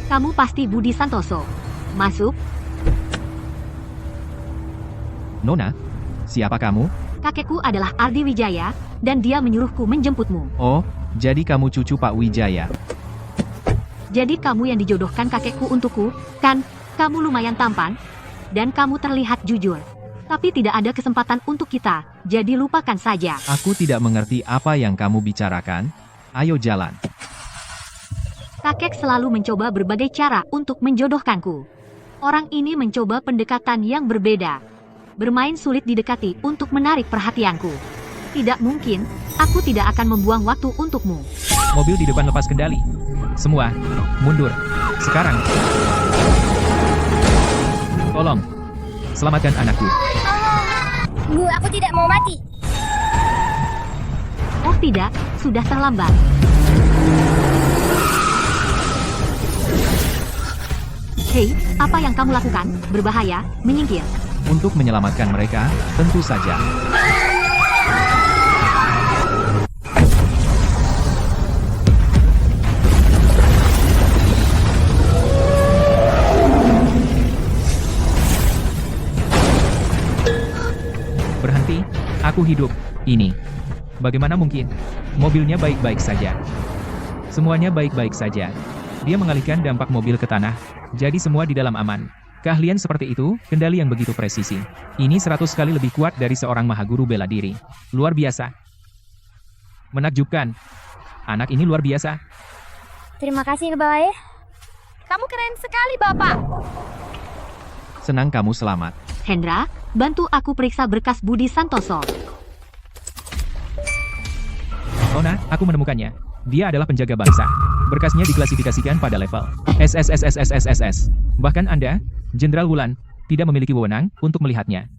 Kamu pasti Budi Santoso. Masuk. Nona, siapa kamu? Kakekku adalah Ardi Wijaya, dan dia menyuruhku menjemputmu. Oh, jadi kamu cucu Pak Wijaya. Jadi kamu yang dijodohkan kakekku untukku, kan? Kamu lumayan tampan, dan kamu terlihat jujur. Tapi tidak ada kesempatan untuk kita, jadi lupakan saja. Aku tidak mengerti apa yang kamu bicarakan. Ayo jalan. Kakek selalu mencoba berbagai cara untuk menjodohkanku. Orang ini mencoba pendekatan yang berbeda. Bermain sulit didekati untuk menarik perhatianku. Tidak mungkin, aku tidak akan membuang waktu untukmu. Mobil di depan lepas kendali. Semua, mundur. Sekarang. Tolong, selamatkan anakku. Bu, aku tidak mau mati. Oh tidak, sudah terlambat. Hei, apa yang kamu lakukan? Berbahaya, menyingkir. Untuk menyelamatkan mereka, tentu saja. Berhenti, aku hidup. Ini. Bagaimana mungkin? Mobilnya baik-baik saja. Semuanya baik-baik saja. Dia mengalihkan dampak mobil ke tanah, jadi semua di dalam aman. Keahlian seperti itu, kendali yang begitu presisi. Ini 100 kali lebih kuat dari seorang mahaguru bela diri. Luar biasa. Menakjubkan. Anak ini luar biasa. Terima kasih, Bapak. Kamu keren sekali, Bapak. Senang kamu selamat. Hendra, bantu aku periksa berkas Budi Santoso. Nona, aku menemukannya. Dia adalah penjaga bangsa. Berkasnya diklasifikasikan pada level SSSSSSSS. Bahkan Anda, Jenderal Wulan, tidak memiliki wewenang untuk melihatnya.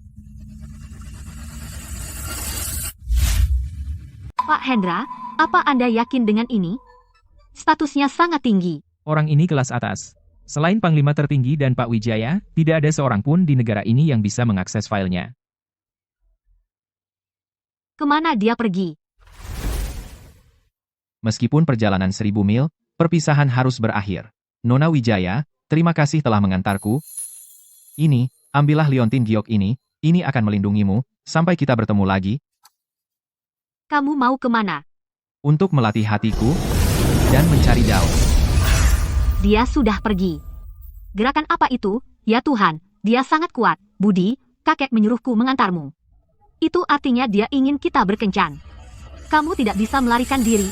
Pak Hendra, apa Anda yakin dengan ini? Statusnya sangat tinggi. Orang ini kelas atas. Selain Panglima tertinggi dan Pak Wijaya, tidak ada seorang pun di negara ini yang bisa mengakses filenya. Kemana dia pergi? Meskipun perjalanan 1000 mil, perpisahan harus berakhir. Nona Wijaya, terima kasih telah mengantarku. Ini, ambillah liontin giok ini akan melindungimu, sampai kita bertemu lagi. Kamu mau kemana? Untuk melatih hatiku, dan mencari daun. Dia sudah pergi. Gerakan apa itu? Ya Tuhan, dia sangat kuat. Budi, kakek menyuruhku mengantarmu. Itu artinya dia ingin kita berkencan. Kamu tidak bisa melarikan diri.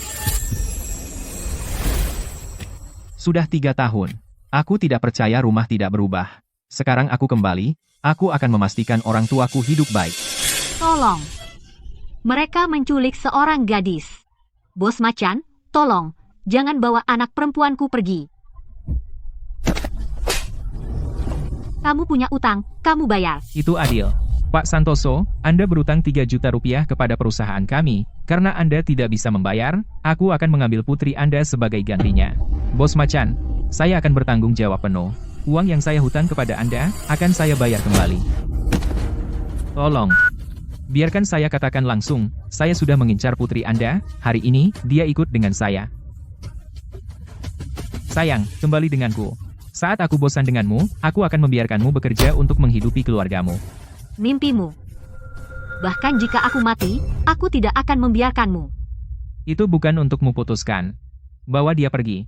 Sudah 3 tahun. Aku tidak percaya rumah tidak berubah. Sekarang aku kembali, aku akan memastikan orang tuaku hidup baik. Tolong. Mereka menculik seorang gadis. Bos Macan, tolong, jangan bawa anak perempuanku pergi. Kamu punya utang, kamu bayar. Itu adil. Pak Santoso, Anda berutang 3 juta rupiah kepada perusahaan kami. Karena Anda tidak bisa membayar, aku akan mengambil putri Anda sebagai gantinya. Bos Macan, saya akan bertanggung jawab penuh. Uang yang saya hutang kepada Anda, akan saya bayar kembali. Tolong. Biarkan saya katakan langsung, saya sudah mengincar putri Anda, hari ini, dia ikut dengan saya. Sayang, kembali denganku. Saat aku bosan denganmu, aku akan membiarkanmu bekerja untuk menghidupi keluargamu. Mimpimu. Bahkan jika aku mati, aku tidak akan membiarkanmu. Itu bukan untukmu putuskan. Bawa dia pergi.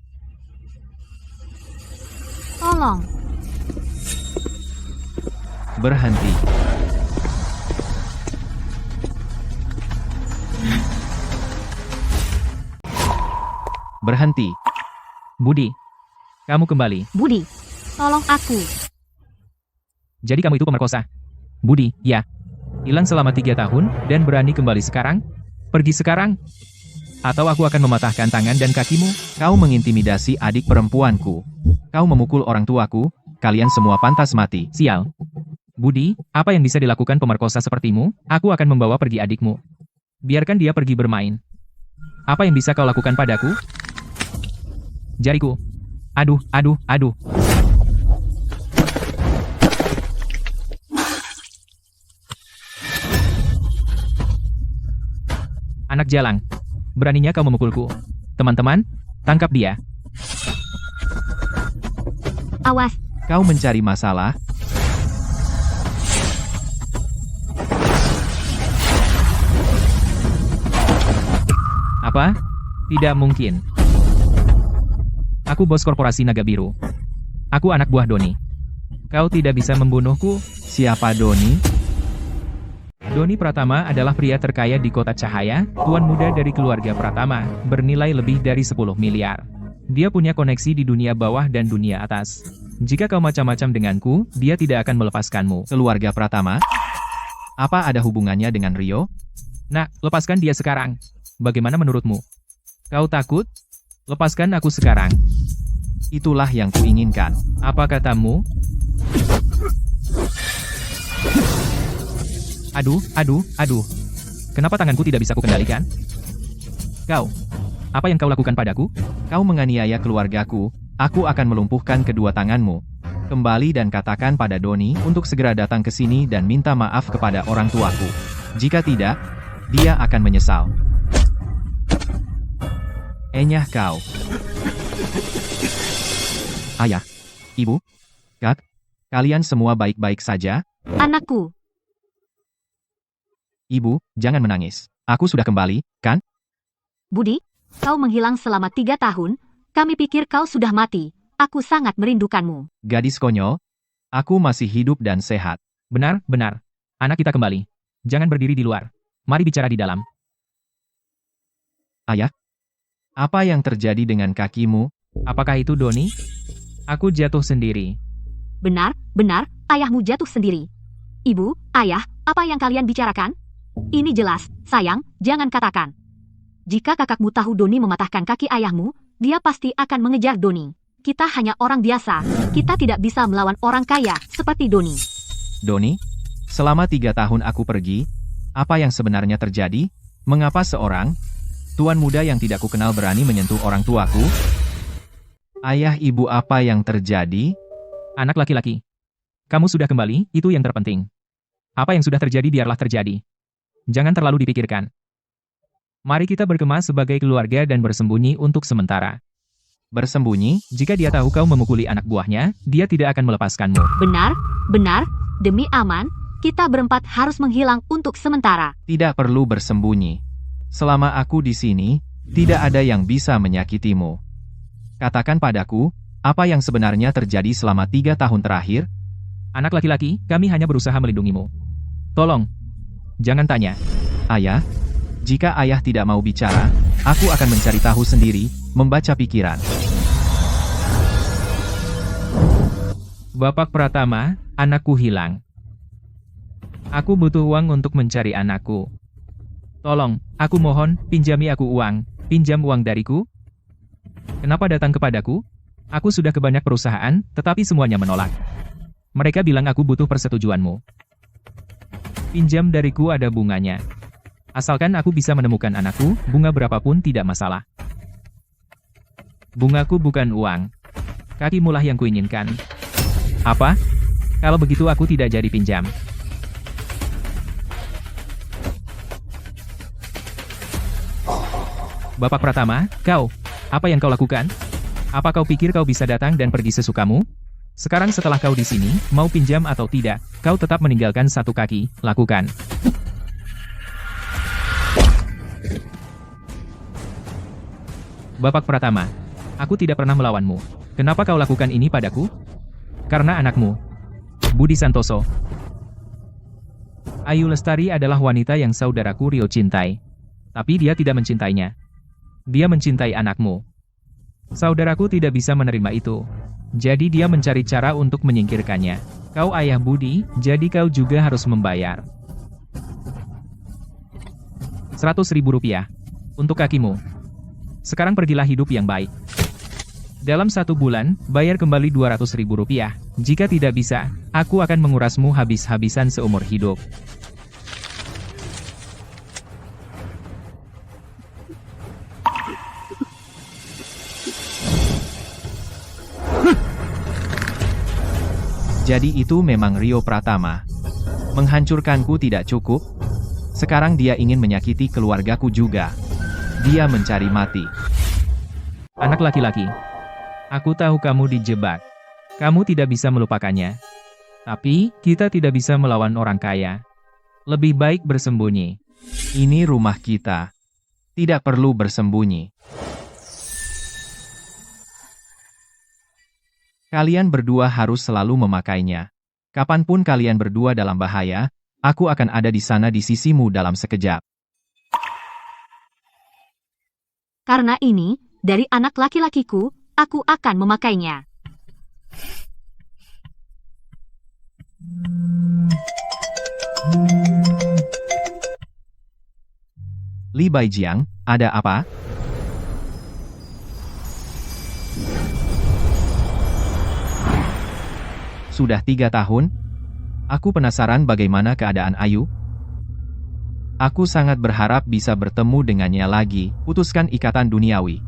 Tolong. Berhenti. Berhenti. Budi. Kamu kembali. Budi, tolong aku. Jadi kamu itu pemerkosa. Budi, ya. Hilang selama 3 tahun, dan berani kembali sekarang? Pergi sekarang? Atau aku akan mematahkan tangan dan kakimu? Kau mengintimidasi adik perempuanku. Kau memukul orang tuaku, kalian semua pantas mati. Sial. Budi, apa yang bisa dilakukan pemerkosa sepertimu? Aku akan membawa pergi adikmu. Biarkan dia pergi bermain. Apa yang bisa kau lakukan padaku? Jariku. Aduh, aduh, aduh. Anak jalang. Beraninya kau memukulku. Teman-teman, tangkap dia. Awas, Kau mencari masalah? Apa? Tidak mungkin. Aku bos korporasi Naga Biru. Aku anak buah Doni. Kau tidak bisa membunuhku. Siapa Doni? Doni Pratama adalah pria terkaya di Kota Cahaya, tuan muda dari keluarga Pratama, bernilai lebih dari 10 miliar. Dia punya koneksi di dunia bawah dan dunia atas. Jika kau macam-macam denganku, dia tidak akan melepaskanmu. Keluarga Pratama? Apa ada hubungannya dengan Rio? Nah, lepaskan dia sekarang. Bagaimana menurutmu? Kau takut? Lepaskan aku sekarang. Itulah yang kuinginkan. Apa katamu? Aduh. Kenapa tanganku tidak bisa kukendalikan? Kau, apa yang kau lakukan padaku? Kau menganiaya keluargaku, aku akan melumpuhkan kedua tanganmu. Kembali dan katakan pada Doni untuk segera datang ke sini dan minta maaf kepada orang tuaku. Jika tidak, dia akan menyesal. Enyah kau. Ayah, Ibu, Kak, kalian semua baik-baik saja? anakku. Ibu, jangan menangis. Aku sudah kembali, kan? Budi, kau menghilang selama 3 tahun. Kami pikir kau sudah mati. Aku sangat merindukanmu. Gadis konyol, aku masih hidup dan sehat. Benar. Anak kita kembali. Jangan berdiri di luar. Mari bicara di dalam. Ayah, apa yang terjadi dengan kakimu? Apakah itu Doni? Aku jatuh sendiri. Benar, ayahmu jatuh sendiri. Ibu, ayah, apa yang kalian bicarakan? Ini jelas, sayang, jangan katakan. Jika kakakmu tahu Doni mematahkan kaki ayahmu, dia pasti akan mengejar Doni. Kita hanya orang biasa, kita tidak bisa melawan orang kaya seperti Doni. Doni, selama 3 tahun aku pergi, apa yang sebenarnya terjadi? Mengapa seorang tuan muda yang tidak kukenal berani menyentuh orang tuaku? Ayah, ibu, apa yang terjadi? Anak laki-laki. Kamu sudah kembali, itu yang terpenting. Apa yang sudah terjadi biarlah terjadi. Jangan terlalu dipikirkan. Mari kita berkemas sebagai keluarga dan bersembunyi untuk sementara. Bersembunyi? Jika dia tahu kau memukuli anak buahnya, dia tidak akan melepaskanmu. Benar, demi aman, kita berempat harus menghilang untuk sementara. Tidak perlu bersembunyi. Selama aku di sini, tidak ada yang bisa menyakitimu. Katakan padaku, apa yang sebenarnya terjadi selama 3 tahun terakhir? Anak laki-laki, kami hanya berusaha melindungimu. Tolong, jangan tanya. Ayah, jika ayah tidak mau bicara, aku akan mencari tahu sendiri, membaca pikiran. Bapak Pratama, anakku hilang. Aku butuh uang untuk mencari anakku. Tolong, aku mohon, pinjami aku uang. Pinjam uang dariku. Kenapa datang kepadaku? Aku sudah ke banyak perusahaan, tetapi semuanya menolak. Mereka bilang aku butuh persetujuanmu. Pinjam dariku ada bunganya. Asalkan aku bisa menemukan anakku, bunga berapapun tidak masalah. Bungaku bukan uang. Kakimulah yang kuinginkan. Apa? Kalau begitu aku tidak jadi pinjam. Bapak Pratama, kau, apa yang kau lakukan? Apa kau pikir kau bisa datang dan pergi sesukamu? Sekarang setelah kau di sini, mau pinjam atau tidak, kau tetap meninggalkan satu kaki, lakukan. Bapak Pratama, aku tidak pernah melawanmu. Kenapa kau lakukan ini padaku? Karena anakmu, Budi Santoso. Ayu Lestari adalah wanita yang saudaraku Rio cintai. Tapi dia tidak mencintainya. Dia mencintai anakmu. Saudaraku tidak bisa menerima itu. Jadi dia mencari cara untuk menyingkirkannya. Kau ayah Budi, jadi kau juga harus membayar. 100.000 rupiah. Untuk kakimu. Sekarang pergilah hidup yang baik. Dalam 1 bulan, bayar kembali 200.000 rupiah. Jika tidak bisa, aku akan mengurasmu habis-habisan seumur hidup. Jadi itu memang Rio Pratama. Menghancurkanku tidak cukup. Sekarang dia ingin menyakiti keluargaku juga. Dia mencari mati. Anak laki-laki. Aku tahu kamu dijebak. Kamu tidak bisa melupakannya. Tapi, kita tidak bisa melawan orang kaya. Lebih baik bersembunyi. Ini rumah kita. Tidak perlu bersembunyi. Kalian berdua harus selalu memakainya. Kapanpun kalian berdua dalam bahaya, aku akan ada di sana di sisimu dalam sekejap. Karena ini, dari anak laki-lakiku, aku akan memakainya. Li Baijiang, ada apa? Sudah 3 tahun? Aku penasaran bagaimana keadaan Ayu. Aku sangat berharap bisa bertemu dengannya lagi, putuskan ikatan duniawi.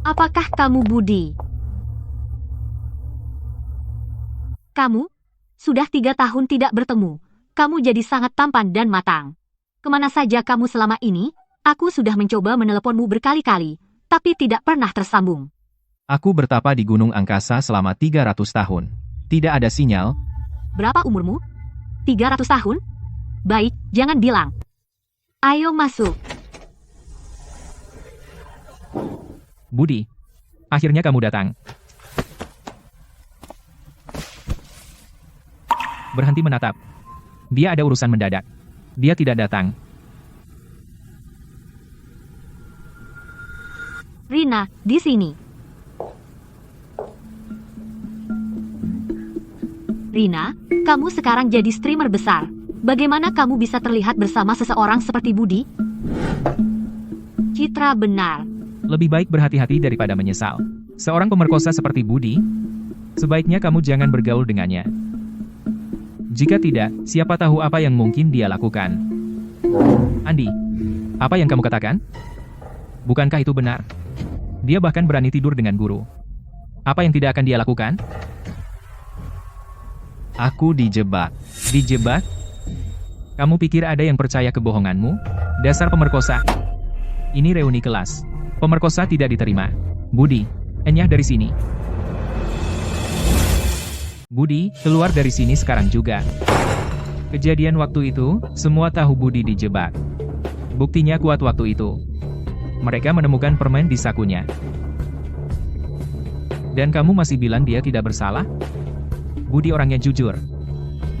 Apakah kamu Budi? Kamu? Sudah 3 tahun tidak bertemu. Kamu jadi sangat tampan dan matang. Kemana saja kamu selama ini? Aku sudah mencoba meneleponmu berkali-kali, tapi tidak pernah tersambung. Aku bertapa di gunung angkasa selama 300 tahun. Tidak ada sinyal. Berapa umurmu? 300 tahun? Baik, jangan bilang. Ayo masuk. Budi, akhirnya kamu datang. Berhenti menatap. Dia ada urusan mendadak. Dia tidak datang. Rina, di sini. Rina, kamu sekarang jadi streamer besar. Bagaimana kamu bisa terlihat bersama seseorang seperti Budi? Citra benar. Lebih baik berhati-hati daripada menyesal. Seorang pemerkosa seperti Budi, sebaiknya kamu jangan bergaul dengannya. Jika tidak, siapa tahu apa yang mungkin dia lakukan. Andi, apa yang kamu katakan? Bukankah itu benar? Dia bahkan berani tidur dengan guru. Apa yang tidak akan dia lakukan? Aku dijebak. Dijebak? Kamu pikir ada yang percaya kebohonganmu? Dasar pemerkosa. Ini reuni kelas. Pemerkosa tidak diterima. Budi, enyah dari sini. Budi, keluar dari sini sekarang juga. Kejadian waktu itu, semua tahu Budi dijebak. Buktinya kuat waktu itu. Mereka menemukan permen di sakunya. Dan kamu masih bilang dia tidak bersalah? Budi orangnya jujur.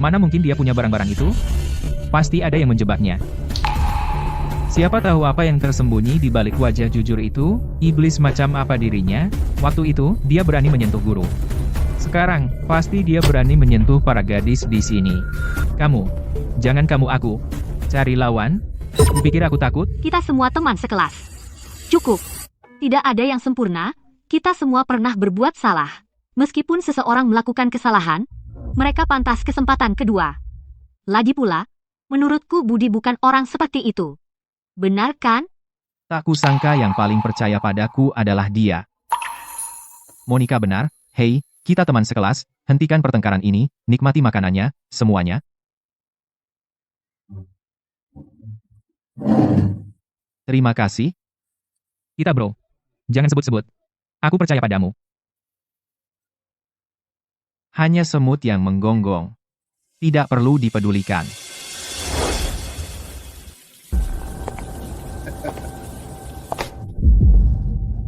Mana mungkin dia punya barang-barang itu? Pasti ada yang menjebaknya. Siapa tahu apa yang tersembunyi di balik wajah jujur itu? Iblis macam apa dirinya? Waktu itu, dia berani menyentuh guru. Sekarang, pasti dia berani menyentuh para gadis di sini. Kamu, jangan kamu aku. Cari lawan? Pikir aku takut? Kita semua teman sekelas. Cukup. Tidak ada yang sempurna, kita semua pernah berbuat salah. Meskipun seseorang melakukan kesalahan, mereka pantas kesempatan kedua. Lagi pula, menurutku Budi bukan orang seperti itu. Benar kan? Tak kusangka yang paling percaya padaku adalah dia. Monica benar, hei, kita teman sekelas, hentikan pertengkaran ini, nikmati makanannya, semuanya. Terima kasih. Kita bro. Jangan sebut-sebut. Aku percaya padamu. Hanya semut yang menggonggong. Tidak perlu dipedulikan.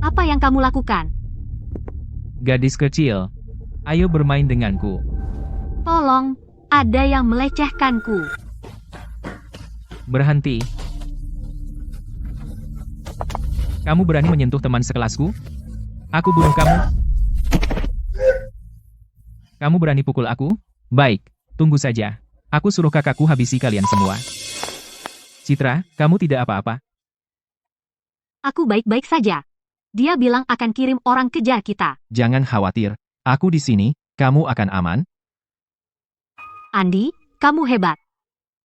Apa yang kamu lakukan? Gadis kecil. Ayo bermain denganku. Tolong, ada yang melecehkanku. Berhenti. Kamu berani menyentuh teman sekelasku? Aku bunuh kamu. Kamu berani pukul aku? Baik, tunggu saja. Aku suruh kakakku habisi kalian semua. Citra, kamu tidak apa-apa. Aku baik-baik saja. Dia bilang akan kirim orang kejar kita. Jangan khawatir, aku di sini, kamu akan aman. Andi, kamu hebat.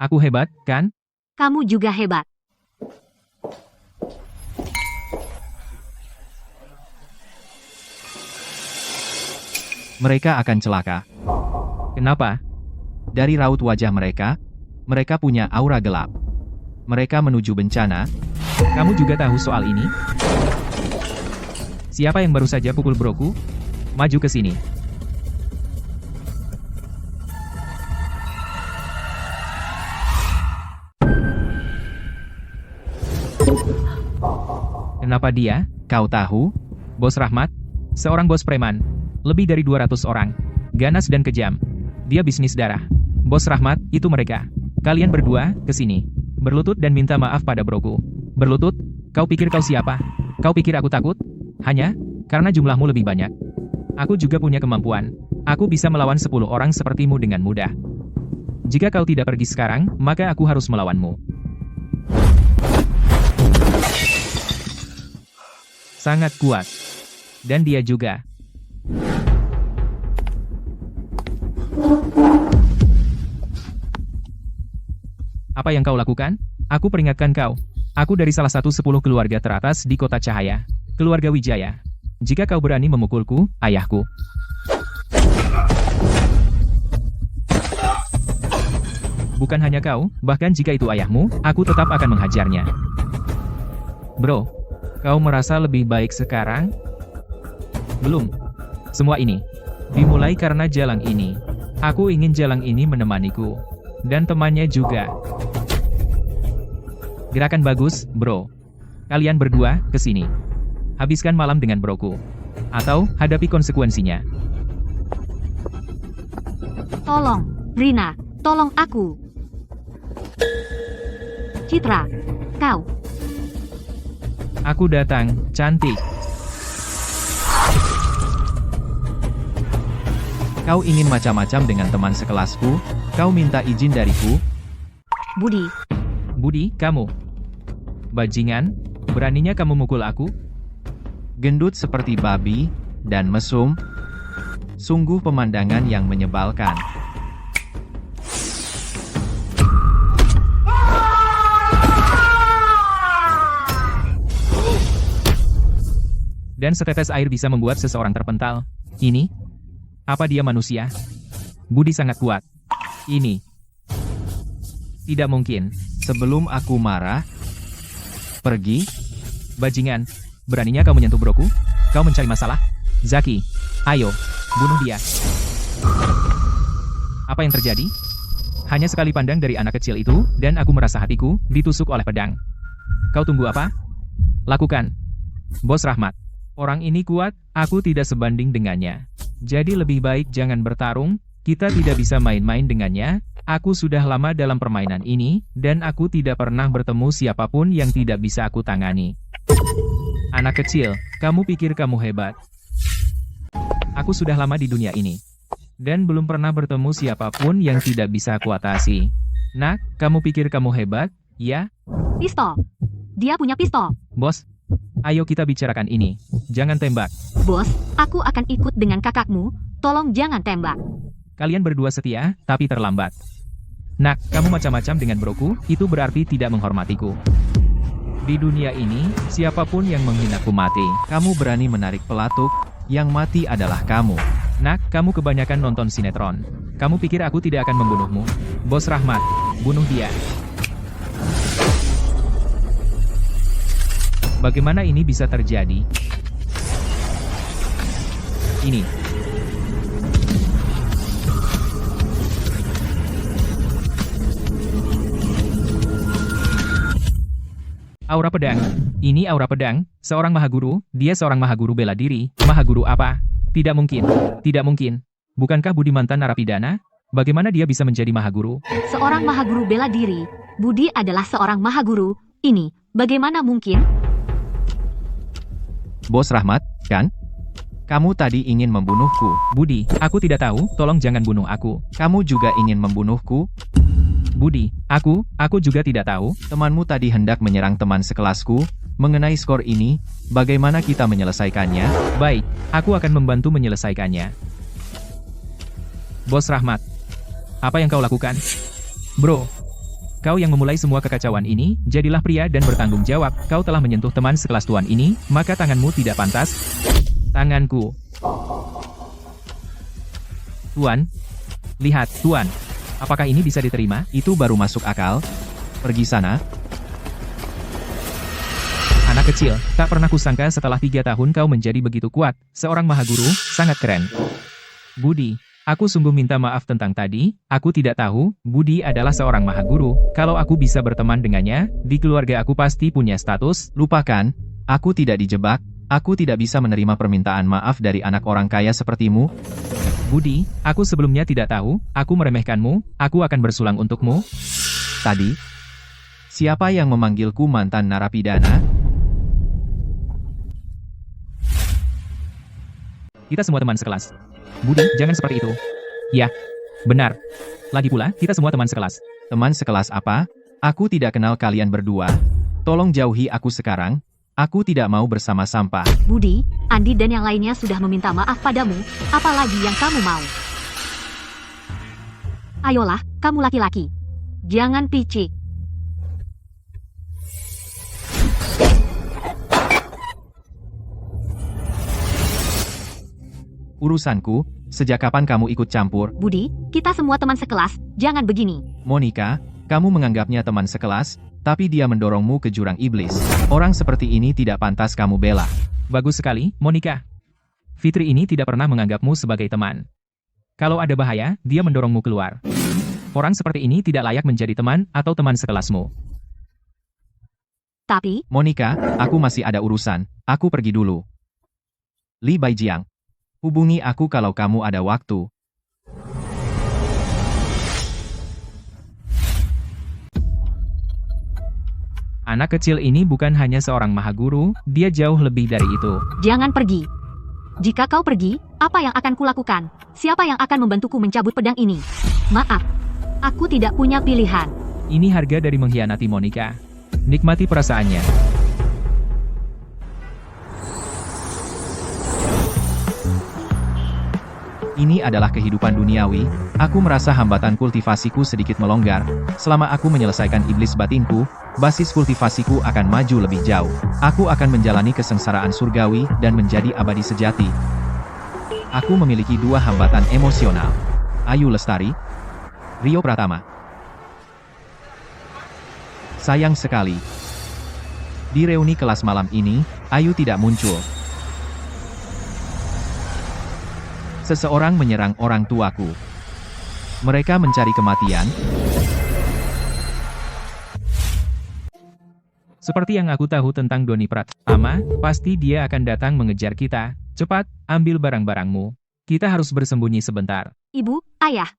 Aku hebat, kan? Kamu juga hebat. Mereka akan celaka. Kenapa? Dari raut wajah mereka, mereka punya aura gelap. Mereka menuju bencana. Kamu juga tahu soal ini? Siapa yang baru saja pukul broku? Maju ke sini. Kenapa dia? Kau tahu? Bos Rahmat? Seorang bos preman. Lebih dari 200 orang. Ganas dan kejam. Dia bisnis darah. Bos Rahmat, itu mereka. Kalian berdua, kesini. Berlutut dan minta maaf pada broku. Berlutut? Kau pikir kau siapa? Kau pikir aku takut? Hanya karena jumlahmu lebih banyak. Aku juga punya kemampuan. Aku bisa melawan 10 orang sepertimu dengan mudah. Jika kau tidak pergi sekarang, maka aku harus melawanmu. Sangat kuat. Dan dia juga. Apa yang kau lakukan? Aku peringatkan kau. Aku dari salah satu 10 keluarga teratas di Kota Cahaya. Keluarga Wijaya. Jika kau berani memukulku, ayahku. Bukan hanya kau, bahkan jika itu ayahmu, aku tetap akan menghajarnya. Bro, kau merasa lebih baik sekarang? Belum. Semua ini dimulai karena Jalang ini. Aku ingin Jalang ini menemaniku. Dan temannya juga. Gerakan bagus, bro. Kalian berdua, kesini. Habiskan malam dengan broku. Atau, hadapi konsekuensinya. Tolong, Rina, tolong aku. Citra, kau. Aku datang, cantik. Kau ingin macam-macam dengan teman sekelasku? Kau minta izin dariku? Budi, Budi, kamu. Bajingan, beraninya kamu mukul aku? Gendut seperti babi, dan mesum. Sungguh pemandangan yang menyebalkan. Dan setetes air bisa membuat seseorang terpental. Ini? Apa dia manusia? Budi sangat kuat. Ini. Tidak mungkin. Sebelum aku marah, pergi. Bajingan, beraninya kau menyentuh broku? Kau mencari masalah? Zaki, ayo, bunuh dia. Apa yang terjadi? Hanya sekali pandang dari anak kecil itu, dan aku merasa hatiku ditusuk oleh pedang. Kau tunggu apa? Lakukan. Bos Rahmat. Orang ini kuat, aku tidak sebanding dengannya. Jadi lebih baik jangan bertarung, kita tidak bisa main-main dengannya. Aku sudah lama dalam permainan ini, dan aku tidak pernah bertemu siapapun yang tidak bisa aku tangani. Anak kecil, kamu pikir kamu hebat. Aku sudah lama di dunia ini. Dan belum pernah bertemu siapapun yang tidak bisa aku atasi. Nak, kamu pikir kamu hebat, ya? pistol. Dia punya pistol. Bos, ayo kita bicarakan ini. Jangan tembak. Bos, aku akan ikut dengan kakakmu. Tolong jangan tembak. Kalian berdua setia, tapi terlambat. Nak, kamu macam-macam dengan broku, itu berarti tidak menghormatiku. Di dunia ini, siapapun yang menghinaku mati. Kamu berani menarik pelatuk, yang mati adalah kamu. Nak, kamu kebanyakan nonton sinetron. Kamu pikir aku tidak akan membunuhmu? Bos Rahmat, bunuh dia. Bagaimana ini bisa terjadi? Ini. Aura pedang. Ini aura pedang, seorang mahaguru, dia seorang mahaguru bela diri. Mahaguru apa? Tidak mungkin. Tidak mungkin. Bukankah Budi mantan narapidana? Bagaimana dia bisa menjadi mahaguru? Seorang mahaguru bela diri. Budi adalah seorang mahaguru. Ini, bagaimana mungkin? Bos Rahmat, kan? Kamu tadi ingin membunuhku. Budi, aku tidak tahu, tolong jangan bunuh aku. Kamu juga ingin membunuhku? Budi, aku juga tidak tahu. Temanmu tadi hendak menyerang teman sekelasku. Mengenai skor ini, bagaimana kita menyelesaikannya? Baik, aku akan membantu menyelesaikannya. Bos Rahmat, apa yang kau lakukan? Bro, kau yang memulai semua kekacauan ini, jadilah pria dan bertanggung jawab. Kau telah menyentuh teman sekelas tuan ini, maka tanganmu tidak pantas. Tanganku. Tuan, lihat, Tuan. Apakah ini bisa diterima? Itu baru masuk akal. Pergi sana. Anak kecil, tak pernah kusangka setelah 3 tahun kau menjadi begitu kuat. Seorang mahaguru, sangat keren. Budi, aku sungguh minta maaf tentang tadi. Aku tidak tahu, Budi adalah seorang mahaguru. Kalau aku bisa berteman dengannya, di keluarga aku pasti punya status. Lupakan, Aku tidak dijebak, aku tidak bisa menerima permintaan maaf dari anak orang kaya sepertimu. Budi, aku sebelumnya tidak tahu, aku meremehkanmu, aku akan bersulang untukmu. Tadi, siapa yang memanggilku mantan narapidana? Kita semua teman sekelas. Budi, jangan seperti itu. Ya, benar. Lagi pula, kita semua teman sekelas. Teman sekelas apa? Aku tidak kenal kalian berdua. Tolong jauhi aku sekarang. Aku tidak mau bersama sampah. Budi, Andi dan yang lainnya sudah meminta maaf padamu, apalagi yang kamu mau. Ayolah, kamu laki-laki. Jangan picik. Urusanku, sejak kapan kamu ikut campur? Budi, kita semua teman sekelas, jangan begini. Monica, kamu menganggapnya teman sekelas, tapi dia mendorongmu ke jurang iblis. Orang seperti ini tidak pantas kamu bela. Bagus sekali, Monica. Fitri ini tidak pernah menganggapmu sebagai teman. Kalau ada bahaya, dia mendorongmu keluar. Orang seperti ini tidak layak menjadi teman atau teman sekelasmu. Tapi, Monica, aku masih ada urusan. Aku pergi dulu. Li Baijiang, hubungi aku kalau kamu ada waktu. Anak kecil ini bukan hanya seorang mahaguru, dia jauh lebih dari itu. jangan pergi. Jika kau pergi, apa yang akan kulakukan? Siapa yang akan membantuku mencabut pedang ini? Maaf, aku tidak punya pilihan. Ini harga dari mengkhianati Monica. Nikmati perasaannya. Ini adalah kehidupan duniawi, aku merasa hambatan kultivasiku sedikit melonggar. Selama aku menyelesaikan iblis batinku, basis kultivasiku akan maju lebih jauh. Aku akan menjalani kesengsaraan surgawi dan menjadi abadi sejati. Aku memiliki dua hambatan emosional. Ayu Lestari, Rio Pratama. Sayang sekali. Di reuni kelas malam ini, Ayu tidak muncul. Seseorang menyerang orang tuaku. Mereka mencari kematian. Seperti yang aku tahu tentang Doni Pratama, pasti dia akan datang mengejar kita. Cepat, ambil barang-barangmu. Kita harus bersembunyi sebentar. Ibu, ayah.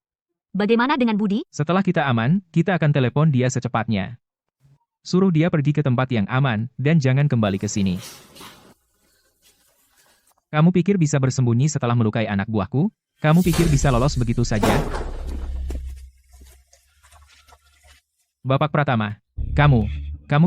Bagaimana dengan Budi? Setelah kita aman, kita akan telepon dia secepatnya. Suruh dia pergi ke tempat yang aman, dan jangan kembali ke sini. Kamu pikir bisa bersembunyi setelah melukai anak buahku? Kamu pikir bisa lolos begitu saja? Bapak Pratama, kamu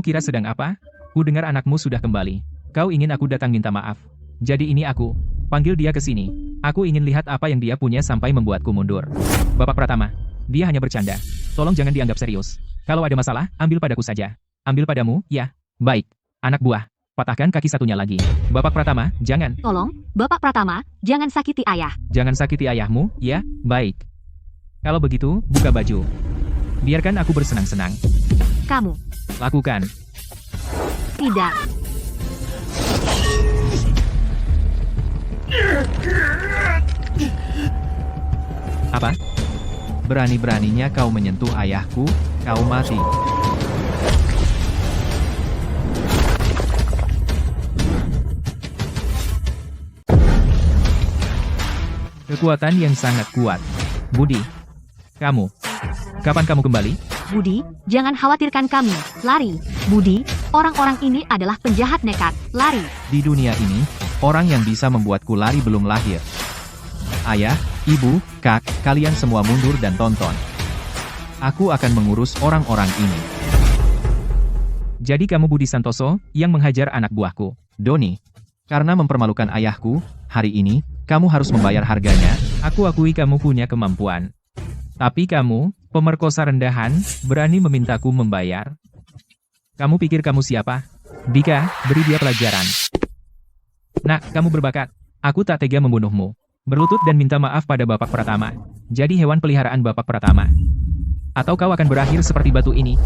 kira sedang apa? Ku dengar anakmu sudah kembali. Kau ingin aku datang minta maaf. Jadi ini aku. Panggil dia ke sini. Aku ingin lihat apa yang dia punya sampai membuatku mundur. Bapak Pratama, dia hanya bercanda. Tolong jangan dianggap serius. Kalau ada masalah, ambil padaku saja. Ambil padamu, ya. Baik. Anak buah. Patahkan kaki satunya lagi. Bapak Pratama, jangan. Tolong, Bapak Pratama, jangan sakiti ayah. Jangan sakiti ayahmu, ya? Baik. Kalau begitu, buka baju. Biarkan aku bersenang-senang. Kamu. Lakukan. Tidak. Apa? Berani-beraninya kau menyentuh ayahku, kau mati. Kekuatan yang sangat kuat. Budi. Kapan kamu kembali? Budi, jangan khawatirkan kami. Lari. Budi, orang-orang ini adalah penjahat nekat. Lari. Di dunia ini, orang yang bisa membuatku lari belum lahir. Ayah, ibu, kak, kalian semua mundur dan tonton. Aku akan mengurus orang-orang ini. Jadi kamu Budi Santoso, yang menghajar anak buahku. Doni, karena mempermalukan ayahku, hari ini, kamu harus membayar harganya. Aku akui kamu punya kemampuan. Tapi kamu, pemerkosa rendahan, berani memintaku membayar? Kamu pikir kamu siapa? Dika, beri dia pelajaran. Nak, kamu berbakat. Aku tak tega membunuhmu. Berlutut dan minta maaf pada Bapak Pratama. Jadi hewan peliharaan Bapak Pratama. Atau kau akan berakhir seperti batu ini.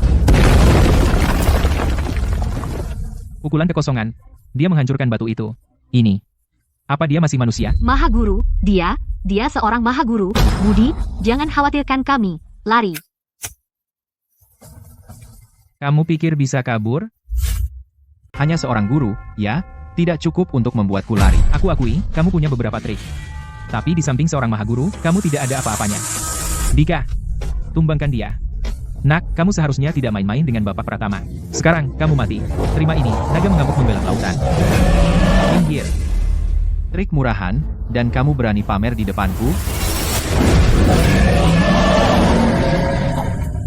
Pukulan kekosongan. Dia menghancurkan batu itu. Ini. Apa dia masih manusia? Mahaguru, dia seorang mahaguru. Budi, jangan khawatirkan kami. Lari. Kamu pikir bisa kabur? Hanya seorang guru, ya, tidak cukup untuk membuatku lari. Aku akui, kamu punya beberapa trik. Tapi di samping seorang mahaguru, kamu tidak ada apa-apanya. Dika, tumbangkan dia. Nak, kamu seharusnya tidak main-main dengan Bapak Pratama. Sekarang, kamu mati. Terima ini, naga mengamuk membelot lautan. Minggir. Trik murahan, dan kamu berani pamer di depanku?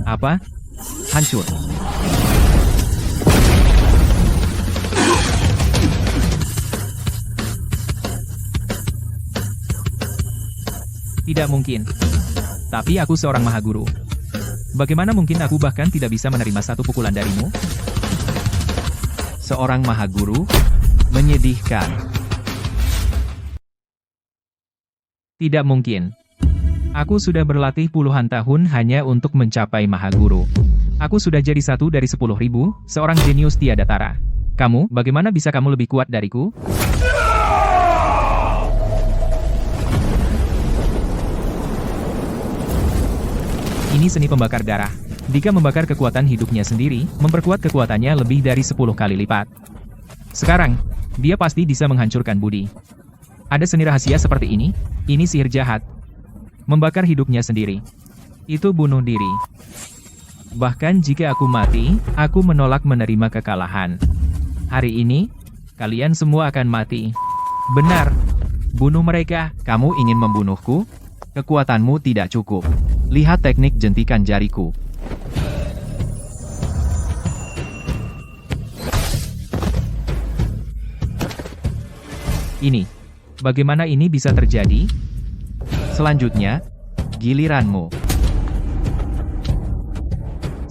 Apa? Hancur. Tidak mungkin. Tapi aku seorang mahaguru. Bagaimana mungkin aku bahkan tidak bisa menerima satu pukulan darimu? Seorang mahaguru? Menyedihkan. Tidak mungkin. Aku sudah berlatih puluhan tahun hanya untuk mencapai mahaguru. Aku sudah jadi satu dari 10.000, seorang jenius tiada tara. Kamu, bagaimana bisa kamu lebih kuat dariku? Ini seni pembakar darah. Dika membakar kekuatan hidupnya sendiri, memperkuat kekuatannya lebih dari 10 kali lipat. Sekarang, dia pasti bisa menghancurkan Budi. Ada seni rahasia seperti ini sihir jahat. Membakar hidupnya sendiri. Itu bunuh diri. Bahkan jika aku mati, aku menolak menerima kekalahan. Hari ini, kalian semua akan mati. Benar. Bunuh mereka. Kamu ingin membunuhku? Kekuatanmu tidak cukup. Lihat teknik jentikan jariku. Ini. Bagaimana ini bisa terjadi? Selanjutnya, giliranmu.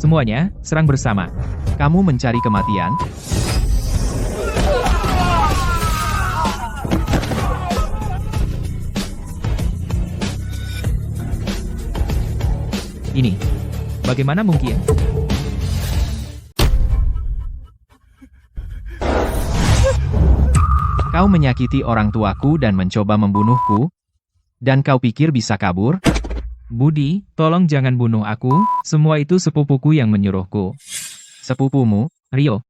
Semuanya, serang bersama. Kamu mencari kematian? Ini. Bagaimana mungkin? Kau menyakiti orang tuaku dan mencoba membunuhku? Dan kau pikir bisa kabur? Budi, tolong jangan bunuh aku, semua itu sepupuku yang menyuruhku. Sepupumu? Rio.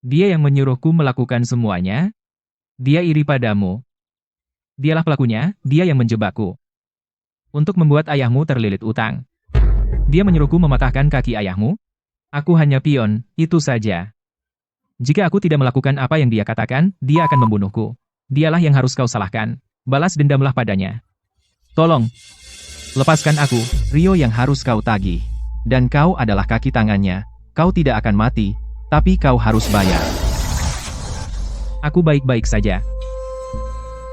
Dia yang menyuruhku melakukan semuanya. Dia iri padamu. Dialah pelakunya, dia yang menjebakku. Untuk membuat ayahmu terlilit utang. Dia menyuruhku mematahkan kaki ayahmu. Aku hanya pion, itu saja. Jika aku tidak melakukan apa yang dia katakan, dia akan membunuhku. Dialah yang harus kau salahkan. Balas dendamlah padanya. Tolong. Lepaskan aku. Rio yang harus kau tagih. Dan kau adalah kaki tangannya. Kau tidak akan mati, tapi kau harus bayar. Aku baik-baik saja.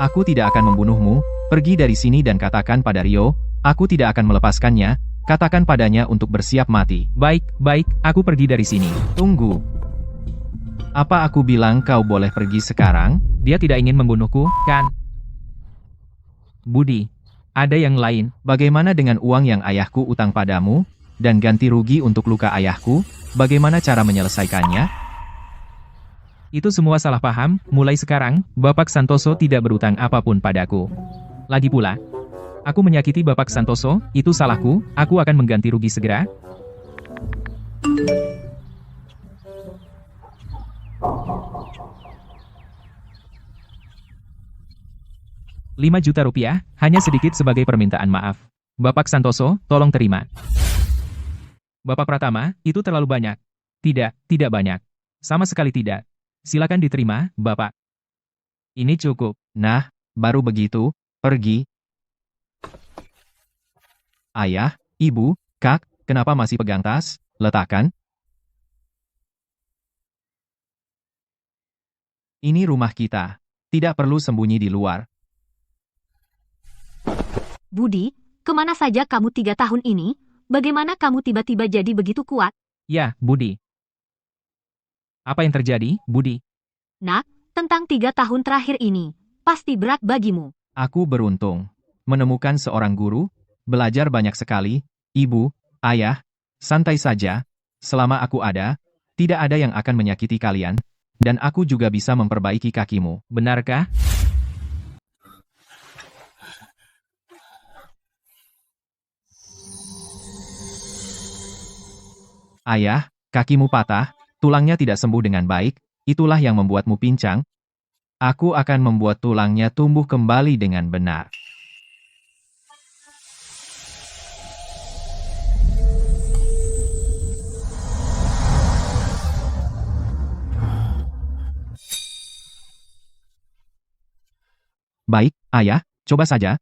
Aku tidak akan membunuhmu. Pergi dari sini dan katakan pada Rio, aku tidak akan melepaskannya. Katakan padanya untuk bersiap mati. Baik, aku pergi dari sini. Tunggu. Apa aku bilang kau boleh pergi sekarang? Dia tidak ingin membunuhku, kan? Budi, ada yang lain. Bagaimana dengan uang yang ayahku utang padamu? Dan ganti rugi untuk luka ayahku? Bagaimana cara menyelesaikannya? Itu semua salah paham, mulai sekarang, Bapak Santoso tidak berutang apapun padaku. Lagi pula, aku menyakiti Bapak Santoso, itu salahku, aku akan mengganti rugi segera. Rp5 juta, hanya sedikit sebagai permintaan maaf. Bapak Santoso, tolong terima. Bapak Pratama, itu terlalu banyak. Tidak banyak. Sama sekali tidak. Silakan diterima, Bapak. Ini cukup. Nah, baru begitu, pergi. Ayah, ibu, kak, kenapa masih pegang tas? Letakkan. Ini rumah kita. Tidak perlu sembunyi di luar. Budi, kemana saja kamu 3 tahun ini? Bagaimana kamu tiba-tiba jadi begitu kuat? Ya, Budi. Apa yang terjadi, Budi? Nak, tentang 3 tahun terakhir ini, pasti berat bagimu. Aku beruntung. Menemukan seorang guru, belajar banyak sekali, ibu, ayah, santai saja. Selama aku ada, tidak ada yang akan menyakiti kalian. Dan aku juga bisa memperbaiki kakimu. Benarkah? Ayah, kakimu patah, tulangnya tidak sembuh dengan baik, itulah yang membuatmu pincang. Aku akan membuat tulangnya tumbuh kembali dengan benar. Baik, ayah, coba saja.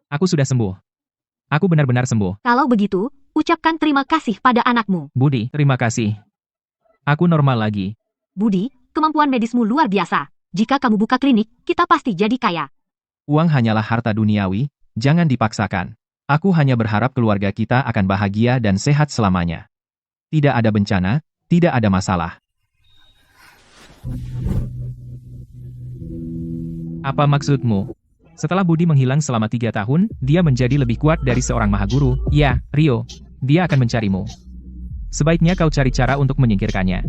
Aku sudah sembuh. Aku benar-benar sembuh. Kalau begitu, ucapkan terima kasih pada anakmu. Budi, terima kasih. Aku normal lagi. Budi, kemampuan medismu luar biasa. Jika kamu buka klinik, kita pasti jadi kaya. Uang hanyalah harta duniawi, jangan dipaksakan. Aku hanya berharap keluarga kita akan bahagia dan sehat selamanya. Tidak ada bencana, tidak ada masalah. Apa maksudmu? Setelah Budi menghilang selama 3 tahun, dia menjadi lebih kuat dari seorang mahaguru. Ya, Rio, dia akan mencarimu. Sebaiknya kau cari cara untuk menyingkirkannya.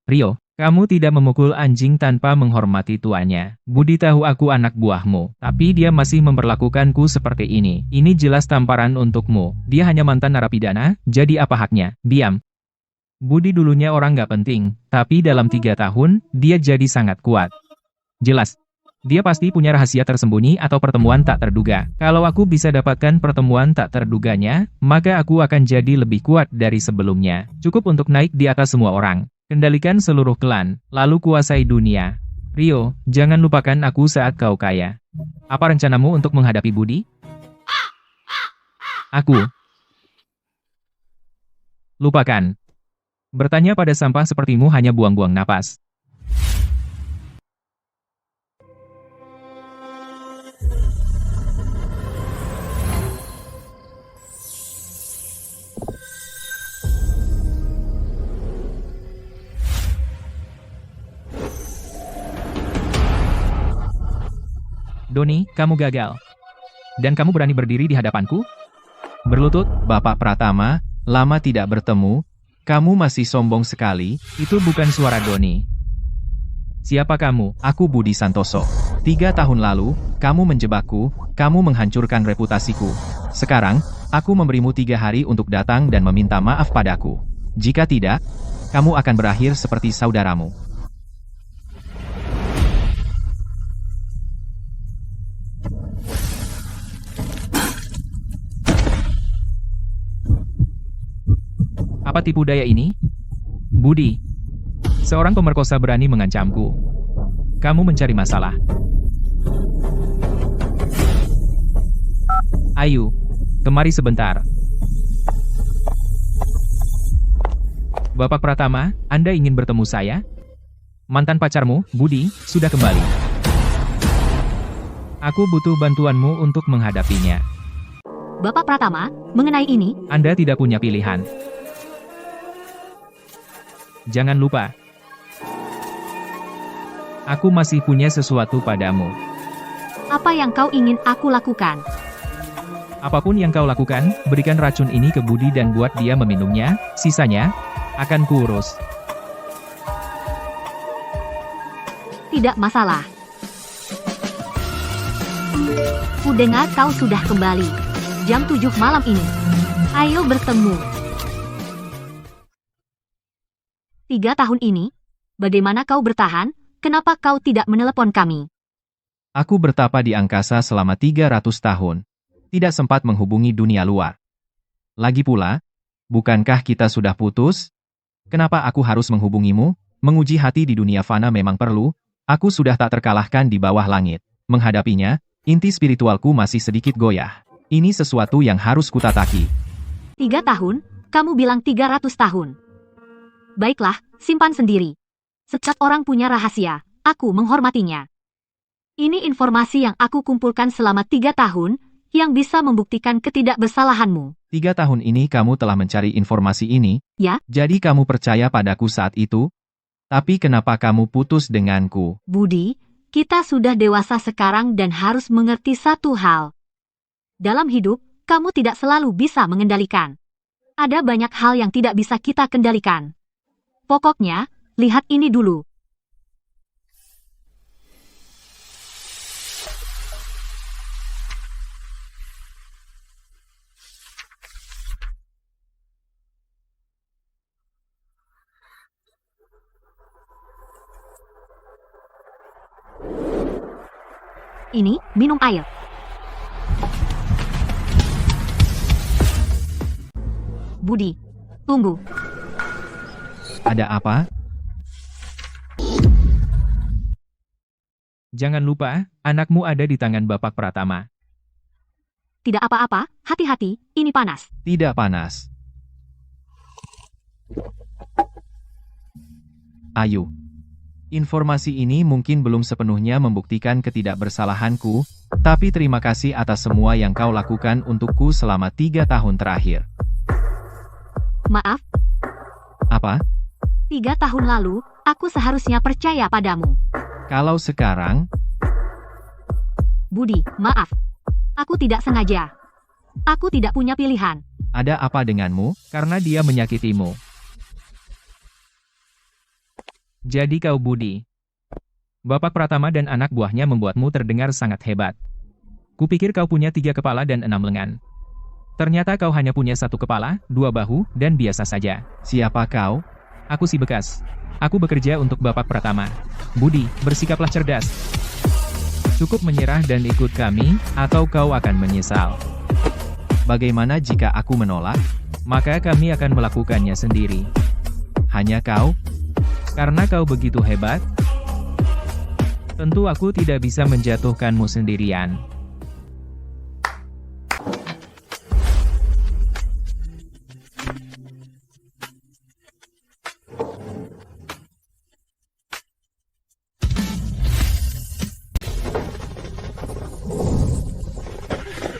Rio, kamu tidak memukul anjing tanpa menghormati tuannya. Budi tahu aku anak buahmu, tapi dia masih memperlakukanku seperti ini. Ini jelas tamparan untukmu. Dia hanya mantan narapidana, jadi apa haknya? Diam. Budi dulunya orang gak penting, tapi dalam 3 tahun, dia jadi sangat kuat. Jelas. Dia pasti punya rahasia tersembunyi atau pertemuan tak terduga. Kalau aku bisa dapatkan pertemuan tak terduganya, maka aku akan jadi lebih kuat dari sebelumnya. Cukup untuk naik di atas semua orang. Kendalikan seluruh klan, lalu kuasai dunia. Rio, jangan lupakan aku saat kau kaya. Apa rencanamu untuk menghadapi Budi? Aku. Lupakan. Bertanya pada sampah sepertimu hanya buang-buang napas. Doni, kamu gagal. Dan kamu berani berdiri di hadapanku? Berlutut? Bapak Pratama, lama tidak bertemu. Kamu masih sombong sekali. Itu bukan suara Doni. Siapa kamu? Aku Budi Santoso. 3 tahun lalu, kamu menjebakku, kamu menghancurkan reputasiku. Sekarang, aku memberimu 3 hari untuk datang dan meminta maaf padaku. Jika tidak, kamu akan berakhir seperti saudaramu. Apa tipu daya ini? Budi. Seorang pemerkosa berani mengancamku. Kamu mencari masalah. Ayo, kemari sebentar. Bapak Pratama, Anda ingin bertemu saya? Mantan pacarmu, Budi, sudah kembali. Aku butuh bantuanmu untuk menghadapinya. Bapak Pratama, mengenai ini, Anda tidak punya pilihan. Jangan lupa. Aku masih punya sesuatu padamu. apa yang kau ingin aku lakukan? Apapun yang kau lakukan, berikan racun ini ke Budi dan buat dia meminumnya, sisanya akan kuurus. Tidak masalah. Kudengar kau sudah kembali. Jam 7 malam ini. Ayo bertemu. 3 tahun ini, bagaimana kau bertahan? Kenapa kau tidak menelepon kami? Aku bertapa di angkasa selama 300 tahun. Tidak sempat menghubungi dunia luar. Lagi pula, bukankah kita sudah putus? Kenapa aku harus menghubungimu? Menguji hati di dunia fana memang perlu. Aku sudah tak terkalahkan di bawah langit. Menghadapinya, inti spiritualku masih sedikit goyah. Ini sesuatu yang harus kutataki. 3 tahun? Kamu bilang 300 tahun. Baiklah, simpan sendiri. Setiap orang punya rahasia, aku menghormatinya. Ini informasi yang aku kumpulkan selama 3 tahun, yang bisa membuktikan ketidakbersalahanmu. 3 tahun ini kamu telah mencari informasi ini? Ya. Jadi kamu percaya padaku saat itu? Tapi kenapa kamu putus denganku? Budi, kita sudah dewasa sekarang dan harus mengerti satu hal. Dalam hidup, kamu tidak selalu bisa mengendalikan. Ada banyak hal yang tidak bisa kita kendalikan. Pokoknya, lihat ini dulu. Ini, minum air. Budi, tunggu. Ada apa? Jangan lupa, anakmu ada di tangan Bapak Pratama. Tidak apa-apa, hati-hati, ini panas. Tidak panas. Ayu. Informasi ini mungkin belum sepenuhnya membuktikan ketidakbersalahanku, tapi terima kasih atas semua yang kau lakukan untukku selama 3 tahun terakhir. Maaf, Apa? 3 tahun lalu, aku seharusnya percaya padamu. Kalau sekarang, Budi, maaf. Aku tidak sengaja. Aku tidak punya pilihan. ada apa denganmu? Karena dia menyakitimu. Jadi kau Budi. Bapak Pratama dan anak buahnya membuatmu terdengar sangat hebat. Kupikir kau punya 3 kepala dan 6 lengan. Ternyata kau hanya punya 1 kepala, 2 bahu, dan biasa saja. Siapa kau? Aku si bekas. Aku bekerja untuk Bapak Pratama. Budi, bersikaplah cerdas. Cukup menyerah dan ikut kami, atau kau akan menyesal. Bagaimana jika aku menolak? Maka kami akan melakukannya sendiri. Hanya kau? Karena kau begitu hebat, tentu aku tidak bisa menjatuhkanmu sendirian.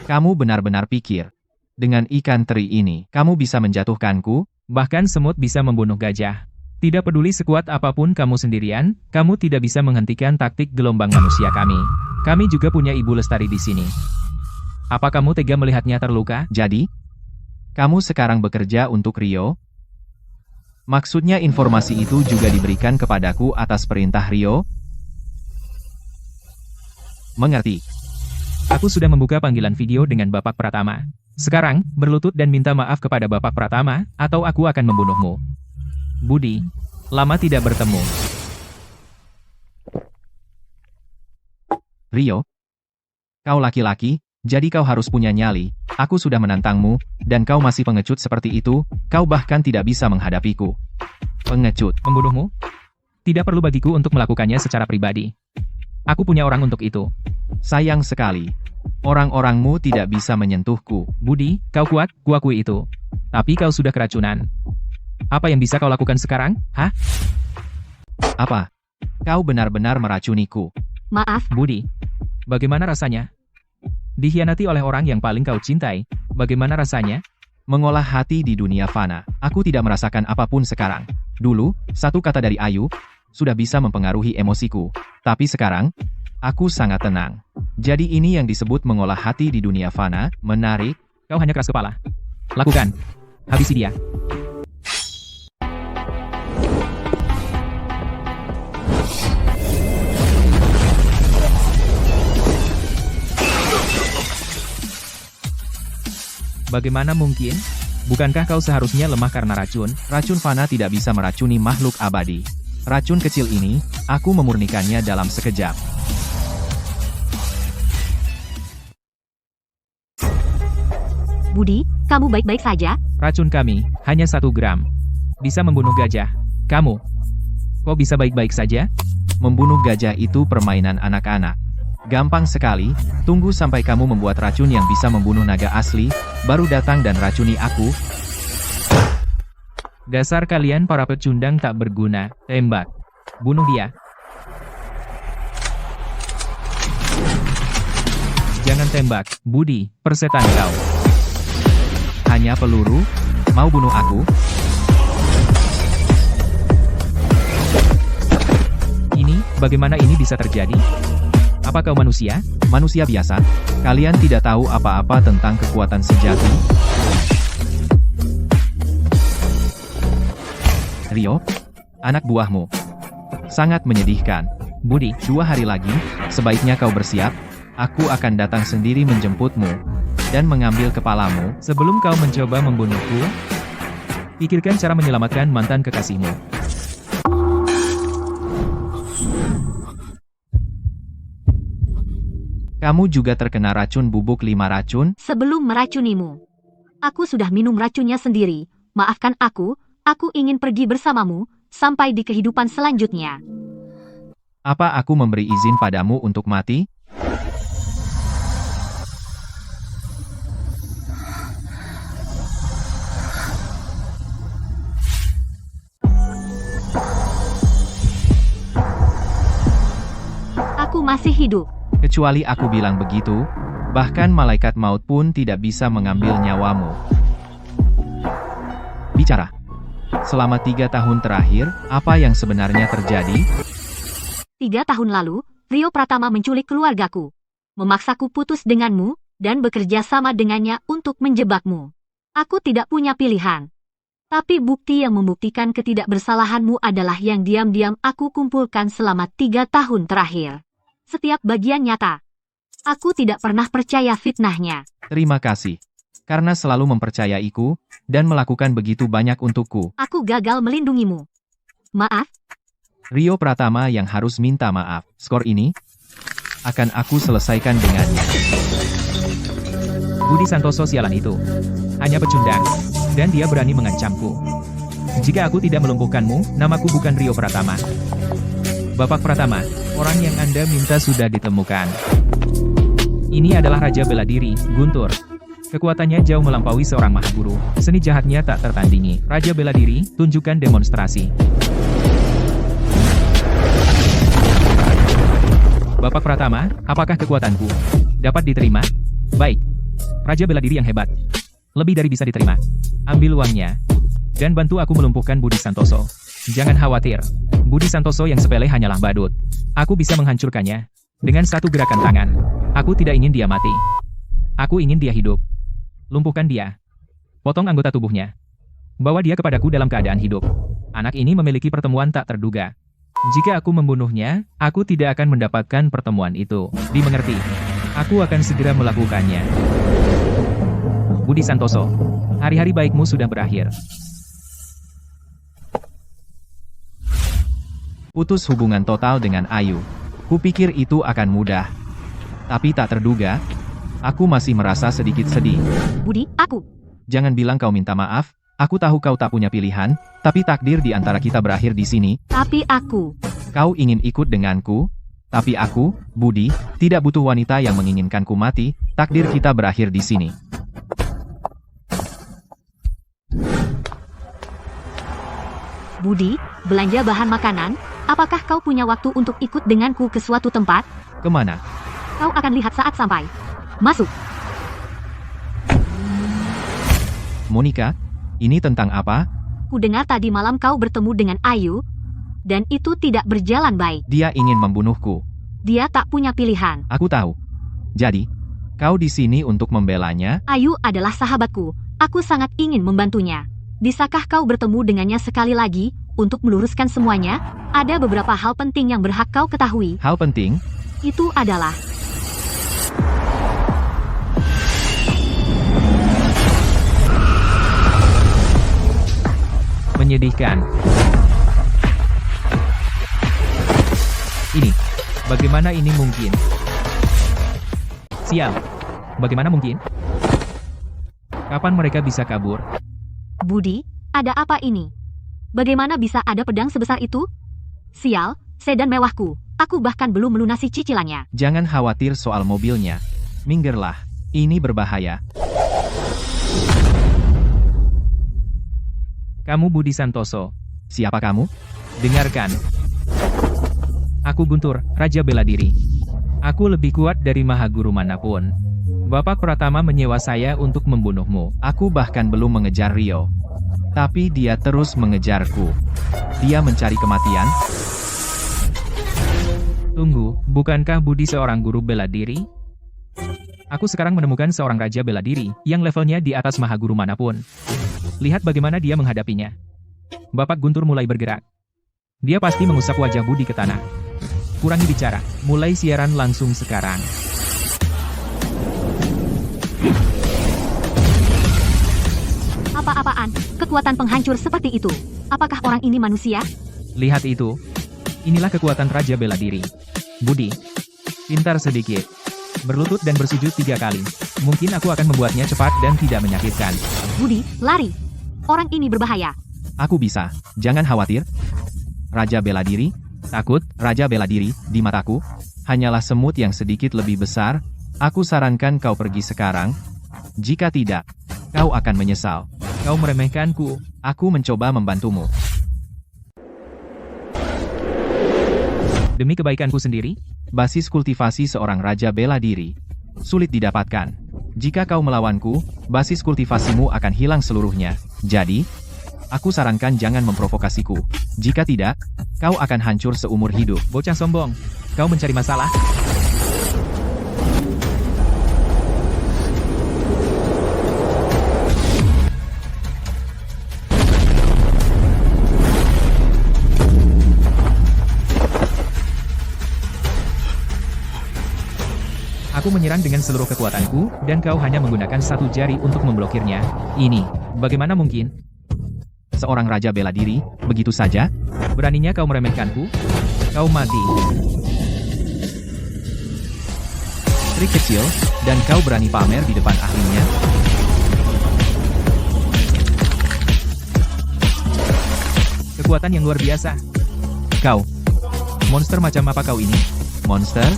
Kamu benar-benar pikir, dengan ikan teri ini, kamu bisa menjatuhkanku? Bahkan semut bisa membunuh gajah. Tidak peduli sekuat apapun kamu sendirian, kamu tidak bisa menghentikan taktik gelombang manusia kami. Kami juga punya Ibu Lestari di sini. Apa kamu tega melihatnya terluka? Jadi, kamu sekarang bekerja untuk Rio? Maksudnya informasi itu juga diberikan kepadaku atas perintah Rio? Mengerti. Aku sudah membuka panggilan video dengan Bapak Pratama. Sekarang, berlutut dan minta maaf kepada Bapak Pratama, atau aku akan membunuhmu. Budi, lama tidak bertemu. Rio? Kau laki-laki, jadi kau harus punya nyali. Aku sudah menantangmu, dan kau masih pengecut seperti itu, kau bahkan tidak bisa menghadapiku. Pengecut. Membunuhmu? Tidak perlu bagiku untuk melakukannya secara pribadi. Aku punya orang untuk itu. Sayang sekali. Orang-orangmu tidak bisa menyentuhku. Budi, kau kuat, kuakui itu. Tapi kau sudah keracunan. Apa yang bisa kau lakukan sekarang, hah? Apa? Kau benar-benar meracuniku. Maaf, Budi, bagaimana rasanya? Dikhianati oleh orang yang paling kau cintai, bagaimana rasanya? Mengolah hati di dunia fana. Aku tidak merasakan apapun sekarang. Dulu, satu kata dari Ayu, sudah bisa mempengaruhi emosiku. Tapi sekarang, aku sangat tenang. Jadi ini yang disebut mengolah hati di dunia fana, menarik. Kau hanya keras kepala. Lakukan. Habisi dia. Bagaimana mungkin? Bukankah kau seharusnya lemah karena racun? Racun fana tidak bisa meracuni makhluk abadi. Racun kecil ini, aku memurnikannya dalam sekejap. Budi, kamu baik-baik saja? Racun kami, hanya 1 gram. Bisa membunuh gajah. Kamu, kok bisa baik-baik saja? Membunuh gajah itu permainan anak-anak. Gampang sekali, tunggu sampai kamu membuat racun yang bisa membunuh naga asli, baru datang dan racuni aku. Dasar kalian para pecundang tak berguna. Tembak. Bunuh dia. Jangan tembak, Budi, persetan kau. Hanya peluru? Mau bunuh aku? Ini, bagaimana ini bisa terjadi? Apa kau manusia? Manusia biasa? Kalian tidak tahu apa-apa tentang kekuatan sejati? Rio? Anak buahmu. Sangat menyedihkan. Budi, 2 hari lagi, sebaiknya kau bersiap. Aku akan datang sendiri menjemputmu. Dan mengambil kepalamu. sebelum kau mencoba membunuhku, pikirkan cara menyelamatkan mantan kekasihmu. Kamu juga terkena racun bubuk 5 racun? Sebelum meracunimu, aku sudah minum racunnya sendiri. Maafkan aku ingin pergi bersamamu sampai di kehidupan selanjutnya. Apa aku memberi izin padamu untuk mati? Aku masih hidup. Kecuali aku bilang begitu, bahkan malaikat maut pun tidak bisa mengambil nyawamu. Bicara. Selama 3 tahun terakhir, apa yang sebenarnya terjadi? 3 tahun lalu, Rio Pratama menculik keluargaku. Memaksaku putus denganmu, dan bekerja sama dengannya untuk menjebakmu. Aku tidak punya pilihan. Tapi bukti yang membuktikan ketidakbersalahanmu adalah yang diam-diam aku kumpulkan selama 3 tahun terakhir. Setiap bagian nyata. Aku tidak pernah percaya fitnahnya. Terima kasih. Karena selalu mempercayaiku, dan melakukan begitu banyak untukku. Aku gagal melindungimu. Maaf, Rio Pratama yang harus minta maaf. Skor ini akan aku selesaikan dengannya. Budi Santoso sialan itu. Hanya pecundang. Dan dia berani mengancamku. Jika aku tidak melumpuhkanmu, namaku bukan Rio Pratama. Bapak Pratama, orang yang Anda minta sudah ditemukan. Ini adalah Raja Bela Diri, Guntur. Kekuatannya jauh melampaui seorang mahaguru. Seni jahatnya tak tertandingi. Raja Bela Diri, tunjukkan demonstrasi. Bapak Pratama, apakah kekuatanku dapat diterima? Baik. Raja Bela Diri yang hebat. Lebih dari bisa diterima. Ambil uangnya. Dan bantu aku melumpuhkan Budi Santoso. Jangan khawatir. Budi Santoso yang sepele hanyalah badut. Aku bisa menghancurkannya. Dengan satu gerakan tangan. Aku tidak ingin dia mati. Aku ingin dia hidup. Lumpuhkan dia. Potong anggota tubuhnya. Bawa dia kepadaku dalam keadaan hidup. Anak ini memiliki pertemuan tak terduga. Jika aku membunuhnya, aku tidak akan mendapatkan pertemuan itu. Dimengerti? Aku akan segera melakukannya. Budi Santoso, hari-hari baikmu sudah berakhir. Putus hubungan total dengan Ayu. Kupikir itu akan mudah. Tapi tak terduga, aku masih merasa sedikit sedih. Budi, aku. Jangan bilang kau minta maaf, aku tahu kau tak punya pilihan, tapi takdir di antara kita berakhir di sini. Tapi aku. Kau ingin ikut denganku, tapi aku, Budi, tidak butuh wanita yang menginginkanku mati, takdir kita berakhir di sini. Budi, belanja bahan makanan, apakah kau punya waktu untuk ikut denganku ke suatu tempat? Kemana? Kau akan lihat saat sampai. Masuk. Monica, ini tentang apa? Ku dengar tadi malam kau bertemu dengan Ayu, dan itu tidak berjalan baik. Dia ingin membunuhku. Dia tak punya pilihan. Aku tahu. Jadi, kau di sini untuk membelanya? Ayu adalah sahabatku. Aku sangat ingin membantunya. Bisakah kau bertemu dengannya sekali lagi, untuk meluruskan semuanya? Ada beberapa hal penting yang berhak kau ketahui. Hal penting? Itu adalah... Menyedihkan. Ini. Bagaimana ini mungkin? Sial. Bagaimana mungkin? Kapan mereka bisa kabur? Budi, ada apa ini? Bagaimana bisa ada pedang sebesar itu? Sial, sedan mewahku. Aku bahkan belum melunasi cicilannya. Jangan khawatir soal mobilnya. Minggirlah. Ini berbahaya. Kamu Budi Santoso. Siapa kamu? Dengarkan. Aku Guntur, Raja Bela Diri. Aku lebih kuat dari mahaguru manapun. Bapak Pratama menyewa saya untuk membunuhmu. Aku bahkan belum mengejar Rio. Tapi dia terus mengejarku. Dia mencari kematian? Tunggu, bukankah Budi seorang guru bela diri? Aku sekarang menemukan seorang Raja Bela Diri, yang levelnya di atas mahaguru manapun. Lihat bagaimana dia menghadapinya. Bapak Guntur mulai bergerak. Dia pasti mengusap wajah Budi ke tanah. Kurangi bicara, mulai siaran langsung sekarang. Apa-apaan? Kekuatan penghancur seperti itu. Apakah orang ini manusia? Lihat itu. Inilah kekuatan Raja Bela Diri. Budi. Pintar sedikit. Berlutut dan bersujud 3 kali. Mungkin aku akan membuatnya cepat dan tidak menyakitkan. Budi, lari. Orang ini berbahaya. Aku bisa, jangan khawatir. Raja bela diri, Takut? Raja bela diri, di mataku, hanyalah semut yang sedikit lebih besar. Aku sarankan kau pergi sekarang. Jika tidak, kau akan menyesal. Kau meremehkanku. Aku mencoba membantumu. Demi kebaikanku sendiri? Basis kultivasi seorang raja bela diri sulit didapatkan. Jika kau melawanku, basis kultivasimu akan hilang seluruhnya. Jadi, aku sarankan jangan memprovokasiku. Jika tidak, kau akan hancur seumur hidup. Bocah sombong. Kau mencari masalah? Aku menyerang dengan seluruh kekuatanku, dan kau hanya menggunakan satu jari untuk memblokirnya. Ini, bagaimana mungkin? Seorang raja bela diri, begitu saja? Beraninya kau meremehkanku? Kau mati. Trik kecil, dan kau berani pamer di depan ahlinya? Kekuatan yang luar biasa. Kau, Monster macam apa kau ini? monster?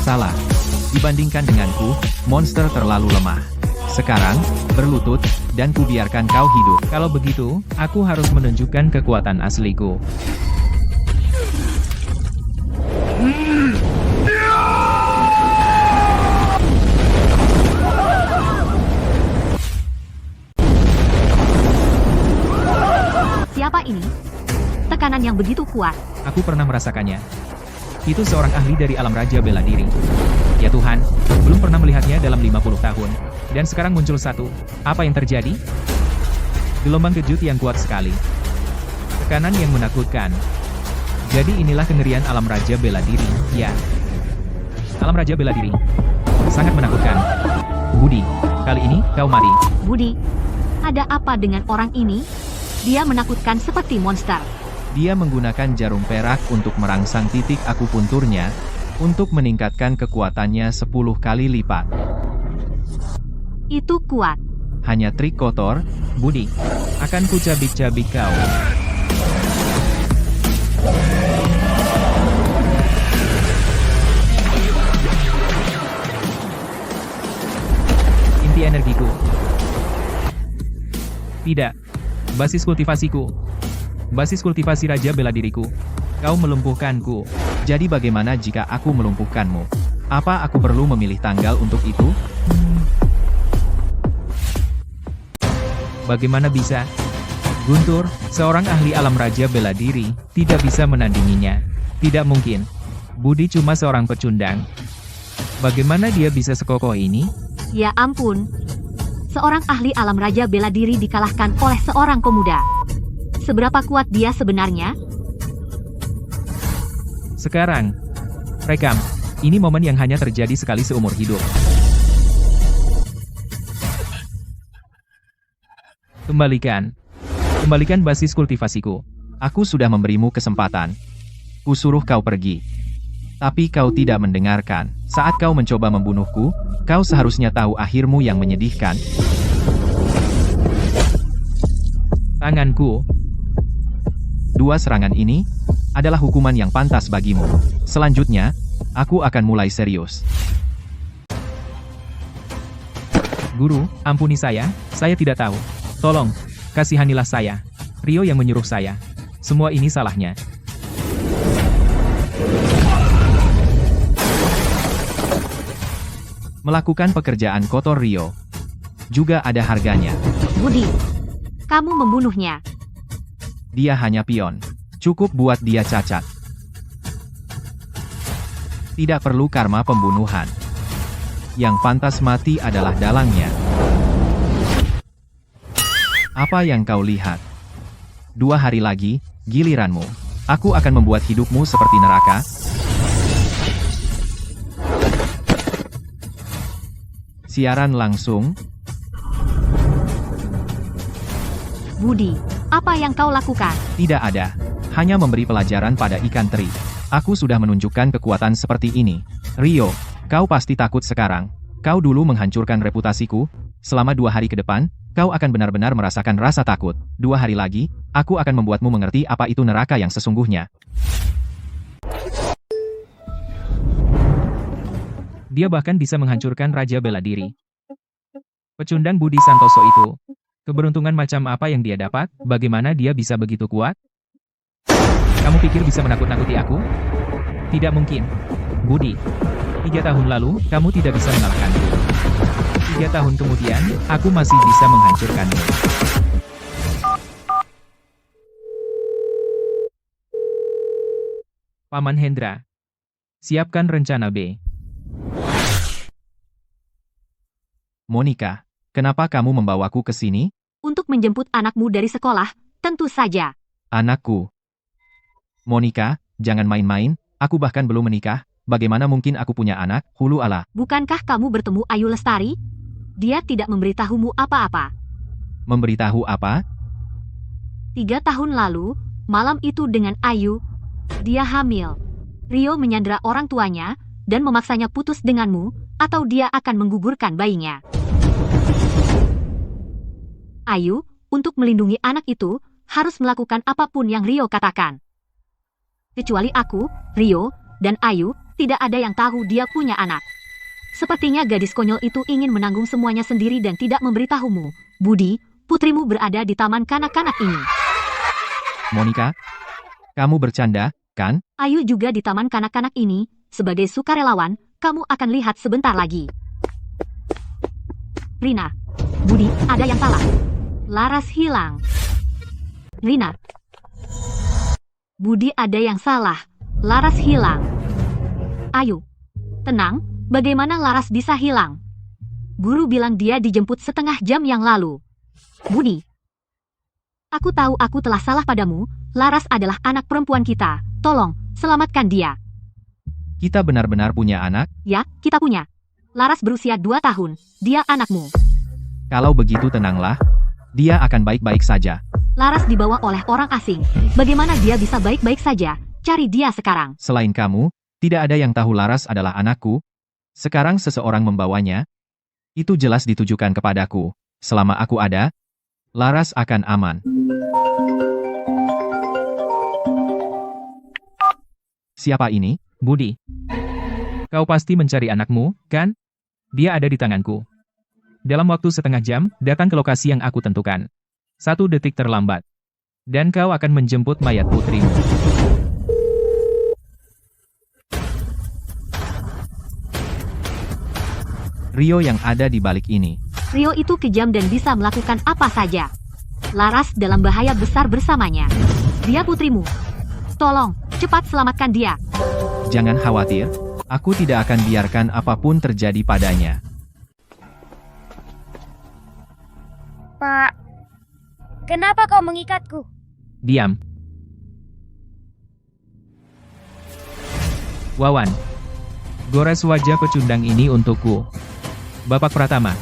Salah. Dibandingkan denganku, monster terlalu lemah. Sekarang, berlutut, dan kubiarkan kau hidup. Kalau begitu, aku harus menunjukkan kekuatan asliku. Siapa ini? Tekanan yang begitu kuat. Aku pernah merasakannya. Itu seorang ahli dari alam raja bela diri. Ya Tuhan, belum pernah melihatnya dalam 50 tahun. Dan sekarang muncul satu. Apa yang terjadi? Gelombang kejut yang kuat sekali. Tekanan yang menakutkan. Jadi inilah kengerian alam raja bela diri, ya. Alam raja bela diri. Sangat menakutkan. Budi, kali ini kau mati. Budi, ada apa dengan orang ini? Dia menakutkan seperti monster. Dia menggunakan jarum perak untuk merangsang titik akupunturnya, untuk meningkatkan kekuatannya 10 kali lipat. Itu kuat. Hanya trik kotor, Budi, akan kucabik-cabik kau. Inti energiku. Tidak. Basis kultivasiku. Basis kultivasi raja bela diriku. Kau melumpuhkanku. jadi bagaimana jika aku melumpuhkanmu? Apa aku perlu memilih tanggal untuk itu? Bagaimana bisa? Guntur, seorang ahli alam raja bela diri, tidak bisa menandinginya. Tidak mungkin. Budi cuma seorang pecundang. Bagaimana dia bisa sekokoh ini? Ya ampun. Seorang ahli alam raja bela diri dikalahkan oleh seorang pemuda. Seberapa kuat dia sebenarnya? Sekarang, rekam. Ini momen yang hanya terjadi sekali seumur hidup. Kembalikan. Kembalikan basis kultivasiku. Aku sudah memberimu kesempatan. Kusuruh kau pergi. Tapi kau tidak mendengarkan. Saat kau mencoba membunuhku, kau seharusnya tahu akhirmu yang menyedihkan. Tanganku. 2 serangan ini adalah hukuman yang pantas bagimu. Selanjutnya, aku akan mulai serius. Guru, ampuni saya tidak tahu. Tolong, kasihanilah saya. Rio yang menyuruh saya. Semua ini salahnya. Melakukan pekerjaan kotor Rio juga ada harganya. Budi, kamu membunuhnya. Dia hanya pion. Cukup buat dia cacat. Tidak perlu karma pembunuhan. Yang pantas mati adalah dalangnya. Apa yang kau lihat? 2 hari lagi, giliranmu. Aku akan membuat hidupmu seperti neraka. Siaran langsung. Budi, apa yang kau lakukan? Tidak ada. Hanya memberi pelajaran pada ikan teri. Aku sudah menunjukkan kekuatan seperti ini. Rio, Kau pasti takut sekarang. Kau dulu menghancurkan reputasiku. Selama 2 hari ke depan, kau akan benar-benar merasakan rasa takut. 2 hari lagi, aku akan membuatmu mengerti apa itu neraka yang sesungguhnya. Dia bahkan bisa menghancurkan Raja Bela Diri. Pecundang Budi Santoso itu. Keberuntungan macam apa yang dia dapat? Bagaimana dia bisa begitu kuat? Kamu pikir bisa menakut-nakuti aku? Tidak mungkin. Budi, 3 tahun lalu, kamu tidak bisa mengalahkanku. 3 tahun kemudian, aku masih bisa menghancurkanmu. Paman Hendra. Siapkan rencana B. Monica, kenapa kamu membawaku ke sini? Untuk menjemput anakmu dari sekolah, tentu saja. Anakku. Monica, jangan main-main, aku bahkan belum menikah, bagaimana mungkin aku punya anak, hulu ala. Bukankah kamu bertemu Ayu Lestari? Dia tidak memberitahumu apa-apa. Memberitahu apa? 3 tahun lalu, malam itu dengan Ayu, dia hamil. Rio menyandera orang tuanya, dan memaksanya putus denganmu, atau dia akan menggugurkan bayinya. Ayu, untuk melindungi anak itu, harus melakukan apapun yang Rio katakan. Kecuali aku, Rio, dan Ayu, tidak ada yang tahu dia punya anak. Sepertinya gadis konyol itu ingin menanggung semuanya sendiri dan tidak memberitahumu. Budi, putrimu berada di taman kanak-kanak ini. Monica, kamu bercanda, kan? Ayu juga di taman kanak-kanak ini, sebagai sukarelawan, kamu akan lihat sebentar lagi. Rina, Budi, ada yang salah. Laras hilang. Rina, Budi, ada yang salah. Laras hilang. Ayu, tenang, bagaimana Laras bisa hilang? Guru bilang dia dijemput setengah jam yang lalu. Budi, aku tahu aku telah salah padamu. Laras adalah anak perempuan kita. Tolong, selamatkan dia. Kita benar-benar punya anak? Ya, kita punya. Laras berusia 2 tahun. Dia anakmu. Kalau begitu tenanglah. Dia akan baik-baik saja. Laras dibawa oleh orang asing. Bagaimana dia bisa baik-baik saja? Cari dia sekarang. Selain kamu, tidak ada yang tahu Laras adalah anakku. Sekarang seseorang membawanya. Itu jelas ditujukan kepadaku. Selama aku ada, Laras akan aman. Siapa ini? Budi. Kau pasti mencari anakmu, kan? Dia ada di tanganku. Dalam waktu setengah jam, datang ke lokasi yang aku tentukan. 1 detik terlambat. Dan kau akan menjemput mayat putrimu. Rio yang ada di balik ini. Rio itu kejam dan bisa melakukan apa saja. Laras dalam bahaya besar bersamanya. Dia putrimu. Tolong, cepat selamatkan dia. Jangan khawatir, aku tidak akan biarkan apapun terjadi padanya. Pak, kenapa kau mengikatku? Diam. Wawan. Gores wajah pecundang ini untukku. Bapak Pratama.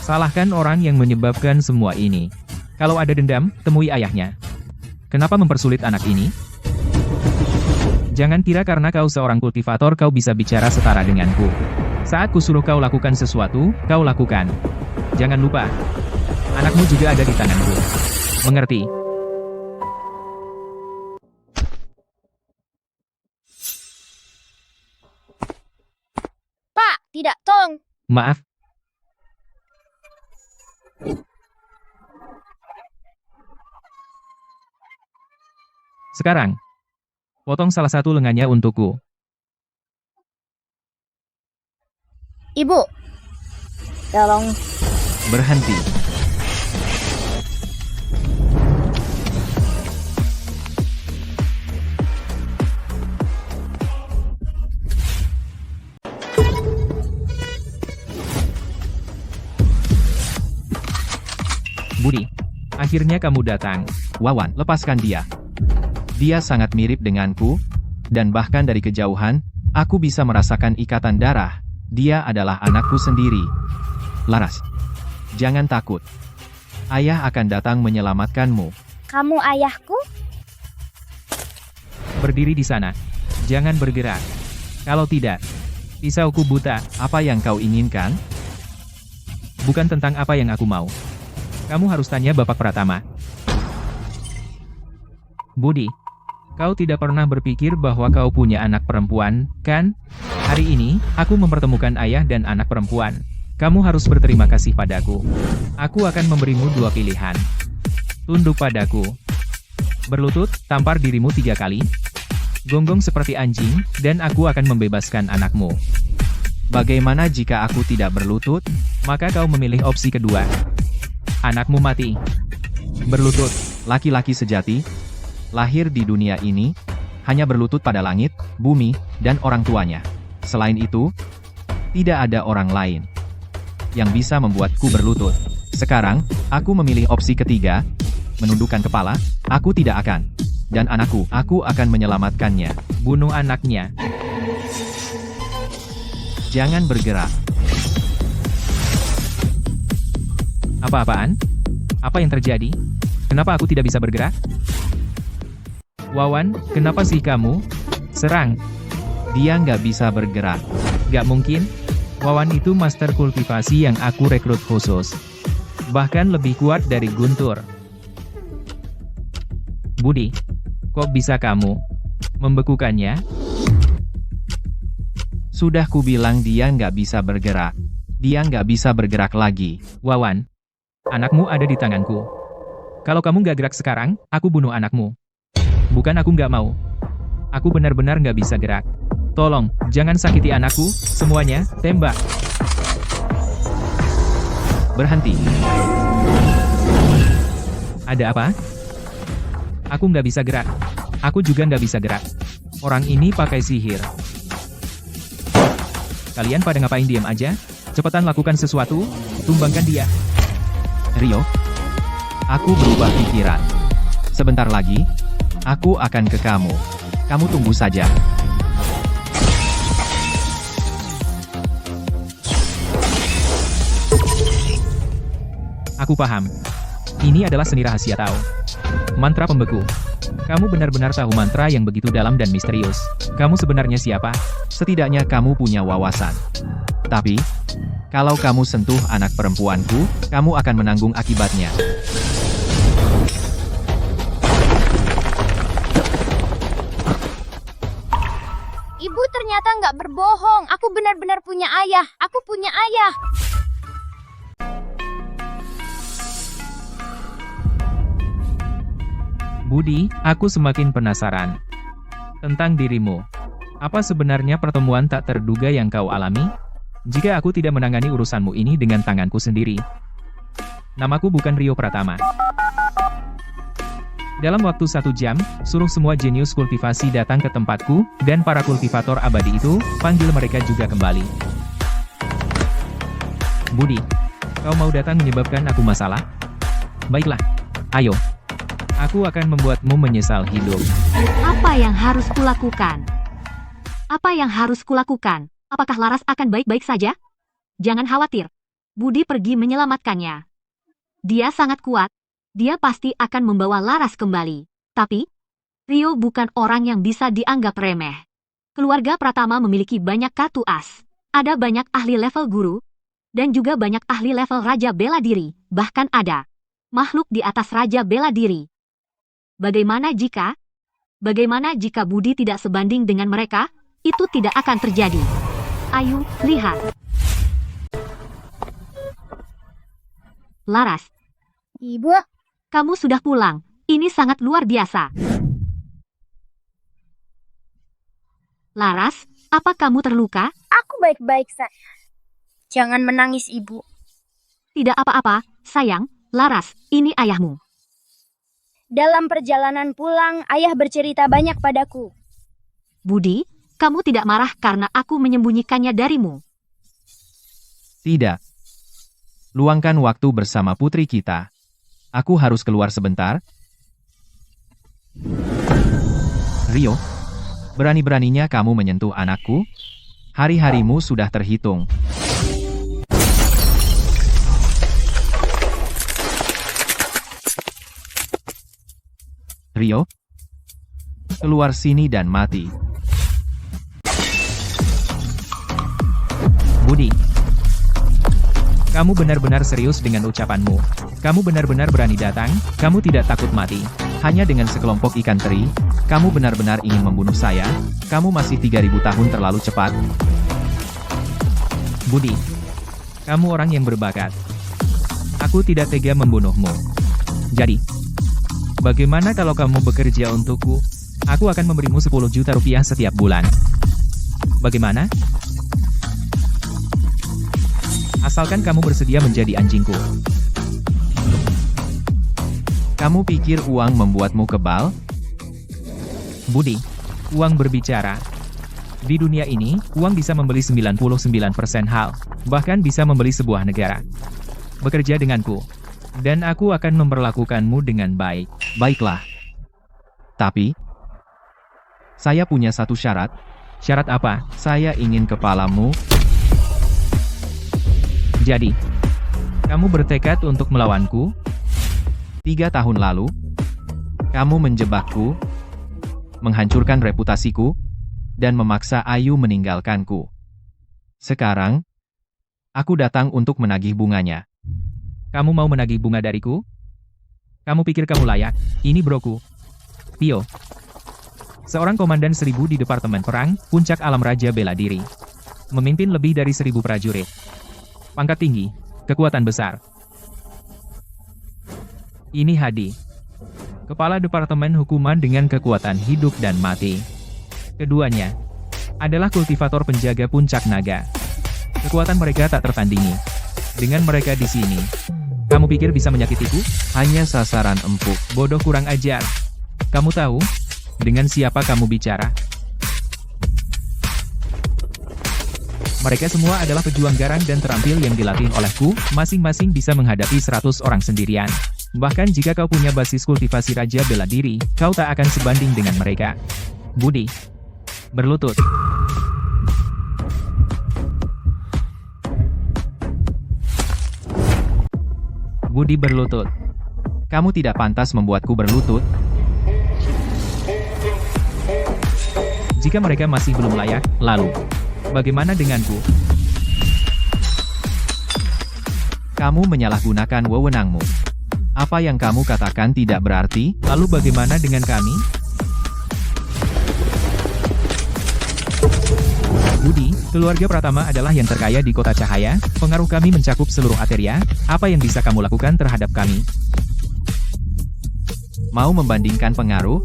Salahkan orang yang menyebabkan semua ini. Kalau ada dendam, temui ayahnya. Kenapa mempersulit anak ini? Jangan kira karena kau seorang kultivator kau bisa bicara setara denganku. Saat kusuruh kau lakukan sesuatu, kau lakukan. Jangan lupa. Anakmu juga ada di tanganku. Mengerti? Pak, tidak, tolong. Maaf. Sekarang, potong salah satu lengannya untukku. Ibu, tolong. Berhenti. Budi, akhirnya kamu datang. Wawan, lepaskan dia. Dia sangat mirip denganku, dan bahkan dari kejauhan, aku bisa merasakan ikatan darah. Dia adalah anakku sendiri. Laras, jangan takut. Ayah akan datang menyelamatkanmu. Kamu ayahku? Berdiri di sana. Jangan bergerak. Kalau tidak, Pisauku buta. Apa yang kau inginkan? Bukan tentang apa yang aku mau. Kamu harus tanya Bapak Pratama. Budi, kau tidak pernah berpikir bahwa kau punya anak perempuan, kan? Hari ini, aku mempertemukan ayah dan anak perempuan. Kamu harus berterima kasih padaku. Aku akan memberimu dua pilihan. Tunduk padaku. Berlutut, tampar dirimu 3 kali. Gonggong seperti anjing, dan aku akan membebaskan anakmu. Bagaimana jika aku tidak berlutut? Maka kau memilih opsi kedua. Anakmu mati. Berlutut. Laki-laki sejati, lahir di dunia ini, hanya berlutut pada langit, bumi, dan orang tuanya. Selain itu, tidak ada orang lain yang bisa membuatku berlutut. Sekarang, aku memilih opsi ketiga, menundukkan kepala, aku tidak akan. Dan anakku, aku akan menyelamatkannya. Bunuh anaknya. Jangan bergerak. Apa-apaan? Apa yang terjadi? Kenapa aku tidak bisa bergerak? Wawan, kenapa sih kamu? Serang. Dia nggak bisa bergerak. Gak mungkin. Wawan itu master kultivasi yang aku rekrut khusus. Bahkan lebih kuat dari Guntur. Budi, kok bisa kamu membekukannya? Sudah kubilang dia nggak bisa bergerak. Dia nggak bisa bergerak lagi. Wawan, anakmu ada di tanganku. Kalau kamu nggak gerak sekarang, aku bunuh anakmu. Bukan aku nggak mau. Aku benar-benar nggak bisa gerak. Tolong, jangan sakiti anakku, semuanya, tembak. Berhenti. Ada apa? Aku nggak bisa gerak. Aku juga nggak bisa gerak. Orang ini pakai sihir. Kalian pada ngapain diam aja? Cepetan lakukan sesuatu, tumbangkan dia. Rio, aku berubah pikiran. Sebentar lagi, aku akan ke kamu. Kamu tunggu saja. Aku paham. Ini adalah seni rahasia Tao. Mantra pembeku. Kamu benar-benar tahu mantra yang begitu dalam dan misterius. Kamu sebenarnya siapa? Setidaknya kamu punya wawasan. Tapi, kalau kamu sentuh anak perempuanku, kamu akan menanggung akibatnya. Ibu ternyata nggak berbohong. Aku benar-benar punya ayah. Aku punya ayah. Budi, aku semakin penasaran tentang dirimu. Apa sebenarnya pertemuan tak terduga yang kau alami? Jika aku tidak menangani urusanmu ini dengan tanganku sendiri. Namaku bukan Rio Pratama. Dalam waktu 1 jam, suruh semua jenius kultivasi datang ke tempatku, dan para kultivator abadi itu, panggil mereka juga kembali. Budi, kau mau datang menyebabkan aku masalah? Baiklah. Ayo. Aku akan membuatmu menyesal hidup. Apa yang harus kulakukan? Apa yang harus kulakukan? Apakah Laras akan baik-baik saja? Jangan khawatir. Budi pergi menyelamatkannya. Dia sangat kuat. Dia pasti akan membawa Laras kembali. Tapi, Rio bukan orang yang bisa dianggap remeh. Keluarga Pratama memiliki banyak kartu as. Ada banyak ahli level guru, dan juga banyak ahli level Raja Bela Diri, bahkan ada makhluk di atas Raja Bela Diri. Bagaimana jika Budi tidak sebanding dengan mereka? Itu tidak akan terjadi. Ayo, lihat. Laras, Ibu, kamu sudah pulang. Ini sangat luar biasa. Laras, apa kamu terluka? aku baik-baik saja. Jangan menangis, Ibu. Tidak apa-apa, sayang. Laras, ini ayahmu. Dalam perjalanan pulang, ayah bercerita banyak padaku. Budi, kamu tidak marah karena aku menyembunyikannya darimu. Tidak. Luangkan waktu bersama putri kita. Aku harus keluar sebentar. Rio, berani-beraninya kamu menyentuh anakku? Hari-harimu sudah terhitung. Rio, keluar sini dan mati. Budi. Kamu benar-benar serius dengan ucapanmu. Kamu benar-benar berani datang, kamu tidak takut mati. Hanya dengan sekelompok ikan teri, kamu benar-benar ingin membunuh saya? Kamu masih 3000 tahun terlalu cepat. Budi. Kamu orang yang berbakat. Aku tidak tega membunuhmu. Jadi, bagaimana kalau kamu bekerja untukku? Aku akan memberimu 10 juta rupiah setiap bulan. Bagaimana? Asalkan kamu bersedia menjadi anjingku. Kamu pikir uang membuatmu kebal? Budi, uang berbicara. Di dunia ini, uang bisa membeli 99% hal, bahkan bisa membeli sebuah negara. Bekerja denganku, dan aku akan memperlakukanmu dengan baik. Baiklah. Tapi, saya punya satu syarat. Syarat apa? Saya ingin kepalamu. Jadi, kamu bertekad untuk melawanku? 3 tahun lalu, kamu menjebakku, menghancurkan reputasiku, dan memaksa Ayu meninggalkanku. Sekarang, aku datang untuk menagih bunganya. Kamu mau menagih bunga dariku? Kamu pikir kamu layak? Ini broku. Tio. Seorang komandan 1000 di Departemen Perang, Puncak Alam Raja Bela Diri. Memimpin lebih dari 1000 prajurit. Pangkat tinggi, kekuatan besar. Ini Hadi. Kepala Departemen Hukuman dengan kekuatan hidup dan mati. Keduanya adalah kultivator penjaga puncak naga. Kekuatan mereka tak tertandingi. Dengan mereka di sini, kamu pikir bisa menyakitiku? Hanya sasaran empuk. Bodoh kurang ajar. Kamu tahu dengan siapa kamu bicara? Mereka semua adalah pejuang garang dan terampil yang dilatih olehku, masing-masing bisa menghadapi 100 orang sendirian. Bahkan jika kau punya basis kultivasi Raja Bela Diri, kau tak akan sebanding dengan mereka. Budi. Berlutut. Budi berlutut. Kamu tidak pantas membuatku berlutut. Jika mereka masih belum layak, lalu bagaimana denganku? Kamu menyalahgunakan wewenangmu. Apa yang kamu katakan tidak berarti? Lalu bagaimana dengan kami? Budi, keluarga Pratama adalah yang terkaya di Kota Cahaya, pengaruh kami mencakup seluruh Ateria, apa yang bisa kamu lakukan terhadap kami? Mau membandingkan pengaruh?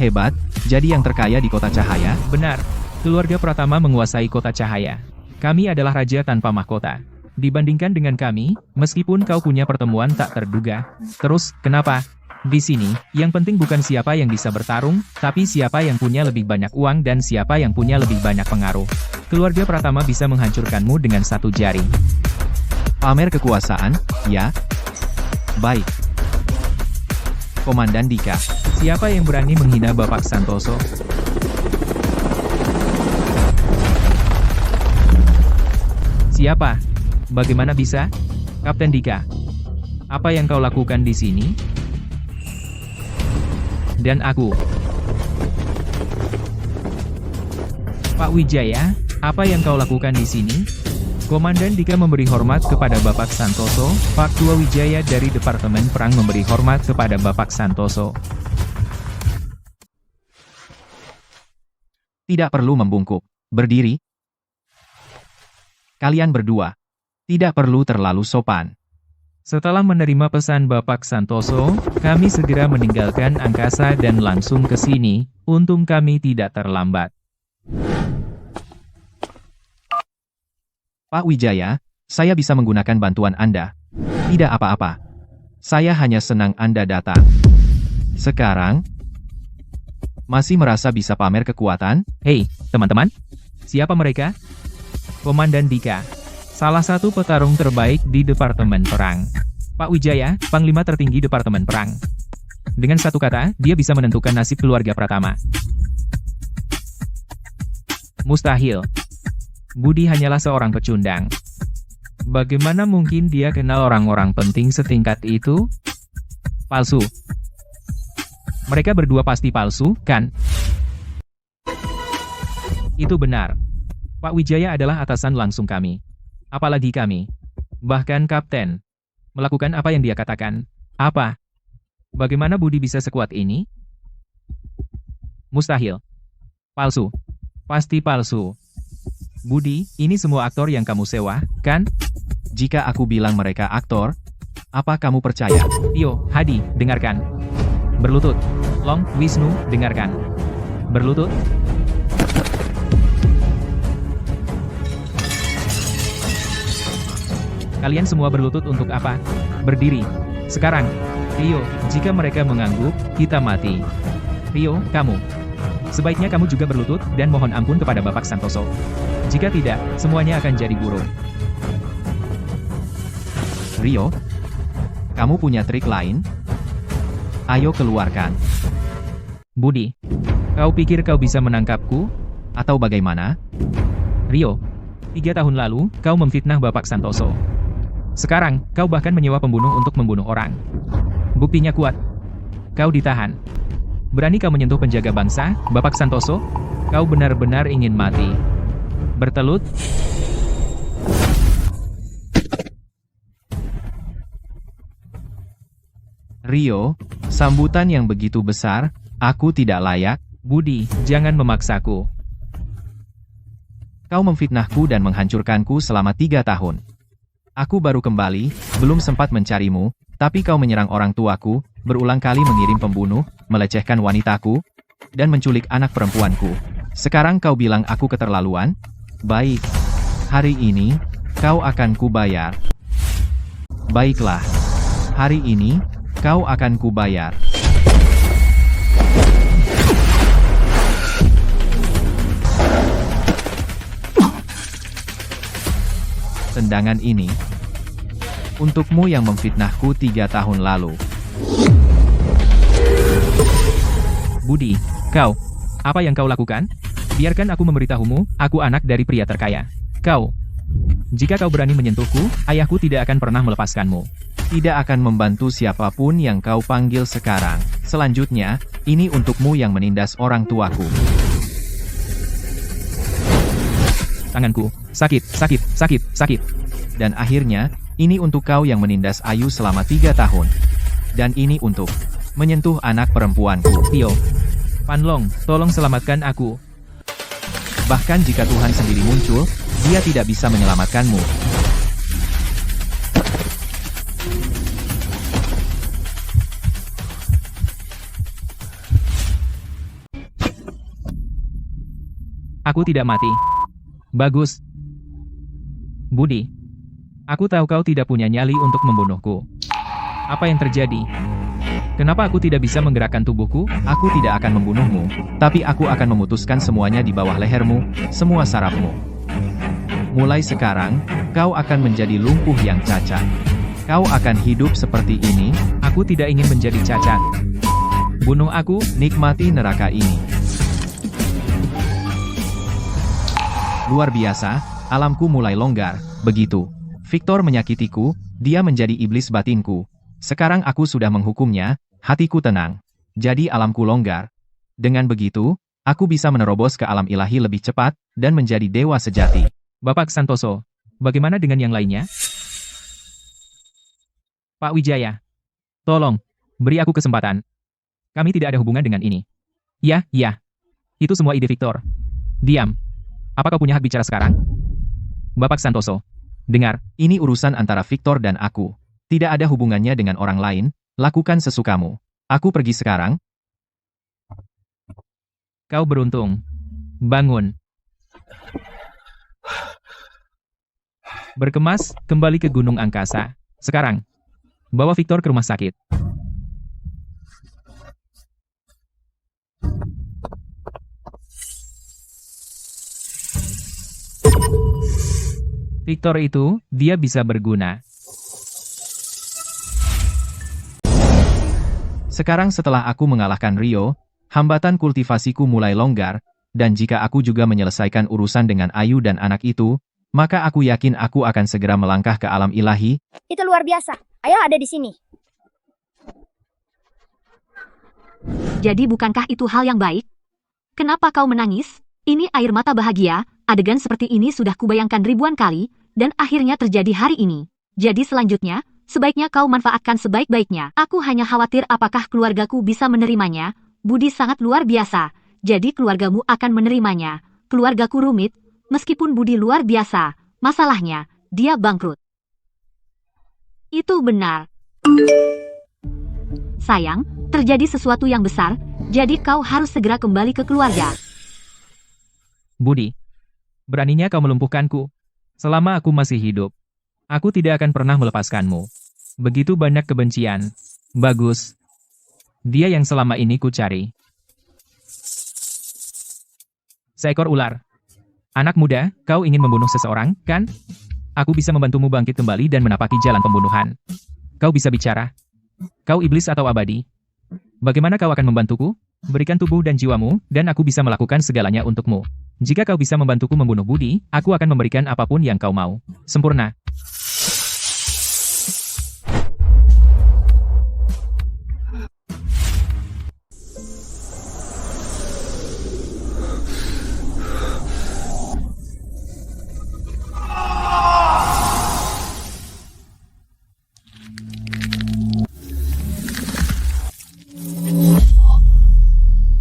Hebat, jadi yang terkaya di Kota Cahaya? Benar, keluarga Pratama menguasai Kota Cahaya. Kami adalah raja tanpa mahkota. Dibandingkan dengan kami, meskipun kau punya pertemuan tak terduga. Terus, kenapa? Di sini, yang penting bukan siapa yang bisa bertarung, tapi siapa yang punya lebih banyak uang dan siapa yang punya lebih banyak pengaruh. Keluarga Pratama bisa menghancurkanmu dengan satu jari. Pamer kekuasaan, ya? Baik. Komandan Dika. Siapa yang berani menghina Bapak Santoso? Siapa? Bagaimana bisa? Kapten Dika. Apa yang kau lakukan di sini? Dan aku. Pak Wijaya, apa yang kau lakukan di sini? Komandan Dika memberi hormat kepada Bapak Santoso, Pak Tua Wijaya dari Departemen Perang memberi hormat kepada Bapak Santoso. Tidak perlu membungkuk. Berdiri. Kalian berdua. Tidak perlu terlalu sopan. Setelah menerima pesan Bapak Santoso, kami segera meninggalkan angkasa dan langsung ke sini, untung kami tidak terlambat. Pak Wijaya, saya bisa menggunakan bantuan Anda. Tidak apa-apa. Saya hanya senang Anda datang. Sekarang, masih merasa bisa pamer kekuatan? Hei, teman-teman. Siapa mereka? Komandan Dika. Salah satu petarung terbaik di Departemen Perang. Pak Wijaya, Panglima tertinggi Departemen Perang. Dengan satu kata, dia bisa menentukan nasib keluarga Pratama. Mustahil. Budi hanyalah seorang pecundang. Bagaimana mungkin dia kenal orang-orang penting setingkat itu? Palsu. Mereka berdua pasti palsu, kan? Itu benar. Pak Wijaya adalah atasan langsung kami. Apalagi kami. Bahkan Kapten. Melakukan apa yang dia katakan. Apa? Bagaimana Budi bisa sekuat ini? Mustahil. Palsu. Pasti palsu. Budi, ini semua aktor yang kamu sewa, kan? Jika aku bilang mereka aktor, apa kamu percaya? Tio, Hadi, dengarkan. Berlutut. Long, Wisnu, dengarkan. Berlutut. Kalian semua berlutut untuk apa? Berdiri. Sekarang. Rio, jika mereka mengangguk, kita mati. Rio, kamu. Sebaiknya kamu juga berlutut dan mohon ampun kepada Bapak Santoso. Jika tidak, semuanya akan jadi buruk. Rio, kamu punya trik lain? Ayo keluarkan. Budi, kau pikir kau bisa menangkapku? Atau bagaimana? Rio, 3 tahun lalu, kau memfitnah Bapak Santoso. Sekarang, kau bahkan menyewa pembunuh untuk membunuh orang. Buktinya kuat. Kau ditahan. Berani kau menyentuh penjaga bangsa, Bapak Santoso? Kau benar-benar ingin mati. Bertelut? Rio, sambutan yang begitu besar, aku tidak layak. Budi, jangan memaksaku. Kau memfitnahku dan menghancurkanku selama 3 tahun. Aku baru kembali, belum sempat mencarimu, tapi kau menyerang orang tuaku, berulang kali mengirim pembunuh, melecehkan wanitaku, dan menculik anak perempuanku. Sekarang kau bilang aku keterlaluan? Baik. Hari ini, kau akan kubayar. Baiklah. Hari ini, kau akan kubayar. Tendangan ini untukmu yang memfitnahku 3 tahun lalu. Budi, kau. Apa yang kau lakukan? Biarkan aku memberitahumu, aku anak dari pria terkaya. Kau. Jika kau berani menyentuhku, ayahku tidak akan pernah melepaskanmu. Tidak akan membantu siapapun yang kau panggil sekarang. Selanjutnya, ini untukmu yang menindas orang tuaku. Tanganku. Sakit, sakit, sakit, sakit. Dan akhirnya, ini untuk kau yang menindas Ayu selama 3 tahun. Dan ini untuk menyentuh anak perempuanku. Tio. Panlong, tolong selamatkan aku. Bahkan jika Tuhan sendiri muncul, dia tidak bisa menyelamatkanmu. Aku tidak mati. Bagus. Budi. Aku tahu kau tidak punya nyali untuk membunuhku. Apa yang terjadi? Kenapa aku tidak bisa menggerakkan tubuhku? Aku tidak akan membunuhmu, tapi aku akan memutuskan semuanya di bawah lehermu, semua sarafmu. Mulai sekarang, kau akan menjadi lumpuh yang cacat. Kau akan hidup seperti ini. Aku tidak ingin menjadi cacat. Bunuh aku, Nikmati neraka ini. Luar biasa, alamku mulai longgar, begitu. Victor menyakitiku, dia menjadi iblis batinku. Sekarang aku sudah menghukumnya, hatiku tenang. Jadi alamku longgar. Dengan begitu, aku bisa menerobos ke alam ilahi lebih cepat, dan menjadi dewa sejati. Bapak Santoso. Bagaimana dengan yang lainnya? Pak Wijaya. Tolong, beri aku kesempatan. Kami tidak ada hubungan dengan ini. Ya, ya. Itu semua ide Victor. Diam. Apa kau punya hak bicara sekarang? Bapak Santoso. Dengar, ini urusan antara Victor dan aku. Tidak ada hubungannya dengan orang lain, lakukan sesukamu. Aku pergi sekarang. Kau beruntung. Bangun. Berkemas, kembali ke Gunung Angkasa. Sekarang, bawa Victor ke rumah sakit. Victor itu, dia bisa berguna. Sekarang setelah aku mengalahkan Rio, hambatan kultivasiku mulai longgar, dan jika aku juga menyelesaikan urusan dengan Ayu dan anak itu, maka aku yakin aku akan segera melangkah ke alam ilahi. Itu luar biasa. Ayah ada di sini. Jadi bukankah itu hal yang baik? Kenapa kau menangis? Ini air mata bahagia, adegan seperti ini sudah kubayangkan ribuan kali, dan akhirnya terjadi hari ini. Jadi selanjutnya, sebaiknya kau manfaatkan sebaik-baiknya. Aku hanya khawatir apakah keluargaku bisa menerimanya. Budi sangat luar biasa, jadi keluargamu akan menerimanya. Keluargaku rumit, meskipun Budi luar biasa, masalahnya, dia bangkrut. Itu benar. Sayang, terjadi sesuatu yang besar, jadi kau harus segera kembali ke keluarga. Budi, beraninya kau melumpuhkanku. Selama aku masih hidup, aku tidak akan pernah melepaskanmu. Begitu banyak kebencian. Bagus. Dia yang selama ini ku cari. Seekor ular. Anak muda, kau ingin membunuh seseorang, kan? Aku bisa membantumu bangkit kembali dan menapaki jalan pembunuhan. Kau bisa bicara. Kau iblis atau abadi? Bagaimana kau akan membantuku? Berikan tubuh dan jiwamu, dan aku bisa melakukan segalanya untukmu. Jika kau bisa membantuku membunuh Budi, aku akan memberikan apapun yang kau mau. Sempurna.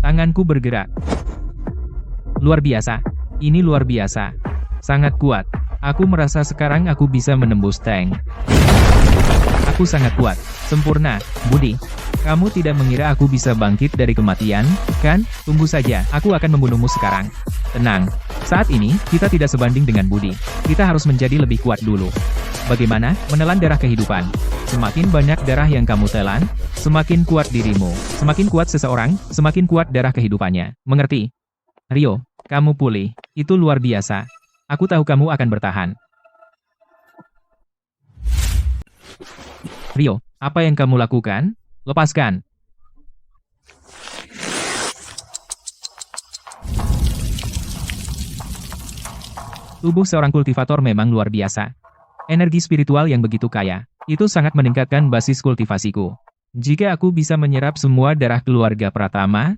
Tanganku bergerak. Luar biasa. Ini luar biasa. Sangat kuat. Aku merasa sekarang aku bisa menembus tank. Aku sangat kuat. Sempurna. Budi, kamu tidak mengira aku bisa bangkit dari kematian, kan? Tunggu saja. Aku akan membunuhmu sekarang. Tenang. Saat ini, kita tidak sebanding dengan Budi. Kita harus menjadi lebih kuat dulu. Bagaimana? Menelan darah kehidupan. Semakin banyak darah yang kamu telan, semakin kuat dirimu. Semakin kuat seseorang, semakin kuat darah kehidupannya. Mengerti? Rio, kamu pulih. Itu luar biasa. Aku tahu kamu akan bertahan. Rio, apa yang kamu lakukan? Lepaskan. Tubuh seorang kultivator memang luar biasa. Energi spiritual yang begitu kaya, itu sangat meningkatkan basis kultivasiku. Jika aku bisa menyerap semua darah keluarga Pratama,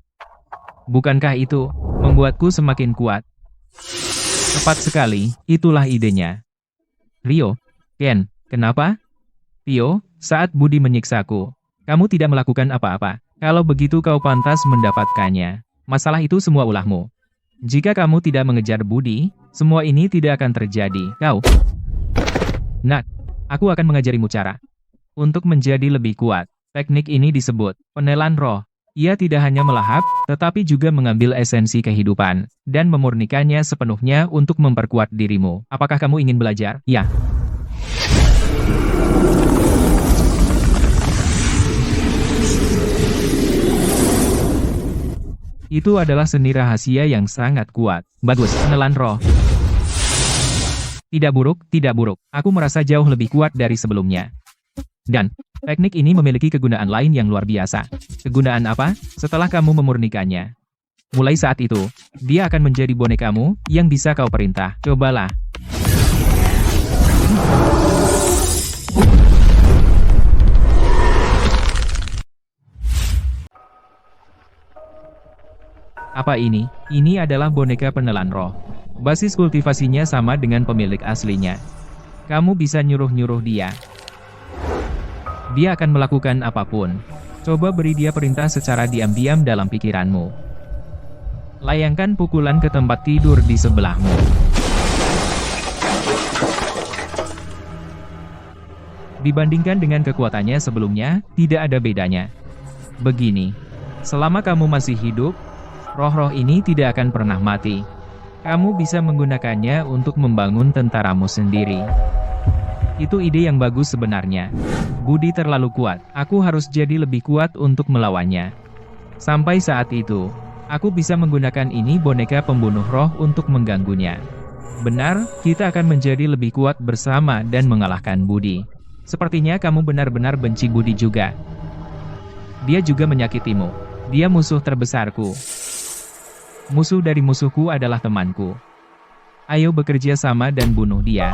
bukankah itu membuatku semakin kuat? Tepat sekali, itulah idenya. Rio, Ken, kenapa? Tio, saat Budi menyiksaku, kamu tidak melakukan apa-apa. Kalau begitu kau pantas mendapatkannya. Masalah itu semua ulahmu. Jika kamu tidak mengejar Budi, semua ini tidak akan terjadi. Kau... Nak, aku akan mengajarimu cara untuk menjadi lebih kuat. Teknik ini disebut penelan roh. Ia tidak hanya melahap, tetapi juga mengambil esensi kehidupan dan memurnikannya sepenuhnya untuk memperkuat dirimu. Apakah kamu ingin belajar? Ya. Itu adalah seni rahasia yang sangat kuat. Bagus, penelan roh. Tidak buruk, tidak buruk. Aku merasa jauh lebih kuat dari sebelumnya. Dan, teknik ini memiliki kegunaan lain yang luar biasa. Kegunaan apa? Setelah kamu memurnikannya. Mulai saat itu, dia akan menjadi bonekamu, yang bisa kau perintah. Cobalah. Apa ini? Ini adalah boneka penelan roh. Basis kultivasinya sama dengan pemilik aslinya. Kamu bisa nyuruh-nyuruh dia. Dia akan melakukan apapun. Coba beri dia perintah secara diam-diam dalam pikiranmu. Layangkan pukulan ke tempat tidur di sebelahmu. Dibandingkan dengan kekuatannya sebelumnya, tidak ada bedanya. Begini, selama kamu masih hidup, roh-roh ini tidak akan pernah mati. Kamu bisa menggunakannya untuk membangun tentaramu sendiri. Itu ide yang bagus sebenarnya. Budi terlalu kuat. Aku harus jadi lebih kuat untuk melawannya. Sampai saat itu, aku bisa menggunakan ini boneka pembunuh roh untuk mengganggunya. Benar, kita akan menjadi lebih kuat bersama dan mengalahkan Budi. Sepertinya kamu benar-benar benci Budi juga. Dia juga menyakitimu. Dia musuh terbesarku. Musuh dari musuhku adalah temanku. Ayo bekerja sama dan bunuh dia.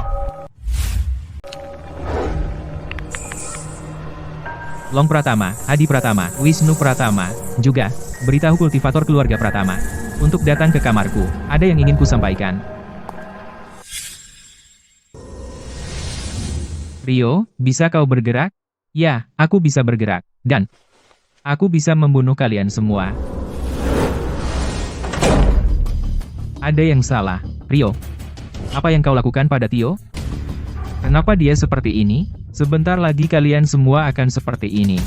Long Pratama, Hadi Pratama, Wisnu Pratama, juga, beritahu kultivator keluarga Pratama. untuk datang ke kamarku. Ada yang ingin ku sampaikan. Rio, bisa kau bergerak? Ya, aku bisa bergerak. Dan aku bisa membunuh kalian semua. Ada yang salah. Rio, apa yang kau lakukan pada Tio? Kenapa dia seperti ini? Sebentar lagi kalian semua akan seperti ini.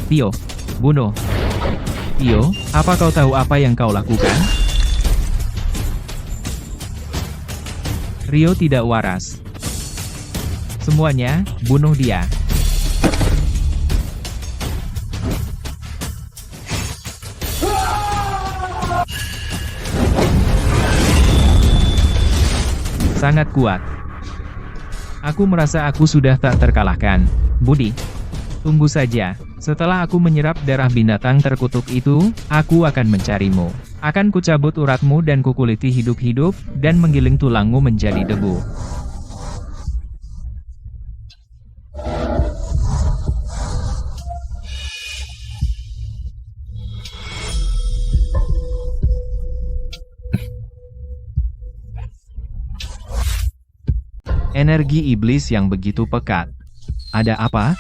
Tio, bunuh. Tio, apa kau tahu apa yang kau lakukan? Rio tidak waras. Semuanya, bunuh dia. Sangat kuat. Aku merasa aku sudah tak terkalahkan. Budi, tunggu saja. Setelah aku menyerap darah binatang terkutuk itu, aku akan mencarimu. Akan kucabut uratmu dan kukuliti hidup-hidup, dan menggiling tulangmu menjadi debu. Energi iblis yang begitu pekat. Ada apa?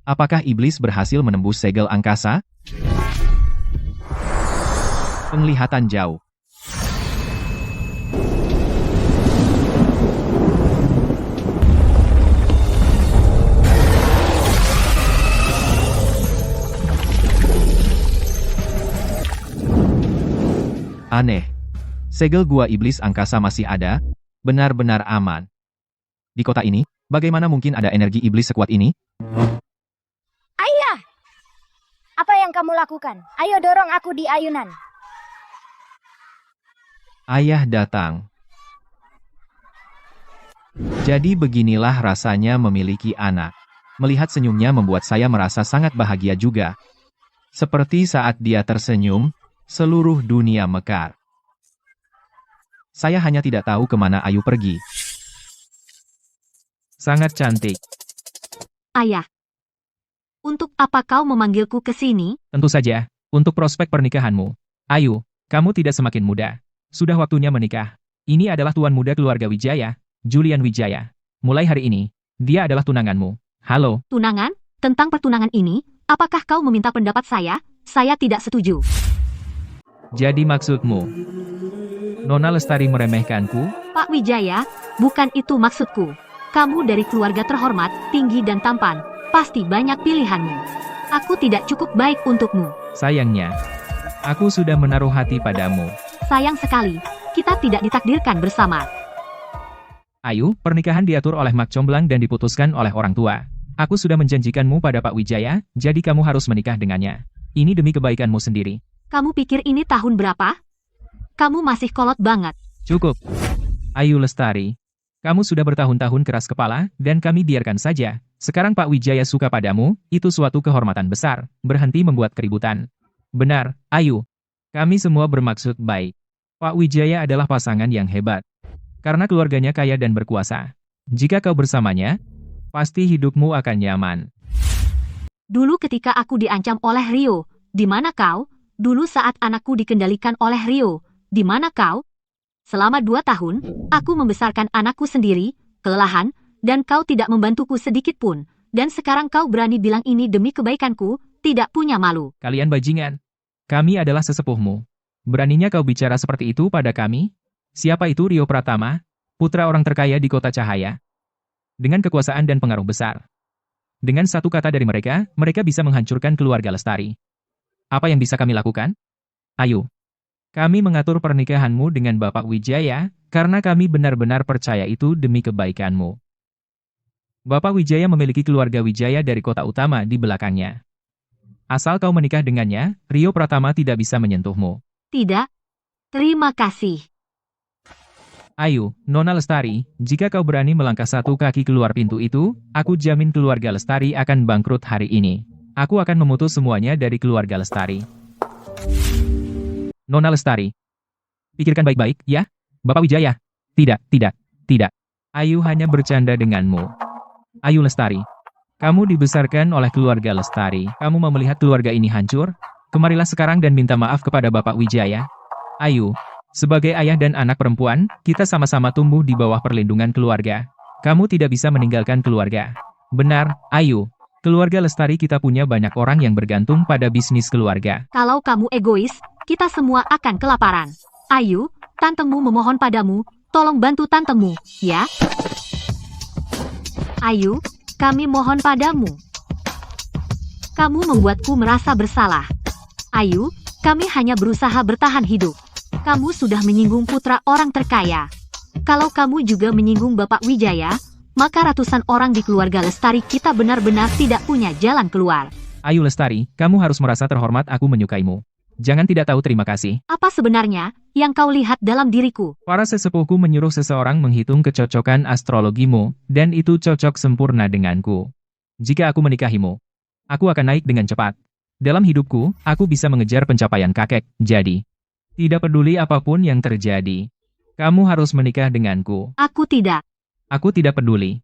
Apakah iblis berhasil menembus segel angkasa? Penglihatan jauh. Aneh. Segel gua iblis angkasa masih ada, benar-benar aman. Di kota ini, bagaimana mungkin ada energi iblis sekuat ini? Ayah! Apa yang kamu lakukan? Ayo dorong aku di ayunan. Ayah datang. Jadi beginilah rasanya memiliki anak. Melihat senyumnya membuat saya merasa sangat bahagia juga. Seperti saat dia tersenyum, seluruh dunia mekar. Saya hanya tidak tahu kemana Ayu pergi. Sangat cantik. Ayah. Untuk apa kau memanggilku ke sini? Tentu saja, untuk prospek pernikahanmu. Ayu, kamu tidak semakin muda. Sudah waktunya menikah. Ini adalah tuan muda keluarga Wijaya, Julian Wijaya. Mulai hari ini, dia adalah tunanganmu. Halo. Tunangan? Tentang pertunangan ini, apakah kau meminta pendapat saya? Saya tidak setuju. Jadi maksudmu, Nona Lestari meremehkanku? Pak Wijaya, bukan itu maksudku. Kamu dari keluarga terhormat, tinggi dan tampan. Pasti banyak pilihanmu. Aku tidak cukup baik untukmu. Sayangnya, aku sudah menaruh hati padamu. Sayang sekali, kita tidak ditakdirkan bersama. Ayu, pernikahan diatur oleh Mak Comblang dan diputuskan oleh orang tua. Aku sudah menjanjikanmu pada Pak Wijaya, jadi kamu harus menikah dengannya. Ini demi kebaikanmu sendiri. Kamu pikir ini tahun berapa? Kamu masih kolot banget. Cukup. Ayu Lestari, kamu sudah bertahun-tahun keras kepala, dan kami biarkan saja. Sekarang Pak Wijaya suka padamu, itu suatu kehormatan besar. Berhenti membuat keributan. Benar, Ayu. Kami semua bermaksud baik. Pak Wijaya adalah pasangan yang hebat. Karena keluarganya kaya dan berkuasa. Jika kau bersamanya, pasti hidupmu akan nyaman. Dulu ketika aku diancam oleh Rio, di mana kau? Dulu saat anakku dikendalikan oleh Rio, di mana kau? Selama 2 tahun, aku membesarkan anakku sendiri, kelelahan, dan kau tidak membantuku sedikit pun. Dan sekarang kau berani bilang ini demi kebaikanku, tidak punya malu. Kalian bajingan. Kami adalah sesepuhmu. Beraninya kau bicara seperti itu pada kami? Siapa itu Rio Pratama, putra orang terkaya di kota Cahaya? Dengan kekuasaan dan pengaruh besar. Dengan satu kata dari mereka, mereka bisa menghancurkan keluarga Lestari. Apa yang bisa kami lakukan? Ayo. Kami mengatur pernikahanmu dengan Bapak Wijaya, karena kami benar-benar percaya itu demi kebaikanmu. Bapak Wijaya memiliki keluarga Wijaya dari kota utama di belakangnya. Asal kau menikah dengannya, Rio Pratama tidak bisa menyentuhmu. Tidak. Terima kasih. Ayo, Nona Lestari, jika kau berani melangkah satu kaki keluar pintu itu, aku jamin keluarga Lestari akan bangkrut hari ini. Aku akan memutus semuanya dari keluarga Lestari. Nona Lestari. Pikirkan baik-baik, ya? Bapak Wijaya. Tidak, tidak, tidak. Ayu hanya bercanda denganmu. Ayu Lestari. Kamu dibesarkan oleh keluarga Lestari. Kamu mau melihat keluarga ini hancur? Kemarilah sekarang dan minta maaf kepada Bapak Wijaya. Ayu, sebagai ayah dan anak perempuan, kita sama-sama tumbuh di bawah perlindungan keluarga. Kamu tidak bisa meninggalkan keluarga. Benar, Ayu. Keluarga Lestari kita punya banyak orang yang bergantung pada bisnis keluarga. Kalau kamu egois, kita semua akan kelaparan. Ayu, tantemu memohon padamu, tolong bantu tantemu, ya? Ayu, kami mohon padamu. Kamu membuatku merasa bersalah. Ayu, kami hanya berusaha bertahan hidup. Kamu sudah menyinggung putra orang terkaya. Kalau kamu juga menyinggung Bapak Wijaya, maka ratusan orang di keluarga Lestari kita benar-benar tidak punya jalan keluar. Ayu Lestari, kamu harus merasa terhormat aku menyukaimu. Jangan tidak tahu terima kasih. Apa sebenarnya yang kau lihat dalam diriku? Para sesepuhku menyuruh seseorang menghitung kecocokan astrologimu, dan itu cocok sempurna denganku. Jika aku menikahimu, aku akan naik dengan cepat. Dalam hidupku, aku bisa mengejar pencapaian kakek, jadi tidak peduli apapun yang terjadi. Kamu harus menikah denganku. Aku tidak. Aku tidak peduli.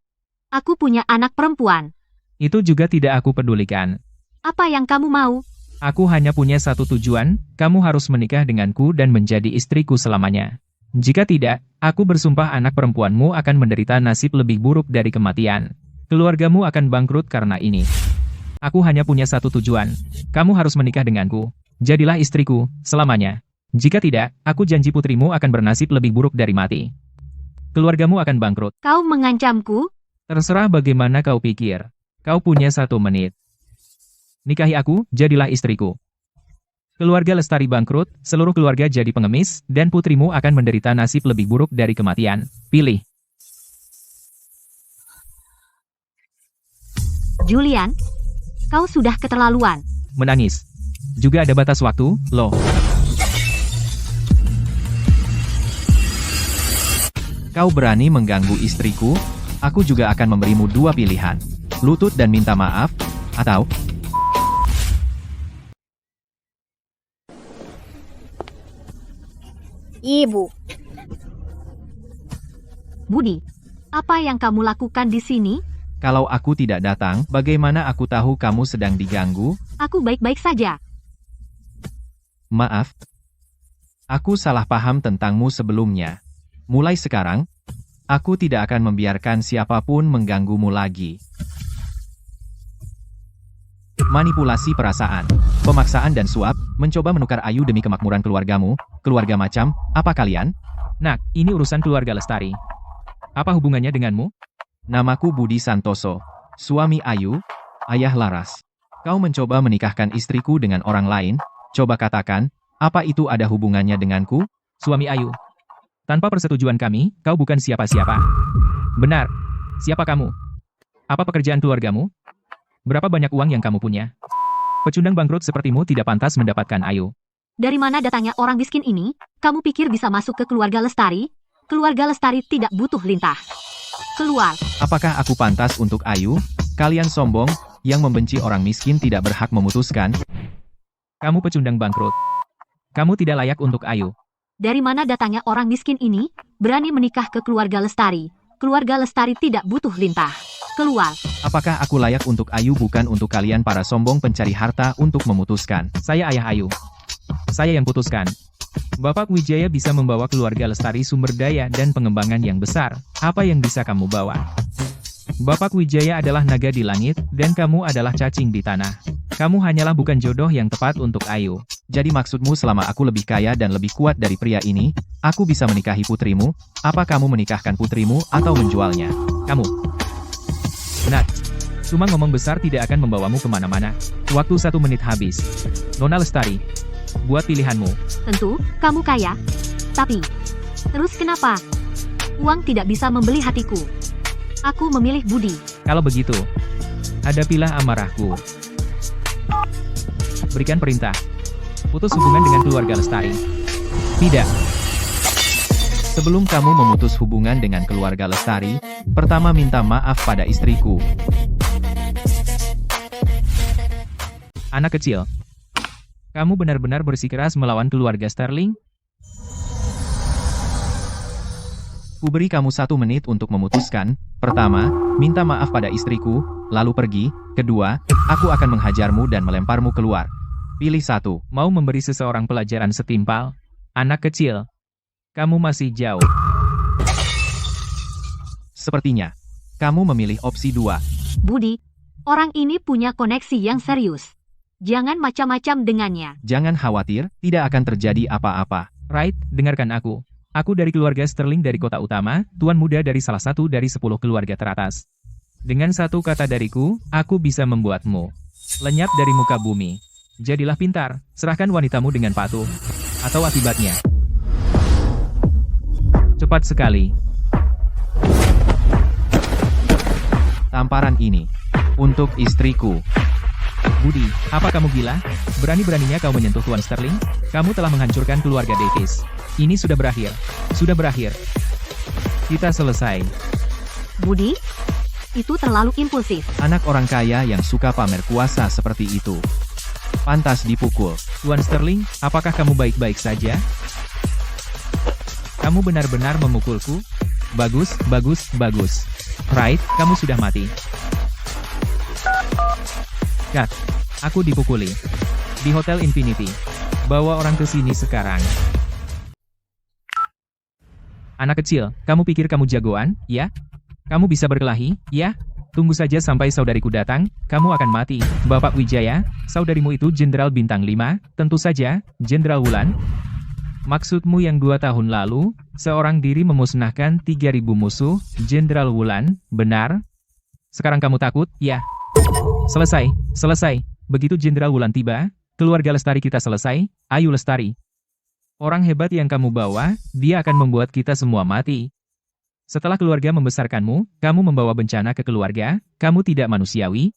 Aku punya anak perempuan. Itu juga tidak aku pedulikan. Apa yang kamu mau? Aku hanya punya satu tujuan, kamu harus menikah denganku dan menjadi istriku selamanya. Jika tidak, aku bersumpah anak perempuanmu akan menderita nasib lebih buruk dari kematian. Keluargamu akan bangkrut karena ini. Aku hanya punya satu tujuan. Kamu harus menikah denganku. Jadilah istriku, selamanya. Jika tidak, aku janji putrimu akan bernasib lebih buruk dari mati. Keluargamu akan bangkrut. Kau mengancamku? Terserah bagaimana kau pikir. Kau punya 1 menit. Nikahi aku, jadilah istriku. Keluarga Lestari bangkrut, seluruh keluarga jadi pengemis, dan putrimu akan menderita nasib lebih buruk dari kematian. Pilih. Julian, kau sudah keterlaluan. Menangis. Juga ada batas waktu, loh. Kau berani mengganggu istriku? Aku juga akan memberimu 2 pilihan. Lutut dan minta maaf, atau Ibu, Budi, apa yang kamu lakukan di sini? kalau aku tidak datang, bagaimana aku tahu kamu sedang diganggu? Aku baik-baik saja. Maaf. Aku salah paham tentangmu sebelumnya. Mulai sekarang, aku tidak akan membiarkan siapapun mengganggumu lagi. Manipulasi perasaan, pemaksaan dan suap, mencoba menukar Ayu demi kemakmuran keluargamu, keluarga macam, apa kalian? Nak, ini urusan keluarga Lestari. Apa hubungannya denganmu? Namaku Budi Santoso, suami Ayu, ayah Laras. Kau mencoba menikahkan istriku dengan orang lain, coba katakan, apa itu ada hubungannya denganku? Suami Ayu. Tanpa persetujuan kami, kau bukan siapa-siapa. Benar. Siapa kamu? Apa pekerjaan keluargamu? Berapa banyak uang yang kamu punya? Pecundang bangkrut sepertimu tidak pantas mendapatkan Ayu. Dari mana datangnya orang miskin ini? Kamu pikir bisa masuk ke keluarga Lestari? Keluarga Lestari tidak butuh lintah. Keluar. Apakah aku pantas untuk Ayu? Kalian sombong, yang membenci orang miskin tidak berhak memutuskan. Kamu pecundang bangkrut. Kamu tidak layak untuk Ayu. Dari mana datangnya orang miskin ini? Berani menikah ke keluarga Lestari. Keluarga Lestari tidak butuh lintah. Keluar. Apakah aku layak untuk Ayu bukan untuk kalian para sombong pencari harta untuk memutuskan? Saya ayah Ayu. Saya yang putuskan. Bapak Wijaya bisa membawa keluarga Lestari sumber daya dan pengembangan yang besar. Apa yang bisa kamu bawa? Bapak Wijaya adalah naga di langit, dan kamu adalah cacing di tanah. Kamu hanyalah bukan jodoh yang tepat untuk Ayu. Jadi maksudmu selama aku lebih kaya dan lebih kuat dari pria ini, aku bisa menikahi putrimu? Apa kamu menikahkan putrimu atau menjualnya? Kamu. Nak, cuma ngomong besar tidak akan membawamu kemana-mana. Waktu 1 menit habis. Nona Lestari, buat pilihanmu. Tentu, kamu kaya. Tapi, terus kenapa? Uang tidak bisa membeli hatiku. Aku memilih Budi. Kalau begitu, hadapilah amarahku. Berikan perintah. Putus hubungan dengan keluarga Lestari. Tidak. Sebelum kamu memutus hubungan dengan keluarga Lestari, pertama minta maaf pada istriku. Anak kecil. Kamu benar-benar bersikeras melawan keluarga Sterling? Kuberi kamu 1 menit untuk memutuskan. Pertama, minta maaf pada istriku, lalu pergi. Kedua, aku akan menghajarmu dan melemparmu keluar. Pilih satu. Mau memberi seseorang pelajaran setimpal? Anak kecil. Kamu masih jauh. Sepertinya, kamu memilih opsi 2. Budi, orang ini punya koneksi yang serius. Jangan macam-macam dengannya. Jangan khawatir, tidak akan terjadi apa-apa. Right, dengarkan aku. Aku dari keluarga Sterling dari kota utama, tuan muda dari salah satu dari 10 keluarga teratas. Dengan satu kata dariku, aku bisa membuatmu lenyap dari muka bumi. Jadilah pintar, serahkan wanitamu dengan patuh. Atau akibatnya. Cepat sekali. Tamparan ini untuk istriku. Budi, apa kamu gila? Berani-beraninya kau menyentuh Tuan Sterling? Kamu telah menghancurkan keluarga Davis. Ini sudah berakhir. Sudah berakhir. Kita selesai. Budi, itu terlalu impulsif. Anak orang kaya yang suka pamer kuasa seperti itu. Pantas dipukul. Tuan Sterling, apakah kamu baik-baik saja? Kamu benar-benar memukulku? Bagus, bagus, bagus. Right, kamu sudah mati. Kat, aku dipukuli. Di Hotel Infinity. Bawa orang ke sini sekarang. Anak kecil, kamu pikir kamu jagoan, ya? Kamu bisa berkelahi, ya? Tunggu saja sampai saudariku datang, kamu akan mati. Bapak Wijaya, saudarimu itu Jenderal Bintang 5, tentu saja, Jenderal Wulan. Maksudmu yang 2 tahun lalu, seorang diri memusnahkan 3.000 musuh, Jenderal Wulan, benar? Sekarang kamu takut, ya? Selesai, selesai. Begitu Jenderal Wulan tiba, keluarga Lestari kita selesai, ayo Lestari. Orang hebat yang kamu bawa, dia akan membuat kita semua mati. Setelah keluarga membesarkanmu, kamu membawa bencana ke keluarga, kamu tidak manusiawi.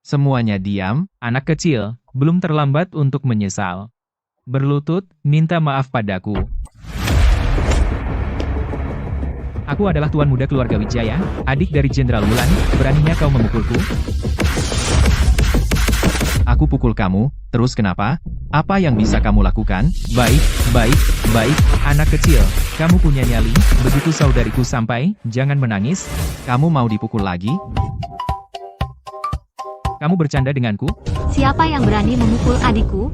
Semuanya diam. Anak kecil, belum terlambat untuk menyesal. Berlutut, minta maaf padaku. Aku adalah tuan muda keluarga Wijaya, adik dari Jenderal Wulan, beraninya kau memukulku? Aku pukul kamu, terus kenapa? Apa yang bisa kamu lakukan? Baik, baik, baik, anak kecil, kamu punya nyali, begitu saudariku sampai, jangan menangis. Kamu mau dipukul lagi? Kamu bercanda denganku? Siapa yang berani memukul adikku?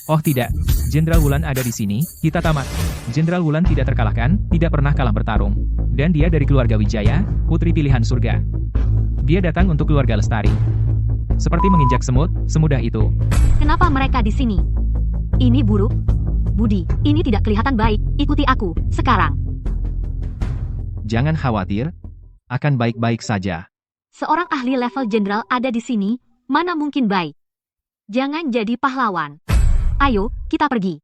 Oh tidak, Jenderal Wulan ada di sini, kita tamat. Jenderal Wulan tidak terkalahkan, tidak pernah kalah bertarung. Dan dia dari keluarga Wijaya, putri pilihan surga. Dia datang untuk keluarga Lestari. Seperti menginjak semut, semudah itu. Kenapa mereka di sini? Ini buruk. Budi, ini tidak kelihatan baik, ikuti aku, sekarang. Jangan khawatir, akan baik-baik saja. Seorang ahli level jenderal ada di sini, mana mungkin baik. Jangan jadi pahlawan. Ayo, kita pergi.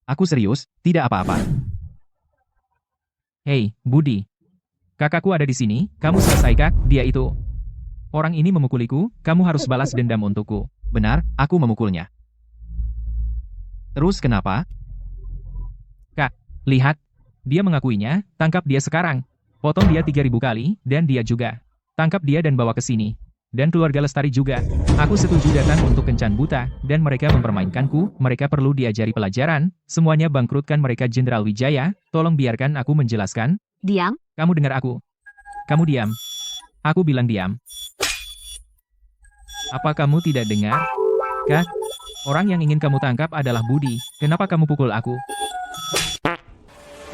Aku serius, tidak apa-apa. Hei, Budi. Kakakku ada di sini, kamu selesai kak, dia itu. Orang ini memukuliku, kamu harus balas dendam untukku. Benar, aku memukulnya. Terus kenapa? Kak, lihat. Dia mengakuinya, tangkap dia sekarang. Potong dia 3.000 kali, dan dia juga. Tangkap dia dan bawa ke sini. Dan keluarga Lestari juga. Aku setuju datang untuk kencan buta, dan mereka mempermainkanku, mereka perlu diajari pelajaran, semuanya bangkrutkan mereka Jenderal Wijaya, tolong biarkan aku menjelaskan. Diam. Kamu dengar aku. Kamu diam. Aku bilang diam. Apa kamu tidak dengar? Kak, orang yang ingin kamu tangkap adalah Budi, kenapa kamu pukul aku?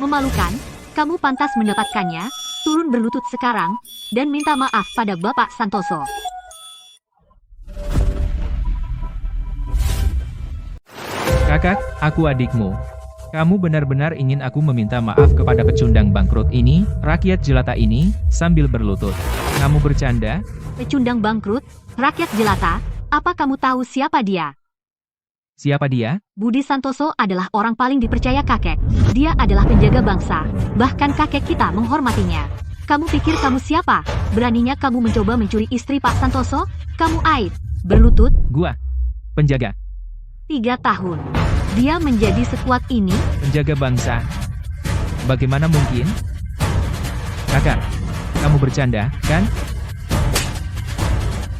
Memalukan, kamu pantas mendapatkannya, turun berlutut sekarang, dan minta maaf pada Bapak Santoso. Kakak, aku adikmu. Kamu benar-benar ingin aku meminta maaf kepada pecundang bangkrut ini, rakyat jelata ini, sambil berlutut. Kamu bercanda? Pecundang bangkrut, rakyat jelata, apa kamu tahu siapa dia? Siapa dia? Budi Santoso adalah orang paling dipercaya kakek. Dia adalah penjaga bangsa, bahkan kakek kita menghormatinya. Kamu pikir kamu siapa? Beraninya kamu mencoba mencuri istri Pak Santoso? Kamu aib. Berlutut. Gua. Penjaga. 3 tahun. Dia menjadi sekuat ini? Penjaga bangsa. Bagaimana mungkin? Kakak, kamu bercanda, kan?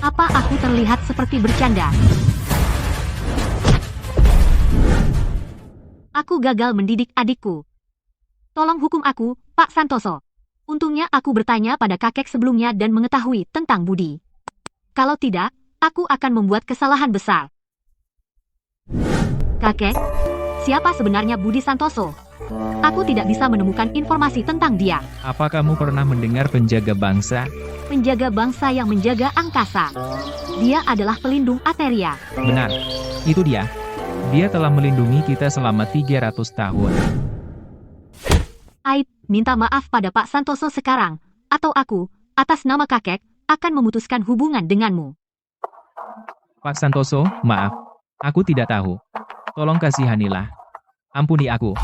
Apa aku terlihat seperti bercanda? Aku gagal mendidik adikku. Tolong hukum aku, Pak Santoso. Untungnya aku bertanya pada kakek sebelumnya dan mengetahui tentang Budi. Kalau tidak, aku akan membuat kesalahan besar. Kakek, siapa sebenarnya Budi Santoso? Aku tidak bisa menemukan informasi tentang dia. Apa kamu pernah mendengar penjaga bangsa? Penjaga bangsa yang menjaga angkasa. Dia adalah pelindung Ateria. Benar, itu dia. Dia telah melindungi kita selama 300 tahun. Aib, minta maaf pada Pak Santoso sekarang, atau aku, atas nama kakek, akan memutuskan hubungan denganmu. Pak Santoso, maaf. Aku tidak tahu. Tolong kasihanilah. Ampuni aku.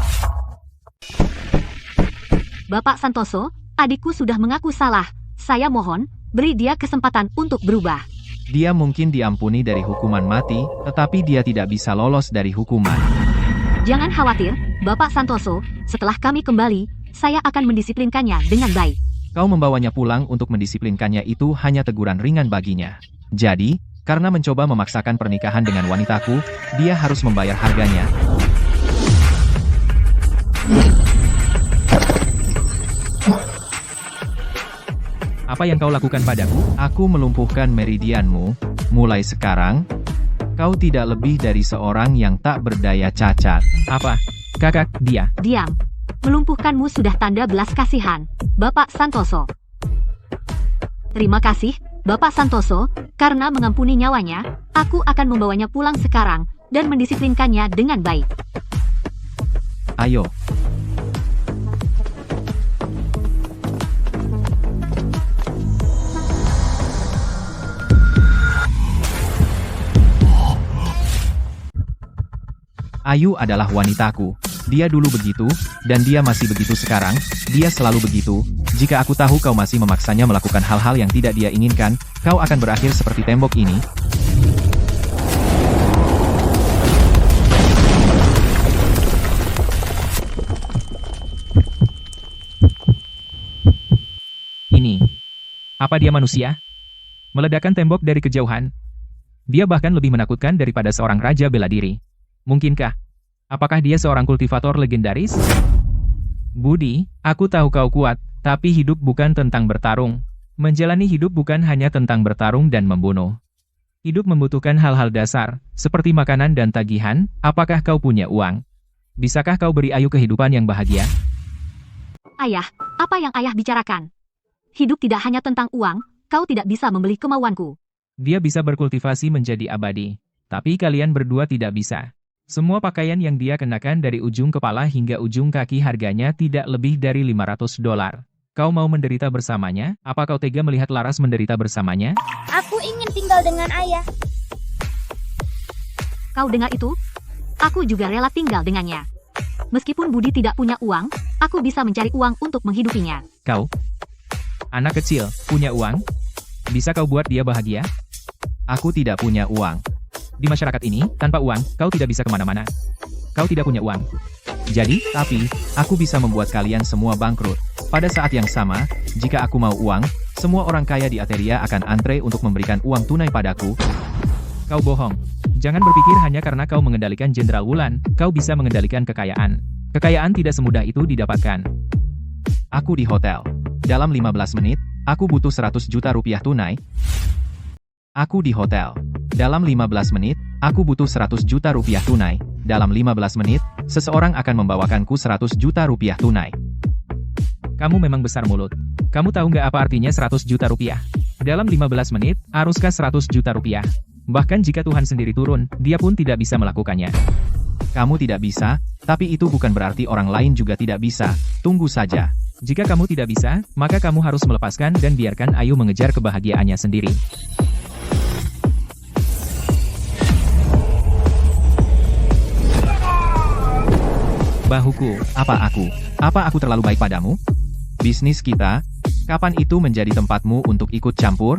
Bapak Santoso, adikku sudah mengaku salah. Saya mohon, beri dia kesempatan untuk berubah. Dia mungkin diampuni dari hukuman mati, tetapi dia tidak bisa lolos dari hukuman. Jangan khawatir, Bapak Santoso, setelah kami kembali, saya akan mendisiplinkannya dengan baik. Kau membawanya pulang untuk mendisiplinkannya itu hanya teguran ringan baginya. Jadi, karena mencoba memaksakan pernikahan dengan wanitaku, dia harus membayar harganya. Apa yang kau lakukan padaku? Aku melumpuhkan meridianmu. Mulai sekarang, kau tidak lebih dari seorang yang tak berdaya cacat. Apa? Kakak, dia. Diam. Melumpuhkanmu sudah tanda belas kasihan, Bapak Santoso. Terima kasih, Bapak Santoso, karena mengampuni nyawanya, aku akan membawanya pulang sekarang, dan mendisiplinkannya dengan baik. Ayo. Ayu adalah wanitaku. Dia dulu begitu, dan dia masih begitu sekarang. Dia selalu begitu. Jika aku tahu kau masih memaksanya melakukan hal-hal yang tidak dia inginkan, kau akan berakhir seperti tembok ini. Ini. Apa dia manusia? Meledakkan tembok dari kejauhan. Dia bahkan lebih menakutkan daripada seorang raja bela diri. Mungkinkah? Apakah dia seorang kultivator legendaris? Budi, aku tahu kau kuat, tapi hidup bukan tentang bertarung. Menjalani hidup bukan hanya tentang bertarung dan membunuh. Hidup membutuhkan hal-hal dasar, seperti makanan dan tagihan. Apakah kau punya uang? Bisakah kau beri Ayu kehidupan yang bahagia? Ayah, apa yang ayah bicarakan? Hidup tidak hanya tentang uang, kau tidak bisa membeli kemauanku. Dia bisa berkultivasi menjadi abadi, tapi kalian berdua tidak bisa. Semua pakaian yang dia kenakan dari ujung kepala hingga ujung kaki harganya tidak lebih dari $500. Kau mau menderita bersamanya? Apa kau tega melihat Laras menderita bersamanya? Aku ingin tinggal dengan ayah. Kau dengar itu? Aku juga rela tinggal dengannya. Meskipun Budi tidak punya uang, aku bisa mencari uang untuk menghidupinya. Kau? Anak kecil, punya uang? Bisa kau buat dia bahagia? Aku tidak punya uang. Di masyarakat ini, tanpa uang, kau tidak bisa kemana-mana. Kau tidak punya uang. Jadi, Tapi, aku bisa membuat kalian semua bangkrut. Pada saat yang sama, jika aku mau uang, semua orang kaya di Ateria akan antre untuk memberikan uang tunai padaku. kau bohong. Jangan berpikir hanya karena kau mengendalikan Jenderal Wulan, kau bisa mengendalikan kekayaan. Kekayaan tidak semudah itu didapatkan. Aku di hotel. Dalam 15 menit, aku butuh 100 juta rupiah tunai. Aku di hotel. Dalam 15 menit, aku butuh 100 juta rupiah tunai. Dalam 15 menit, seseorang akan membawakanku 100 juta rupiah tunai. Kamu memang besar mulut. Kamu tahu nggak apa artinya 100 juta rupiah? Dalam 15 menit, haruskah 100 juta rupiah? Bahkan jika Tuhan sendiri turun, dia pun tidak bisa melakukannya. Kamu tidak bisa, tapi itu bukan berarti orang lain juga tidak bisa. Tunggu saja. Jika kamu tidak bisa, maka kamu harus melepaskan dan biarkan Ayu mengejar kebahagiaannya sendiri. Bahuku, apa aku? Apa aku terlalu baik padamu? Bisnis kita, kapan itu menjadi tempatmu untuk ikut campur?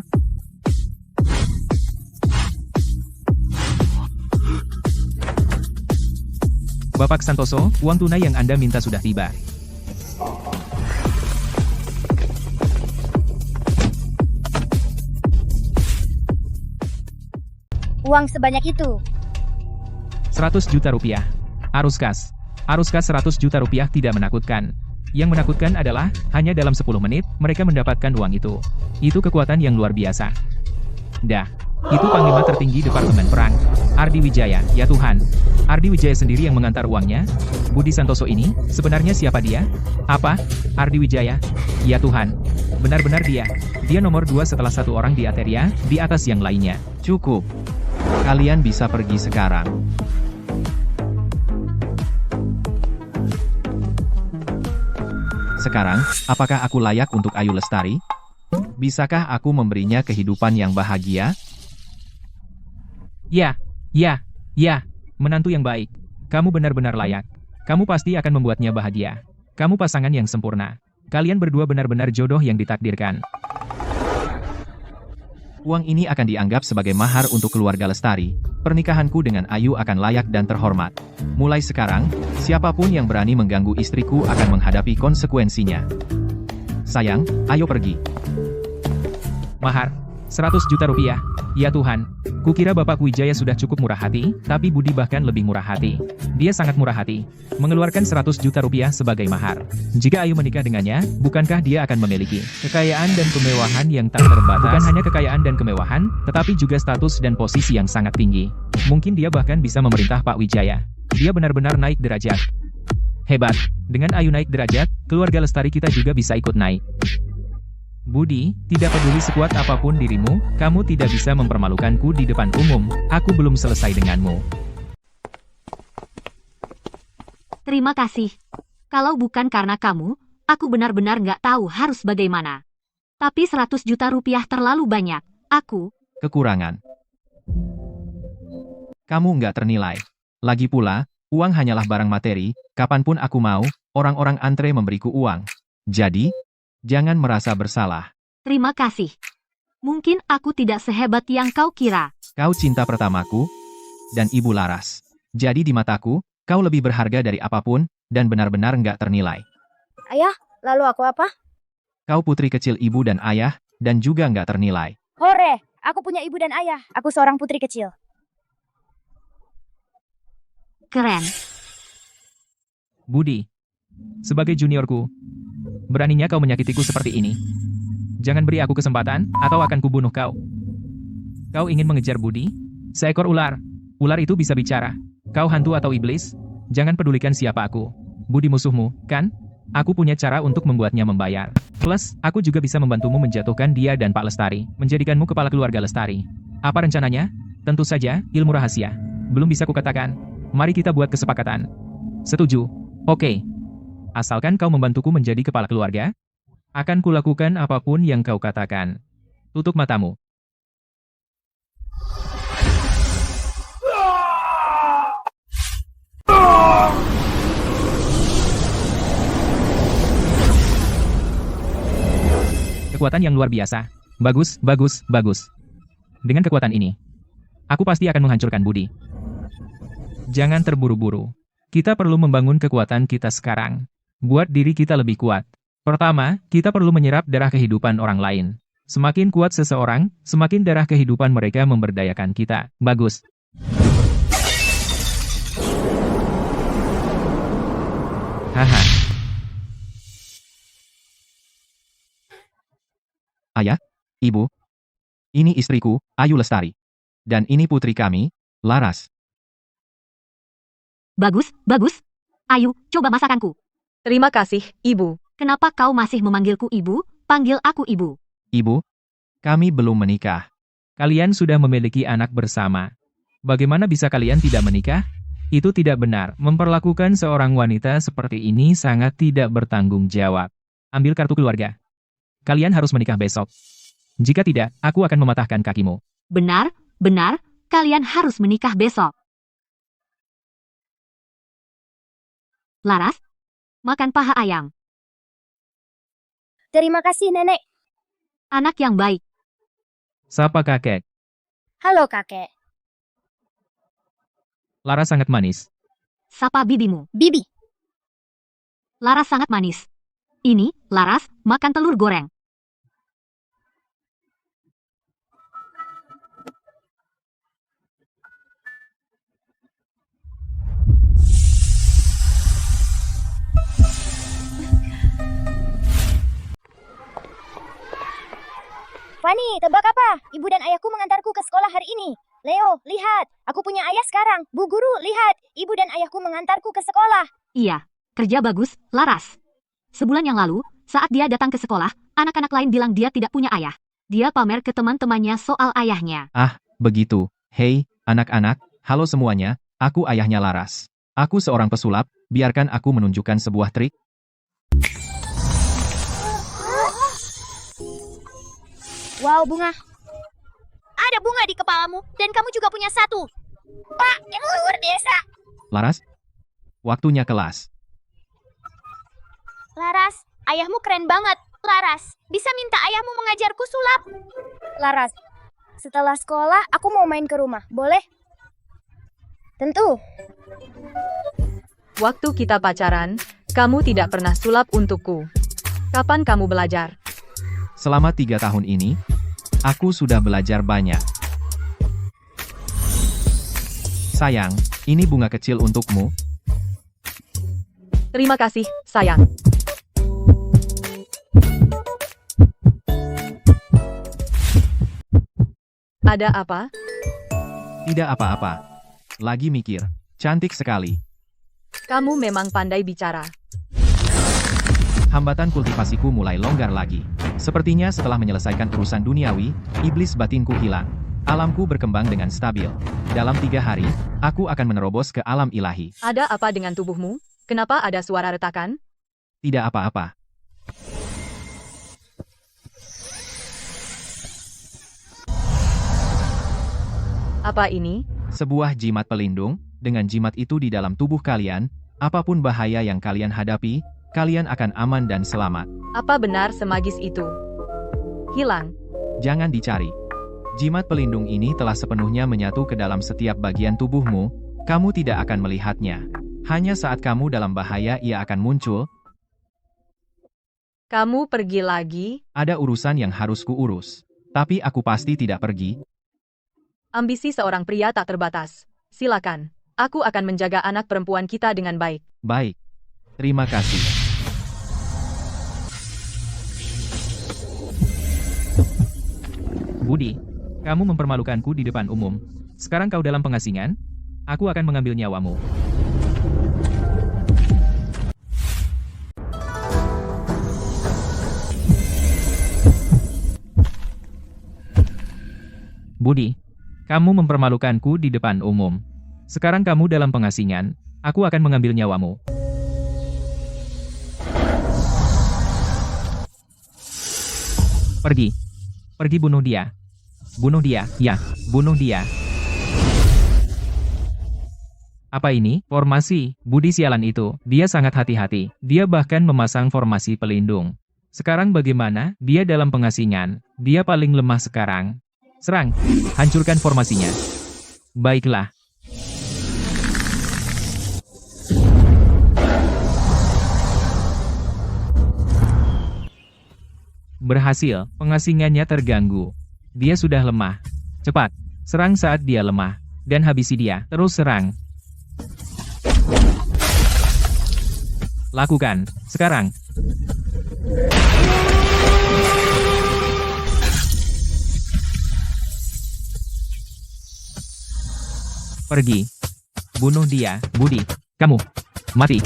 Bapak Santoso, uang tunai yang Anda minta sudah tiba. Uang sebanyak itu. 100 juta rupiah. Arus kas. Aruskah 100 juta rupiah tidak menakutkan? Yang menakutkan adalah, hanya dalam 10 menit, mereka mendapatkan uang itu. Itu kekuatan yang luar biasa. Dah. Itu Panglima tertinggi Departemen Perang. Ardi Wijaya, ya Tuhan. Ardi Wijaya sendiri yang mengantar uangnya? Budi Santoso ini, sebenarnya siapa dia? Apa? Ardi Wijaya? Ya Tuhan. Benar-benar dia. Dia nomor 2 setelah satu orang di Ateria, di atas yang lainnya. Cukup. Kalian bisa pergi sekarang. Sekarang, apakah aku layak untuk Ayu Lestari? Bisakah aku memberinya kehidupan yang bahagia? Ya, menantu yang baik. Kamu benar-benar layak. Kamu pasti akan membuatnya bahagia. Kamu pasangan yang sempurna. Kalian berdua benar-benar jodoh yang ditakdirkan. Uang ini akan dianggap sebagai mahar untuk keluarga Lestari. Pernikahanku dengan Ayu akan layak dan terhormat. Mulai sekarang, siapapun yang berani mengganggu istriku akan menghadapi konsekuensinya. Sayang, ayo pergi. Mahar, 100 juta rupiah. Ya Tuhan, kukira Bapak Wijaya sudah cukup murah hati, tapi Budi bahkan lebih murah hati. Dia sangat murah hati, mengeluarkan 100 juta rupiah sebagai mahar. Jika Ayu menikah dengannya, bukankah dia akan memiliki kekayaan dan kemewahan yang tak terbatas? Bukan hanya kekayaan dan kemewahan, tetapi juga status dan posisi yang sangat tinggi. Mungkin dia bahkan bisa memerintah Pak Wijaya. Dia benar-benar naik derajat. Hebat, dengan Ayu naik derajat, keluarga Lestari kita juga bisa ikut naik. Budi, tidak peduli sekuat apapun dirimu, kamu tidak bisa mempermalukanku di depan umum. Aku belum selesai denganmu. Terima kasih. Kalau bukan karena kamu, aku benar-benar nggak tahu harus bagaimana. Tapi 100 juta rupiah terlalu banyak. Aku... Kekurangan. Kamu nggak ternilai. Lagi pula, uang hanyalah barang materi, kapanpun aku mau, orang-orang antre memberiku uang. Jadi, jangan merasa bersalah. Terima kasih. Mungkin aku tidak sehebat yang kau kira. Kau cinta pertamaku, dan Ibu Laras. Jadi di mataku, kau lebih berharga dari apapun, dan benar-benar nggak ternilai. Ayah, lalu aku apa? Kau putri kecil ibu dan ayah, dan juga nggak ternilai. Hore, aku punya ibu dan ayah. Aku seorang putri kecil. Keren. Budi, sebagai juniorku, beraninya kau menyakitiku seperti ini? Jangan beri aku kesempatan, atau akan kubunuh kau. Kau ingin mengejar Budi? Seekor ular. Ular itu bisa bicara. Kau hantu atau iblis? Jangan pedulikan siapa aku. Budi musuhmu, kan? Aku punya cara untuk membuatnya membayar. Plus, aku juga bisa membantumu menjatuhkan dia dan Pak Lestari, menjadikanmu kepala keluarga Lestari. Apa rencananya? Tentu saja, ilmu rahasia. Belum bisa kukatakan. Mari kita buat kesepakatan. Setuju? Oke. Asalkan kau membantuku menjadi kepala keluarga, akan kulakukan apapun yang kau katakan. Tutup matamu. Kekuatan yang luar biasa. Bagus, bagus, bagus. Dengan kekuatan ini, aku pasti akan menghancurkan Budi. Jangan terburu-buru. Kita perlu membangun kekuatan kita sekarang. Buat diri kita lebih kuat. Pertama, kita perlu menyerap darah kehidupan orang lain. Semakin kuat seseorang, semakin darah kehidupan mereka memberdayakan kita. Bagus. Haha. Ayah, Ibu, ini istriku, Ayu Lestari. Dan ini putri kami, Laras. Bagus, bagus. Ayo, coba masakanku. Terima kasih, Ibu. Kenapa kau masih memanggilku ibu? Panggil aku ibu. Ibu, kami belum menikah. Kalian sudah memiliki anak bersama. Bagaimana bisa kalian tidak menikah? Itu tidak benar. Memperlakukan seorang wanita seperti ini sangat tidak bertanggung jawab. Ambil kartu keluarga. Kalian harus menikah besok. Jika tidak, aku akan mematahkan kakimu. Benar, benar, kalian harus menikah besok. Laras, makan paha ayam. Terima kasih, Nenek. Anak yang baik. Sapa kakek. Halo, Kakek. Laras sangat manis. Sapa bibimu. Bibi. Laras sangat manis. Ini, Laras, makan telur goreng. Fanny, tebak apa? Ibu dan ayahku mengantarku ke sekolah hari ini. Leo, lihat. Aku punya ayah sekarang. Bu guru, lihat. Ibu dan ayahku mengantarku ke sekolah. Iya, kerja bagus, Laras. Sebulan yang lalu, saat dia datang ke sekolah, anak-anak lain bilang dia tidak punya ayah. Dia pamer ke teman-temannya soal ayahnya. Begitu. Hei, anak-anak, halo semuanya, aku ayahnya Laras. Aku seorang pesulap, biarkan aku menunjukkan sebuah trik. Wow, bunga. Ada bunga di kepalamu, dan kamu juga punya satu. Pak, yang luar biasa. Laras, waktunya kelas. Laras, ayahmu keren banget. Laras, bisa minta ayahmu mengajarku sulap? Laras, setelah sekolah aku mau main ke rumah, boleh? Tentu. Waktu kita pacaran, kamu tidak pernah sulap untukku. Kapan kamu belajar? Selama 3 tahun ini, aku sudah belajar banyak. Sayang, ini bunga kecil untukmu. Terima kasih, sayang. Ada apa? Tidak apa-apa. Lagi mikir. Cantik sekali. Kamu memang pandai bicara. Hambatan kultivasiku mulai longgar lagi. Sepertinya setelah menyelesaikan urusan duniawi, iblis batinku hilang. Alamku berkembang dengan stabil. Dalam 3 hari, aku akan menerobos ke alam ilahi. Ada apa dengan tubuhmu? Kenapa ada suara retakan? Tidak apa-apa. Apa ini? Sebuah jimat pelindung, dengan jimat itu di dalam tubuh kalian, apapun bahaya yang kalian hadapi, kalian akan aman dan selamat. Apa benar semagis itu? Hilang. Jangan dicari. Jimat pelindung ini telah sepenuhnya menyatu ke dalam setiap bagian tubuhmu, kamu tidak akan melihatnya. Hanya saat kamu dalam bahaya ia akan muncul. Kamu pergi lagi? Ada urusan yang harus kuurus. Tapi aku pasti tidak pergi. Ambisi seorang pria tak terbatas. Silakan. Aku akan menjaga anak perempuan kita dengan baik. Baik. Terima kasih. Budi, kamu mempermalukanku di depan umum. Sekarang kau dalam pengasingan, aku akan mengambil nyawamu. Budi, kamu mempermalukanku di depan umum. Sekarang kamu dalam pengasingan, aku akan mengambil nyawamu. Pergi. Pergi bunuh dia. Bunuh dia, ya, bunuh dia. Apa ini? Formasi, Budi sialan itu. Dia sangat hati-hati. Dia bahkan memasang formasi pelindung. Sekarang bagaimana? Dia dalam pengasingan. Dia paling lemah sekarang. Serang. Hancurkan formasinya. Baiklah. Berhasil, pengasingannya terganggu. Dia sudah lemah. Cepat, serang saat dia lemah. Dan habisi dia, terus serang. Lakukan, sekarang. Pergi. Bunuh dia, Budi. Kamu. Mati.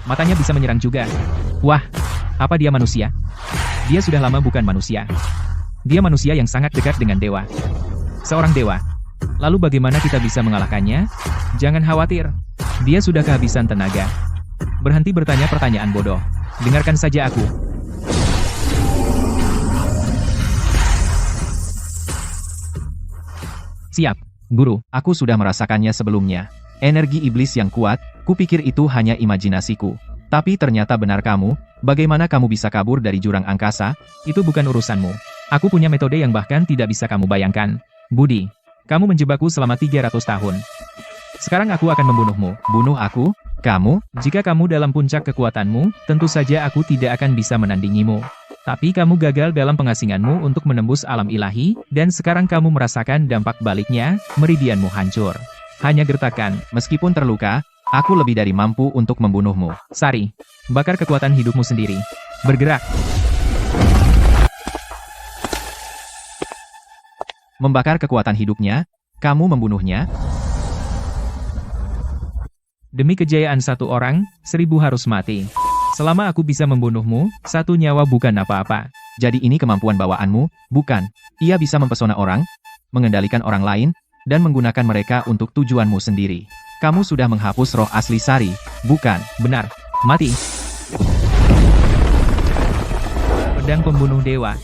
Matanya bisa menyerang juga. Wah, apa dia manusia? Dia sudah lama bukan manusia. Dia manusia yang sangat dekat dengan dewa. Seorang dewa. Lalu bagaimana kita bisa mengalahkannya? Jangan khawatir. Dia sudah kehabisan tenaga. Berhenti bertanya pertanyaan bodoh. Dengarkan saja aku. Siap, Guru. Aku sudah merasakannya sebelumnya. Energi iblis yang kuat, kupikir itu hanya imajinasiku. Tapi ternyata benar kamu. Bagaimana kamu bisa kabur dari jurang angkasa? Itu bukan urusanmu. Aku punya metode yang bahkan tidak bisa kamu bayangkan. Budi, kamu menjebakku selama 300 tahun. Sekarang aku akan membunuhmu. Bunuh aku? Kamu? Jika kamu dalam puncak kekuatanmu, tentu saja aku tidak akan bisa menandingimu. Tapi kamu gagal dalam pengasinganmu untuk menembus alam ilahi, dan sekarang kamu merasakan dampak baliknya, meridianmu hancur. Hanya gertakan, Meskipun terluka, aku lebih dari mampu untuk membunuhmu. Sari, bakar kekuatan hidupmu sendiri. Bergerak. Membakar kekuatan hidupnya, kamu membunuhnya? Demi kejayaan satu orang, 1000 harus mati. Selama aku bisa membunuhmu, 1 nyawa bukan apa-apa. Jadi ini kemampuan bawaanmu, bukan? Ia bisa mempesona orang, mengendalikan orang lain, dan menggunakan mereka untuk tujuanmu sendiri. Kamu sudah menghapus roh asli Sari, bukan? Benar. Mati. Pedang pembunuh dewa.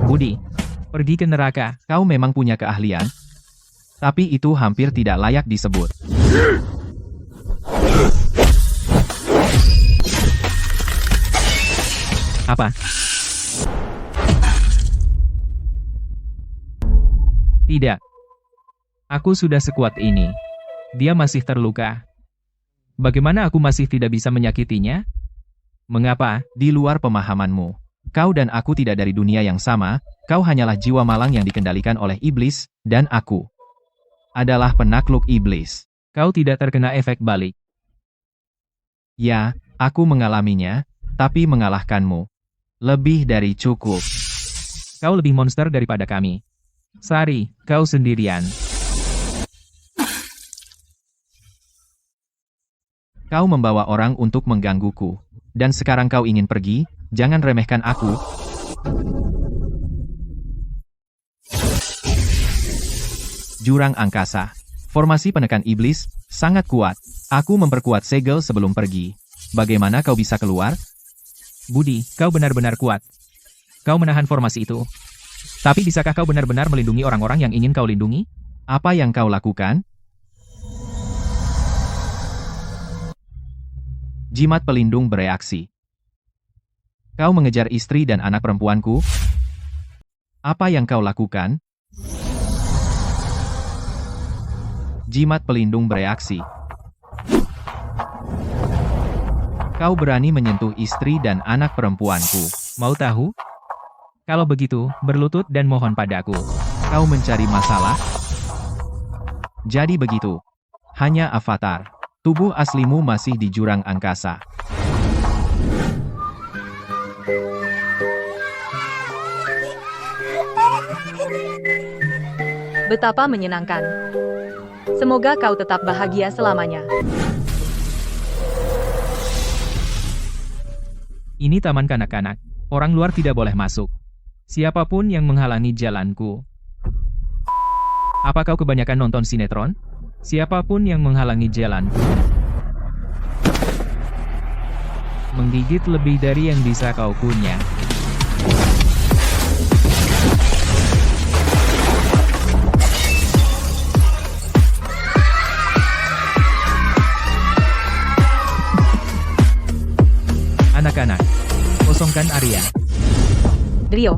Budi, pergi ke neraka. Kau memang punya keahlian, tapi itu hampir tidak layak disebut. Apa? Tidak. Aku sudah sekuat ini. Dia masih terluka. Bagaimana aku masih tidak bisa menyakitinya? Mengapa? Di luar pemahamanmu. Kau dan aku tidak dari dunia yang sama, kau hanyalah jiwa malang yang dikendalikan oleh iblis, dan aku adalah penakluk iblis. Kau tidak terkena efek balik. Ya, aku mengalaminya, tapi mengalahkanmu. Lebih dari cukup. Kau lebih monster daripada kami. Sari, kau sendirian. Kau membawa orang untuk menggangguku. Dan sekarang kau ingin pergi, jangan remehkan aku. Jurang angkasa. Formasi penekan iblis, sangat kuat. Aku memperkuat segel sebelum pergi. Bagaimana kau bisa keluar? Budi, kau benar-benar kuat. Kau menahan formasi itu. Tapi bisakah kau benar-benar melindungi orang-orang yang ingin kau lindungi? Apa yang kau lakukan? Jimat pelindung bereaksi. Kau mengejar istri dan anak perempuanku? Apa yang kau lakukan? Jimat pelindung bereaksi. Kau berani menyentuh istri dan anak perempuanku. Mau tahu? Kalau begitu, berlutut dan mohon padaku. Kau mencari masalah? Jadi begitu. Hanya avatar. Tubuh aslimu masih di jurang angkasa. Betapa menyenangkan. Semoga kau tetap bahagia selamanya. Ini taman kanak-kanak. Orang luar tidak boleh masuk. Siapapun yang menghalangi jalanku. Apa kau kebanyakan nonton sinetron? Siapapun yang menghalangi jalanku. Menggigit lebih dari yang bisa kau punya. Anak-anak, kosongkan area. Rio,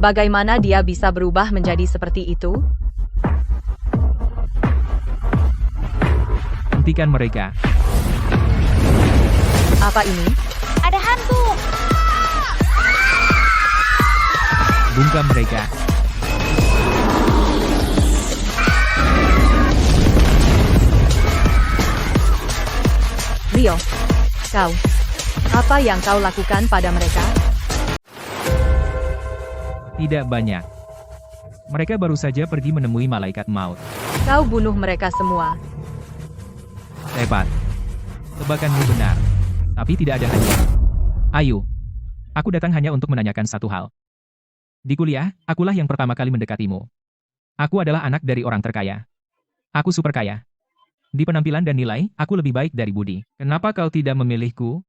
bagaimana dia bisa berubah menjadi seperti itu? Hentikan mereka. Apa ini? Ada hantu. Bungkam mereka. Rio, kau. Apa yang kau lakukan pada mereka? Tidak banyak. Mereka baru saja pergi menemui malaikat maut. Kau bunuh mereka semua. Tepat. Tebakanmu benar. Tapi tidak ada hadiah. Ayo. Aku datang hanya untuk menanyakan satu hal. Di kuliah, akulah yang pertama kali mendekatimu. Aku adalah anak dari orang terkaya. Aku super kaya. Di penampilan dan nilai, aku lebih baik dari Budi. Kenapa kau tidak memilihku?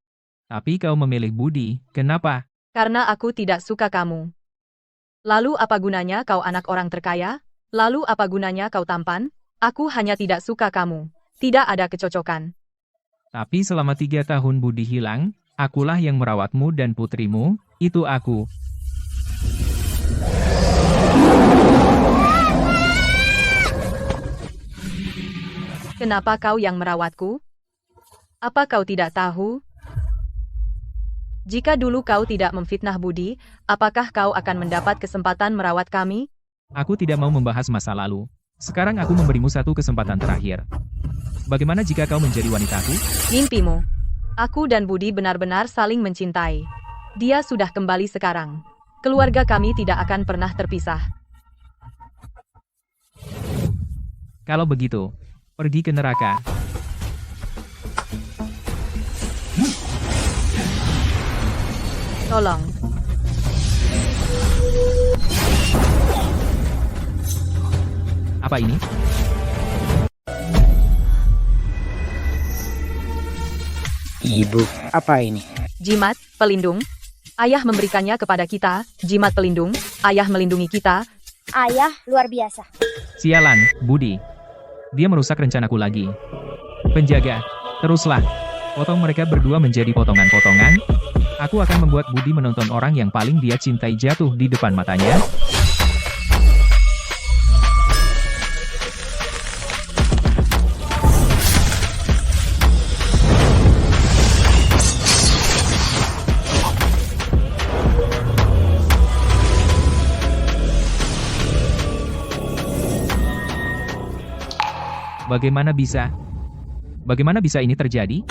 Tapi kau memilih Budi. Kenapa? Karena aku tidak suka kamu. Lalu apa gunanya kau anak orang terkaya? Lalu apa gunanya kau tampan? Aku hanya tidak suka kamu. Tidak ada kecocokan. Tapi selama 3 tahun Budi hilang, akulah yang merawatmu dan putrimu, itu aku. Kenapa kau yang merawatku? Apa kau tidak tahu? Jika dulu kau tidak memfitnah Budi, apakah kau akan mendapat kesempatan merawat kami? Aku tidak mau membahas masa lalu. Sekarang aku memberimu satu kesempatan terakhir. Bagaimana jika kau menjadi wanitaku? Mimpimu. Aku dan Budi benar-benar saling mencintai. Dia sudah kembali sekarang. Keluarga kami tidak akan pernah terpisah. Kalau begitu, pergi ke neraka. Tolong. Apa ini? Ibu, apa ini? Jimat, pelindung. Ayah memberikannya kepada kita. Jimat pelindung. Ayah melindungi kita. Ayah, luar biasa. Sialan, Budi. Dia merusak rencanaku lagi. Penjaga, teruslah. Potong mereka berdua menjadi potongan-potongan. Aku akan membuat Budi menonton orang yang paling dia cintai jatuh di depan matanya. Bagaimana bisa ini terjadi?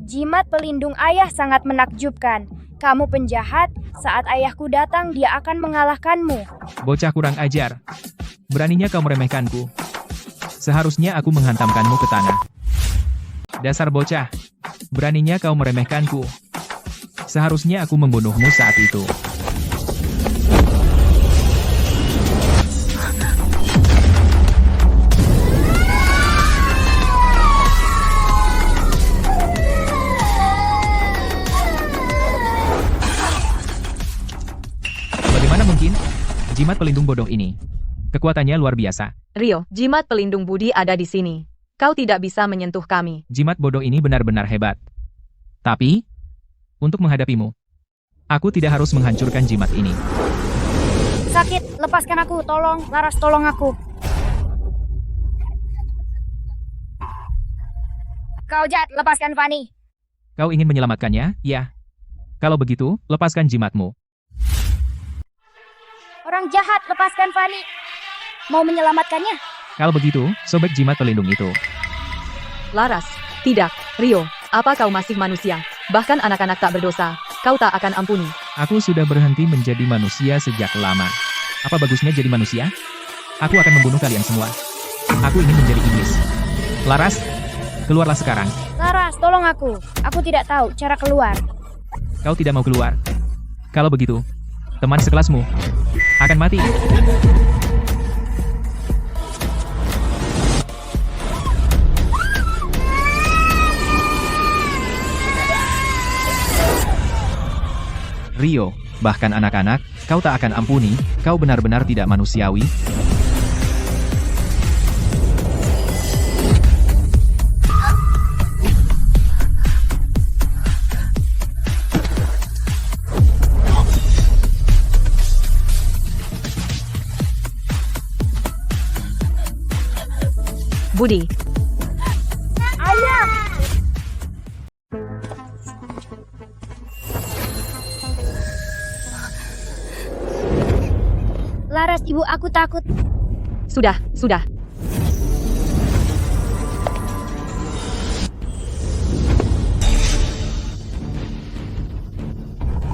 Jimat pelindung ayah sangat menakjubkan. Kamu penjahat, saat ayahku datang dia akan mengalahkanmu. Bocah kurang ajar. Beraninya kau meremehkanku. Seharusnya aku menghantamkanmu ke tanah. Dasar bocah. Beraninya kau meremehkanku. Seharusnya aku membunuhmu saat itu. Jimat pelindung bodoh ini. Kekuatannya luar biasa. Rio, jimat pelindung Budi ada di sini. Kau tidak bisa menyentuh kami. Jimat bodoh ini benar-benar hebat. Tapi, untuk menghadapimu, aku tidak harus menghancurkan jimat ini. Sakit, lepaskan aku, tolong. Laras, tolong aku. Kau jahat, lepaskan Fanny. Kau ingin menyelamatkannya? Ya. Kalau begitu, lepaskan jimatmu. Orang jahat, lepaskan Fanny. Mau menyelamatkannya? Kalau begitu, sobek jimat pelindung itu. Laras, tidak. Rio, apa kau masih manusia? Bahkan anak-anak tak berdosa. Kau tak akan ampuni. Aku sudah berhenti menjadi manusia sejak lama. Apa bagusnya jadi manusia? Aku akan membunuh kalian semua. Aku ingin menjadi iblis. Laras, keluarlah sekarang. Laras, tolong aku. Aku tidak tahu cara keluar. Kau tidak mau keluar. Kalau begitu, teman sekelasmu akan mati. Rio, bahkan anak-anak, kau tak akan ampuni, kau benar-benar tidak manusiawi. Budi. Ayah! Laras, ibu aku takut. Sudah.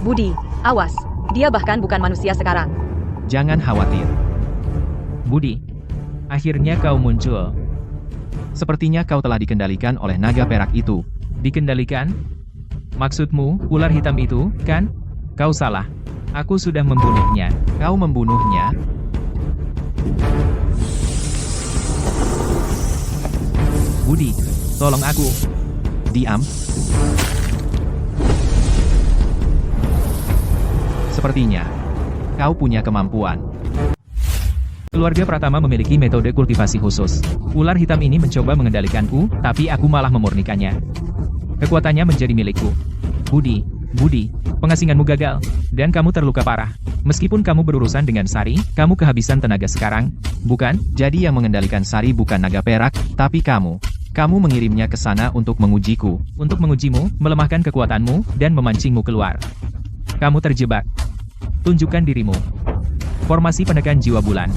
Budi, awas. Dia bahkan bukan manusia sekarang. Jangan khawatir. Budi, akhirnya kau muncul. Sepertinya kau telah dikendalikan oleh naga perak itu. Dikendalikan? Maksudmu, ular hitam itu, kan? Kau salah. Aku sudah membunuhnya. Kau membunuhnya? Budi, tolong aku. Diam. Sepertinya kau punya kemampuan. Keluarga Pratama memiliki metode kultivasi khusus. Ular hitam ini mencoba mengendalikanku, tapi aku malah memurnikannya. Kekuatannya menjadi milikku. Budi, pengasinganmu gagal, dan kamu terluka parah. Meskipun kamu berurusan dengan Sari, kamu kehabisan tenaga sekarang, bukan? Jadi yang mengendalikan Sari bukan naga perak, tapi kamu. Kamu mengirimnya ke sana untuk mengujiku. Untuk mengujimu, melemahkan kekuatanmu, dan memancingmu keluar. Kamu terjebak. Tunjukkan dirimu. Formasi penekan jiwa bulan.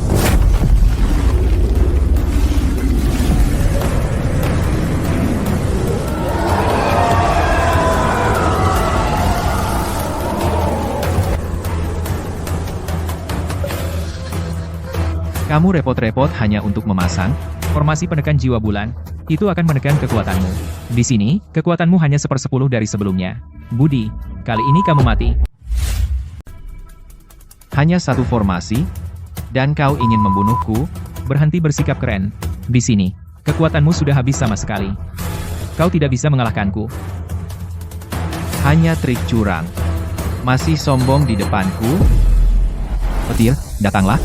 Kamu repot-repot hanya untuk memasang. Formasi penekan jiwa bulan. Itu akan menekan kekuatanmu. Di sini, kekuatanmu hanya 1/10 dari sebelumnya. Budi, kali ini kamu mati. Hanya satu formasi, dan kau ingin membunuhku. Berhenti bersikap keren. Di sini, kekuatanmu sudah habis sama sekali. Kau tidak bisa mengalahkanku. Hanya trik curang. Masih sombong di depanku. Petir, datanglah.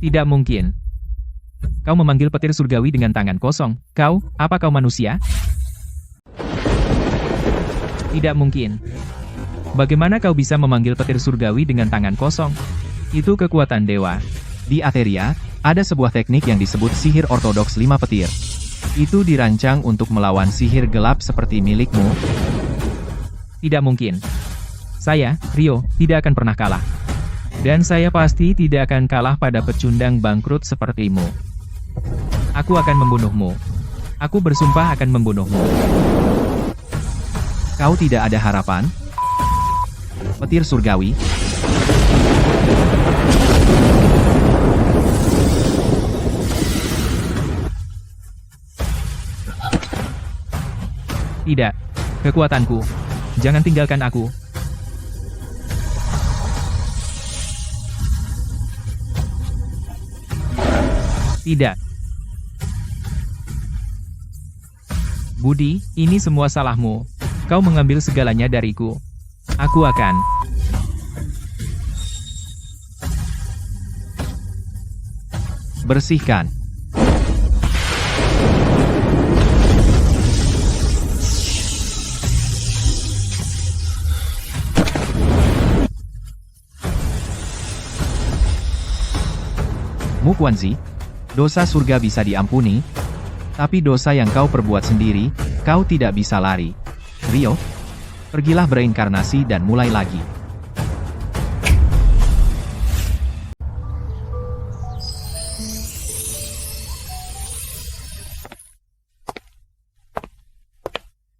Tidak mungkin. Kau memanggil petir surgawi dengan tangan kosong. Apa kau manusia? Tidak mungkin. Bagaimana kau bisa memanggil petir surgawi dengan tangan kosong? Itu kekuatan dewa. Di Ateria, ada sebuah teknik yang disebut sihir ortodoks 5 petir. Itu dirancang untuk melawan sihir gelap seperti milikmu. Tidak mungkin. Saya, Rio, tidak akan pernah kalah. Dan saya pasti tidak akan kalah pada pecundang bangkrut sepertimu. Aku akan membunuhmu. Aku bersumpah akan membunuhmu. Kau tidak ada harapan? Petir surgawi. Tidak. Kekuatanku. Jangan tinggalkan aku. Tidak. Budi, ini semua salahmu. Kau mengambil segalanya dariku. Aku akan... Bersihkan. Mukwanzi, dosa surga bisa diampuni, tapi dosa yang kau perbuat sendiri, kau tidak bisa lari. Rio, pergilah bereinkarnasi dan mulai lagi.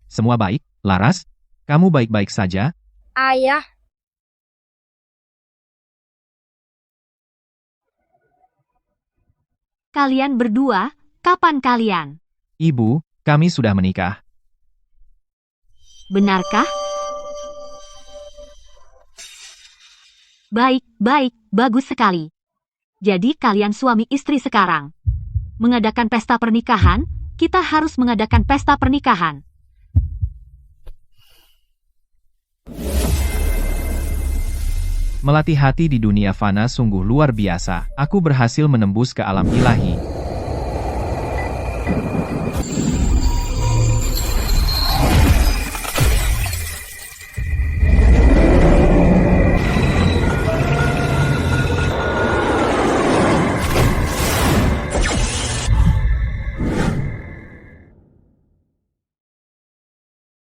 Semua baik, Laras? Kamu baik-baik saja? Ayah, Kalian berdua, kapan kalian? Ibu, kami sudah menikah. Benarkah? Baik, bagus sekali. Jadi kalian suami istri sekarang. Mengadakan pesta pernikahan, kita harus mengadakan pesta pernikahan. Melatih hati di dunia fana sungguh luar biasa. Aku berhasil menembus ke alam ilahi.